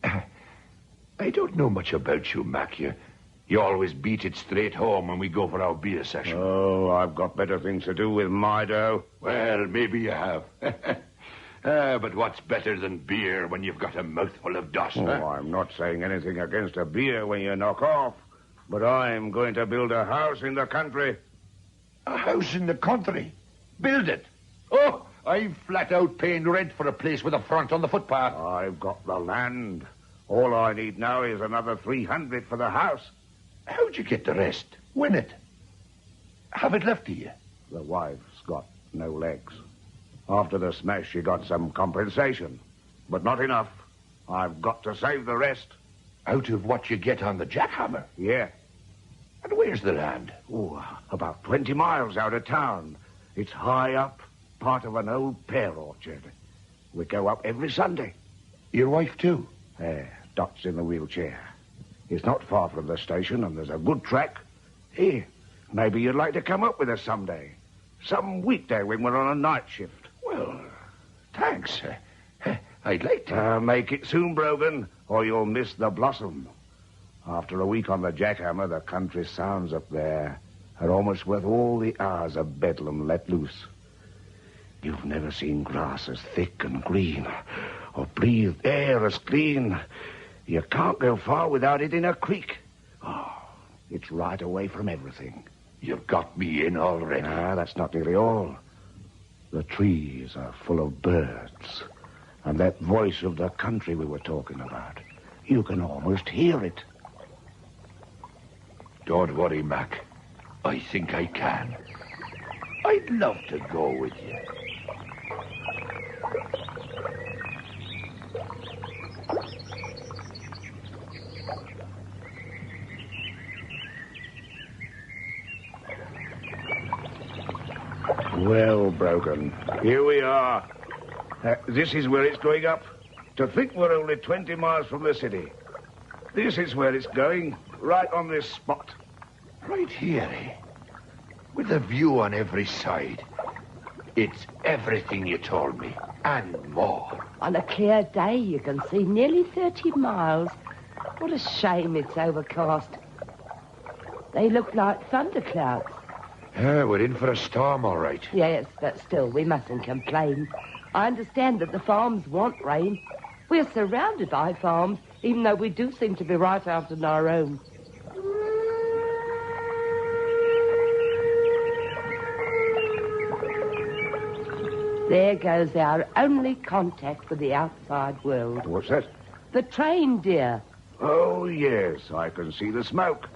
I don't know much about you, Mac. You always beat it straight home when we go for our beer session. Oh, I've got better things to do with my dough. Well, maybe you have. But what's better than beer when you've got a mouthful of dust? Oh, I'm not saying anything against a beer when you knock off. But I'm going to build a house in the country. A house in the country? Build it? Oh, I'm flat out paying rent for a place with a front on the footpath. I've got the land. All I need now is another 300 for the house. How'd you get the rest? Win it? Have it left to you? The wife's got no legs. After the smash, she got some compensation. But not enough. I've got to save the rest. Out of what you get on the jackhammer? Yeah. And where's the land? Oh, about 20 miles out of town. It's high up, part of an old pear orchard. We go up every Sunday. Your wife, too? Dot's in the wheelchair. It's not far from the station, and there's a good track. Here, maybe you'd like to come up with us someday. Some weekday when we're on a night shift. Well, thanks. I'd like to. Make it soon, Brogan, or you'll miss the blossom. After a week on the jackhammer, the country sounds up there are almost worth all the hours of bedlam let loose. You've never seen grass as thick and green, or breathed air as clean. You can't go far without it in a creek. Oh, it's right away from everything. You've got me in already. That's not nearly all. The trees are full of birds. And that voice of the country we were talking about. You can almost hear it. Don't worry, Mac. I think I can. I'd love to go with you. Well, Brogan, here we are. This is where it's going up. To think we're only 20 miles from the city. This is where it's going, right on this spot. Right here, eh? With a view on every side. It's everything you told me, and more. On a clear day, you can see nearly 30 miles. What a shame it's overcast. They look like thunderclouds. We're in for a storm, all right. Yes, but still, we mustn't complain. I understand that the farms want rain. We're surrounded by farms, even though we do seem to be right out on our own. There goes our only contact with the outside world. What's that? The train, dear. Oh, yes, I can see the smoke.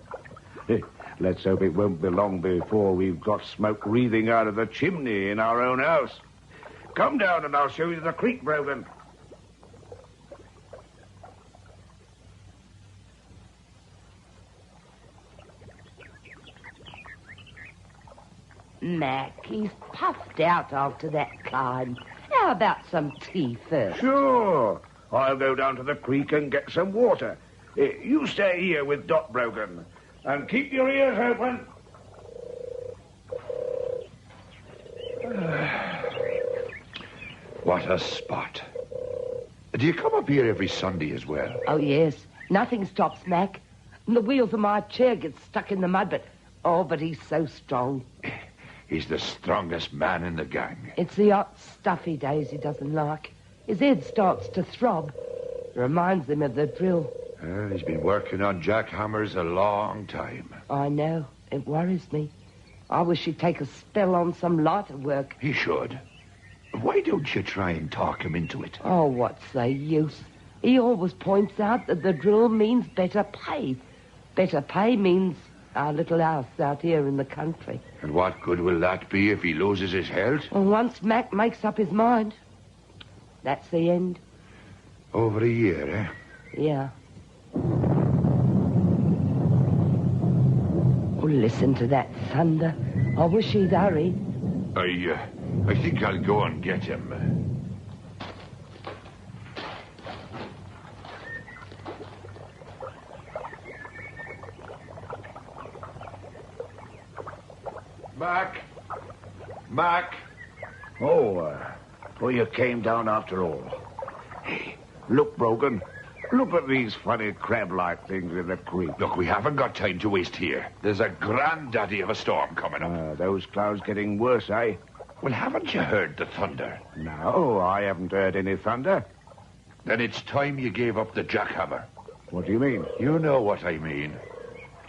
Let's hope it won't be long before we've got smoke wreathing out of the chimney in our own house. Come down and I'll show you the creek, Brogan. Mac, he's puffed out after that climb. How about some tea first? Sure. I'll go down to the creek and get some water. You stay here with Doc Brogan. And keep your ears open. What a spot. Do you come up here every Sunday as well? Oh, yes. Nothing stops Mac. And the wheels of my chair get stuck in the mud, but he's so strong. He's the strongest man in the gang. It's the hot, stuffy days he doesn't like. His head starts to throb. It reminds him of the drill. He's been working on jackhammers a long time. I know. It worries me. I wish he'd take a spell on some lighter work. He should. Why don't you try and talk him into it? Oh, what's the use? He always points out that the drill means better pay. Better pay means our little house out here in the country. And what good will that be if he loses his health? Well, once Mac makes up his mind, that's the end. Over a year, eh? Yeah. Oh, listen to that thunder. I wish he'd hurry. I think I'll go and get him. Mac. Oh, you came down after all. Hey, look, Brogan. Look at these funny crab-like things in the creek. Look, we haven't got time to waste here. There's a granddaddy of a storm coming up. Those clouds getting worse, eh? Well, haven't you heard the thunder? No, I haven't heard any thunder. Then it's time you gave up the jackhammer. What do you mean? You know what I mean.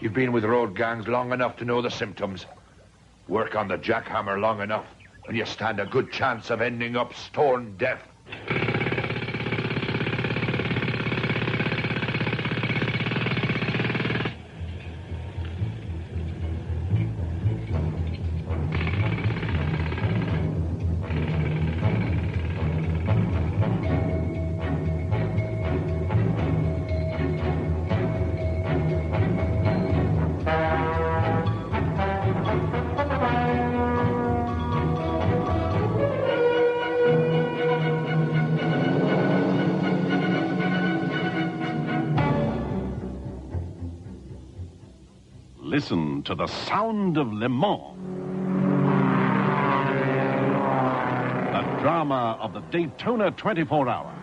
You've been with road gangs long enough to know the symptoms. Work on the jackhammer long enough, and you stand a good chance of ending up stone deaf. Listen to the sound of Le Mans. The drama of the Daytona 24-hour.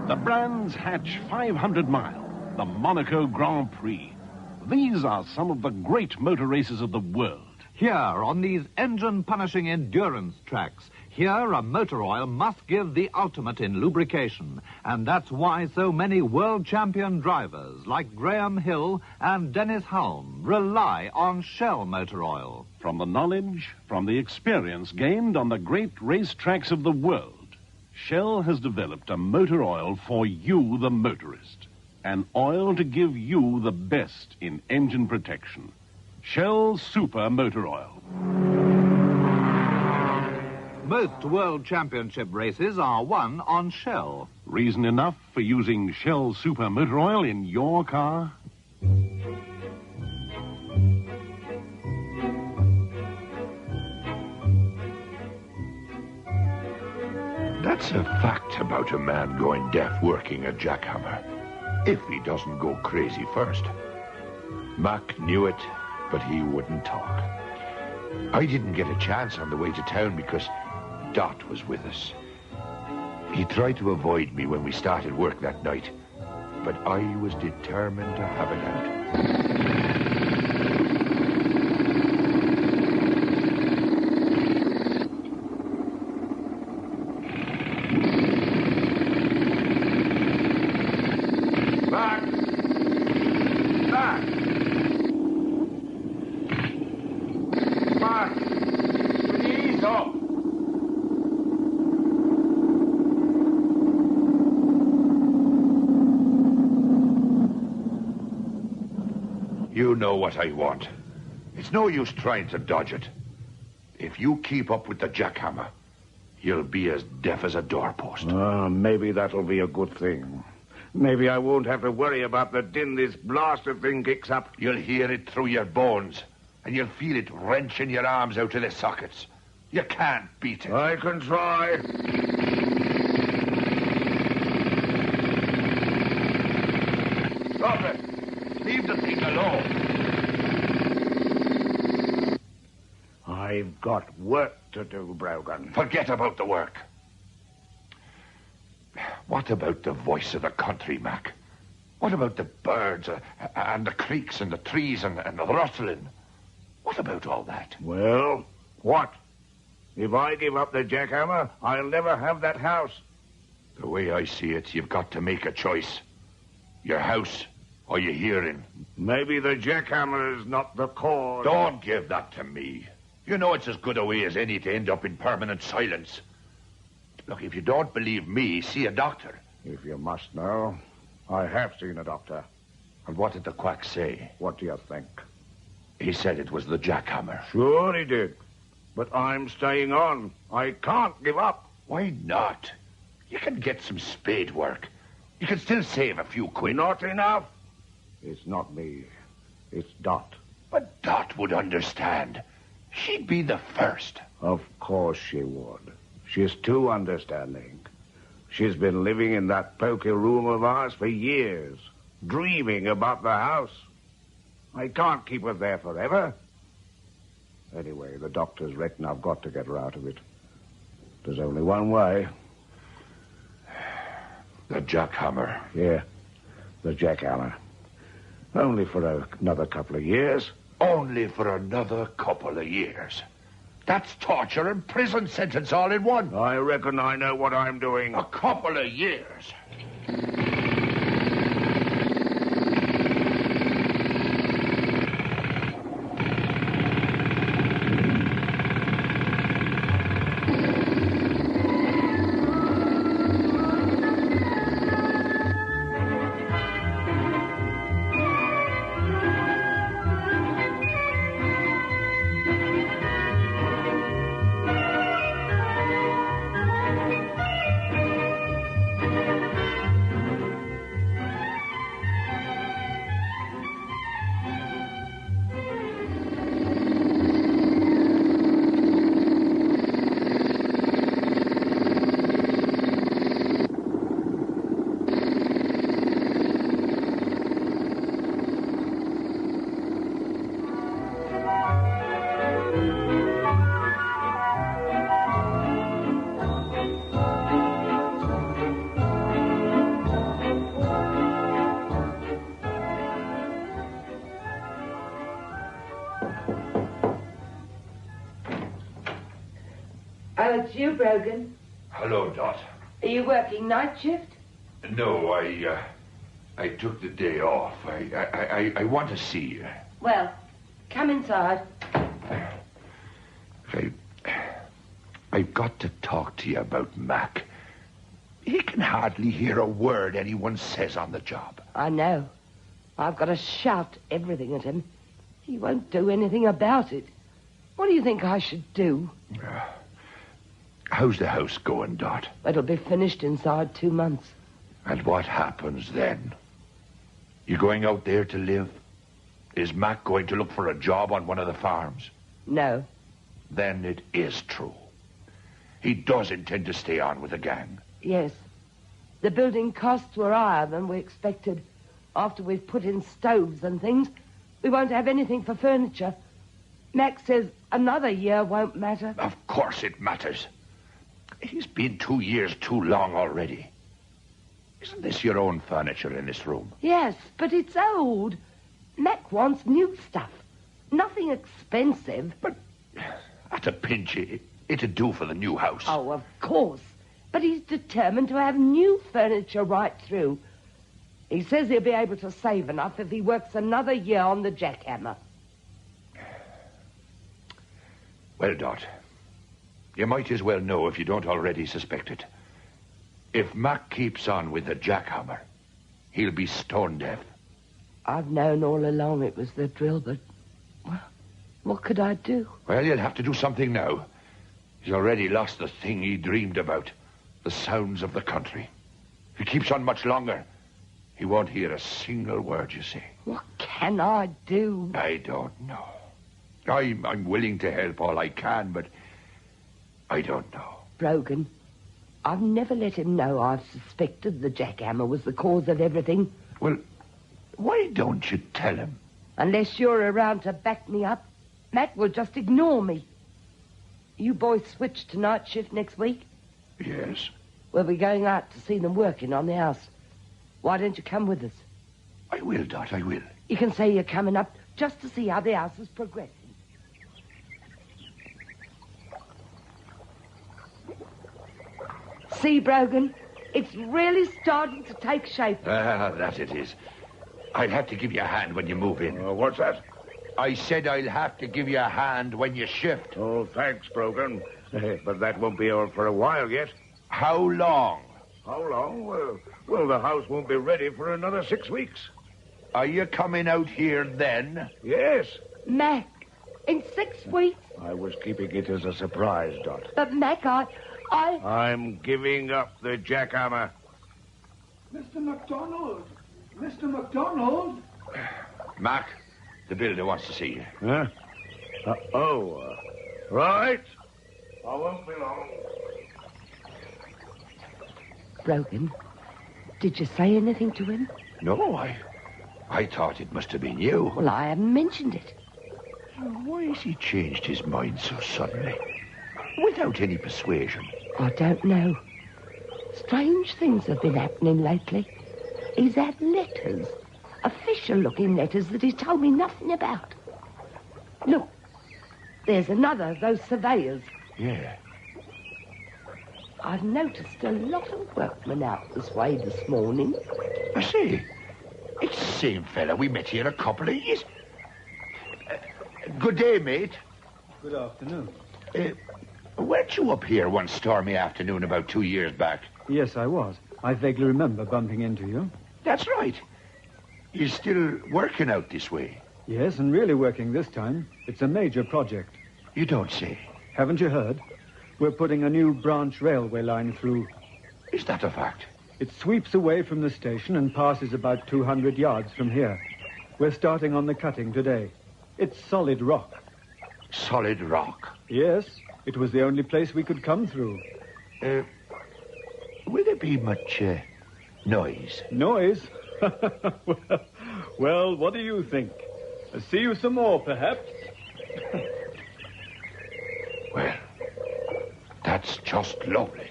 The Brands Hatch 500 Mile, the Monaco Grand Prix. These are some of the great motor races of the world. Here, on these engine-punishing endurance tracks, here a motor oil must give the ultimate in lubrication. And that's why so many world champion drivers like Graham Hill and Dennis Hulme rely on Shell motor oil. From the knowledge, from the experience gained on the great race tracks of the world, Shell has developed a motor oil for you, the motorist. An oil to give you the best in engine protection. Shell Super Motor Oil. Most world championship races are won on Shell. Reason enough for using Shell Super Motor Oil in your car? That's a fact about a man going deaf working a jackhammer. If he doesn't go crazy first. Mac knew it, but he wouldn't talk. I didn't get a chance on the way to town because Dot was with us. He tried to avoid me when we started work that night, but I was determined to have it out. You know what I want. It's no use trying to dodge it. If you keep up with the jackhammer, you'll be as deaf as a doorpost. Maybe that'll be a good thing. Maybe I won't have to worry about the din this blasted thing kicks up. You'll hear it through your bones, and you'll feel it wrenching your arms out of their sockets. You can't beat it. I can try. Drop it. Leave the thing alone. I've got work to do, Brogan. Forget about the work. What about the voice of the country, Mac? What about the birds and the creeks and the trees and the rustling? What about all that? Well, what? If I give up the jackhammer, I'll never have that house. The way I see it, you've got to make a choice. Your house or your hearing. Maybe the jackhammer is not the cause. Don't give that to me. You know it's as good a way as any to end up in permanent silence. Look, if you don't believe me, see a doctor. If you must know, I have seen a doctor. And what did the quack say? What do you think? He said it was the jackhammer. Sure he did. But I'm staying on. I can't give up. Why not? You can get some spade work. You can still save a few quid. Not enough. It's not me. It's Dot. But Dot would understand. She'd be the first. Of course she would. She's too understanding. She's been living in that poky room of ours for years, dreaming about the house. I can't keep her there forever. Anyway, the doctors reckon I've got to get her out of it. There's only one way. The jackhammer. Yeah, the jackhammer. Only for another couple of years. Only for another couple of years. That's torture and prison sentence all in one. I reckon I know what I'm doing. A couple of years. Oh, it's you, Brogan. Hello, Dot. Are you working night shift? No, I took the day off. I want to see you. Well, come inside. I've got to talk to you about Mac. He can hardly hear a word anyone says on the job. I know. I've got to shout everything at him. He won't do anything about it. What do you think I should do? How's the house going, Dot? It'll be finished inside 2 months. And what happens then? You going out there to live? Is Mac going to look for a job on one of the farms? No. Then it is true. He does intend to stay on with the gang. Yes. The building costs were higher than we expected. After we've put in stoves and things, we won't have anything for furniture. Mac says another year won't matter. Of course it matters. He's been 2 years too long already. Isn't this your own furniture in this room? Yes, but it's old. Mac wants new stuff. Nothing expensive. But at a pinch, it'd do for the new house. Oh, of course. But he's determined to have new furniture right through. He says he'll be able to save enough if he works another year on the jackhammer. Well, Dot, you might as well know if you don't already suspect it. If Mac keeps on with the jackhammer, he'll be stone deaf. I've known all along it was the drill, but... well, what could I do? Well, you'll have to do something now. He's already lost the thing he dreamed about, the sounds of the country. If he keeps on much longer, he won't hear a single word you say. What can I do? I don't know. I'm willing to help all I can, but I don't know. Brogan, I've never let him know I've suspected the jackhammer was the cause of everything. Well, why don't you tell him? Unless you're around to back me up, Matt will just ignore me. You boys switch to night shift next week? Yes. We'll be going out to see them working on the house. Why don't you come with us? I will, Dot, I will. You can say you're coming up just to see how the house is progressing. See, Brogan, it's really starting to take shape. That it is. I'll have to give you a hand when you move in. What's that? I said I'll have to give you a hand when you shift. Oh, thanks, Brogan. But that won't be all for a while yet. How long? How long? Well, the house won't be ready for another 6 weeks. Are you coming out here then? Yes. Mac, in 6 weeks? I was keeping it as a surprise, Dot. But, Mac, I'm giving up the jackhammer. Mr. MacDonald! Mr. MacDonald! Mac, the builder wants to see you. Huh? Right. I won't be long. Brogan, did you say anything to him? No, I thought it must have been you. Well, I haven't mentioned it. Why has he changed his mind so suddenly? Without any persuasion. I don't know. Strange things have been happening lately. He's had letters. Official-looking letters that he's told me nothing about. Look, there's another of those surveyors. Yeah. I've noticed a lot of workmen out this way this morning. I see. It's the same fella we met here a couple of years. Good day, mate. Good afternoon. Weren't you up here one stormy afternoon about 2 years back? Yes, I was. I vaguely remember bumping into you. That's right. You're still working out this way? Yes, and really working this time. It's a major project. You don't say. Haven't you heard? We're putting a new branch railway line through. Is that a fact? It sweeps away from the station and passes about 200 yards from here. We're starting on the cutting today. It's solid rock. Solid rock? Yes. It was the only place we could come through. Will there be much noise? Noise? Well, what do you think? I'll see you some more, perhaps? Well, that's just lovely.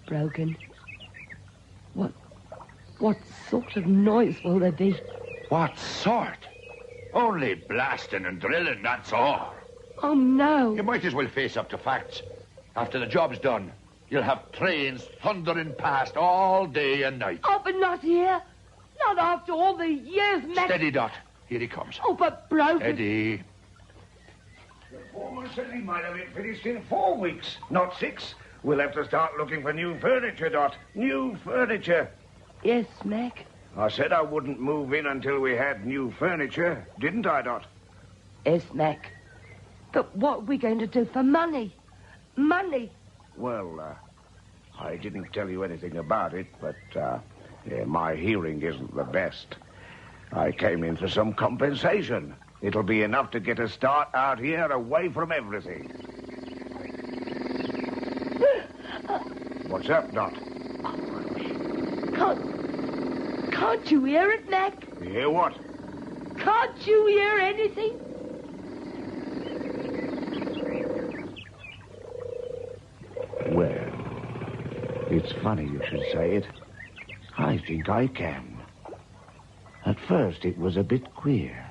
Brogan, what sort of noise will there be? What sort? Only blasting and drilling, that's all. Oh, no. You might as well face up to facts. After the job's done, you'll have trains thundering past all day and night. Oh, but not here. Not after all the years, Mac... Steady, Dot. Here he comes. Oh, but Brogan... Steady. The foreman said he might have it finished in 4 weeks, not 6. We'll have to start looking for new furniture, Dot. New furniture. Yes, Mac. I said I wouldn't move in until we had new furniture, didn't I, Dot? Yes, Mac. But what are we going to do for money? Money? Well, I didn't tell you anything about it, but my hearing isn't the best. I came in for some compensation. It'll be enough to get a start out here away from everything. What's up, Dot? Can't you hear it, Mac? Hear what? Can't you hear anything? Well, it's funny you should say it. I think I can. At first it was a bit queer,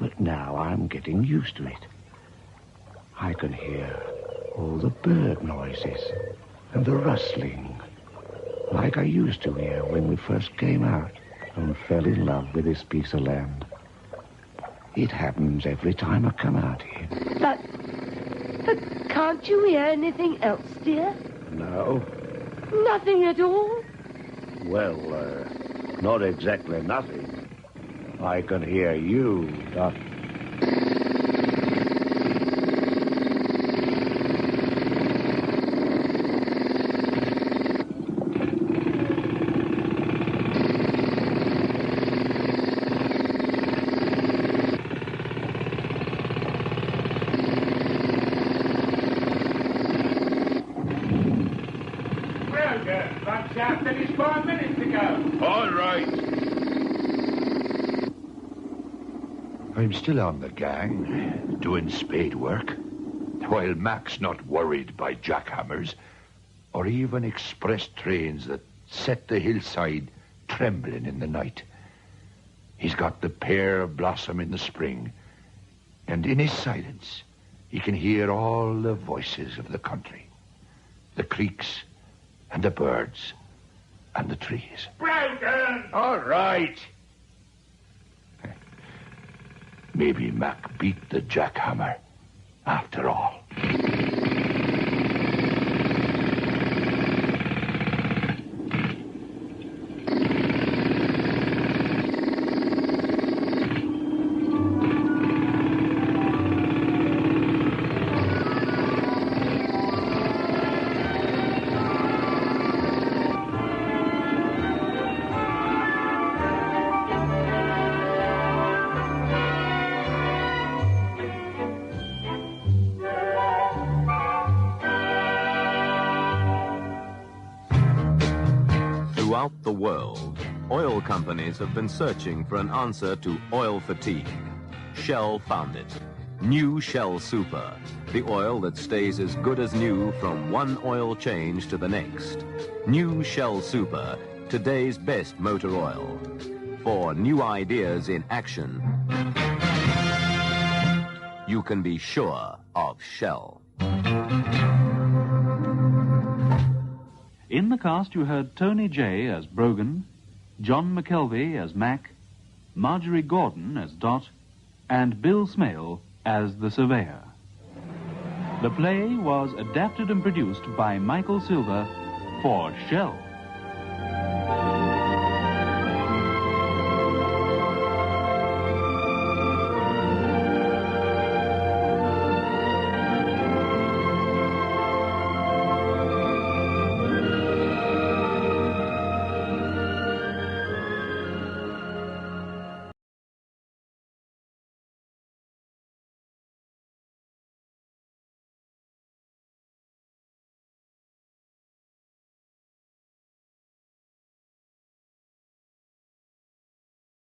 but now I'm getting used to it. I can hear all the bird noises and the rustling, like I used to hear when we first came out and fell in love with this piece of land. It happens every time I come out here. But can't you hear anything else, dear? No. Nothing at all? Well, not exactly nothing. I can hear you, Dot. 5 minutes to go. All right. I'm still on the gang, doing spade work, while Mac's not worried by jackhammers or even express trains that set the hillside trembling in the night. He's got the pear blossom in the spring, and in his silence, he can hear all the voices of the country, the creeks and the birds and the trees. Broken! All right. Maybe Mac beat the jackhammer after all. Throughout the world, oil companies have been searching for an answer to oil fatigue. Shell found it. New Shell Super, the oil that stays as good as new from one oil change to the next. New Shell Super, today's best motor oil. For new ideas in action, you can be sure of Shell. In the cast, you heard Tony Jay as Brogan, John McKelvey as Mac, Marjorie Gordon as Dot, and Bill Smale as the Surveyor. The play was adapted and produced by Michael Silver for Shell.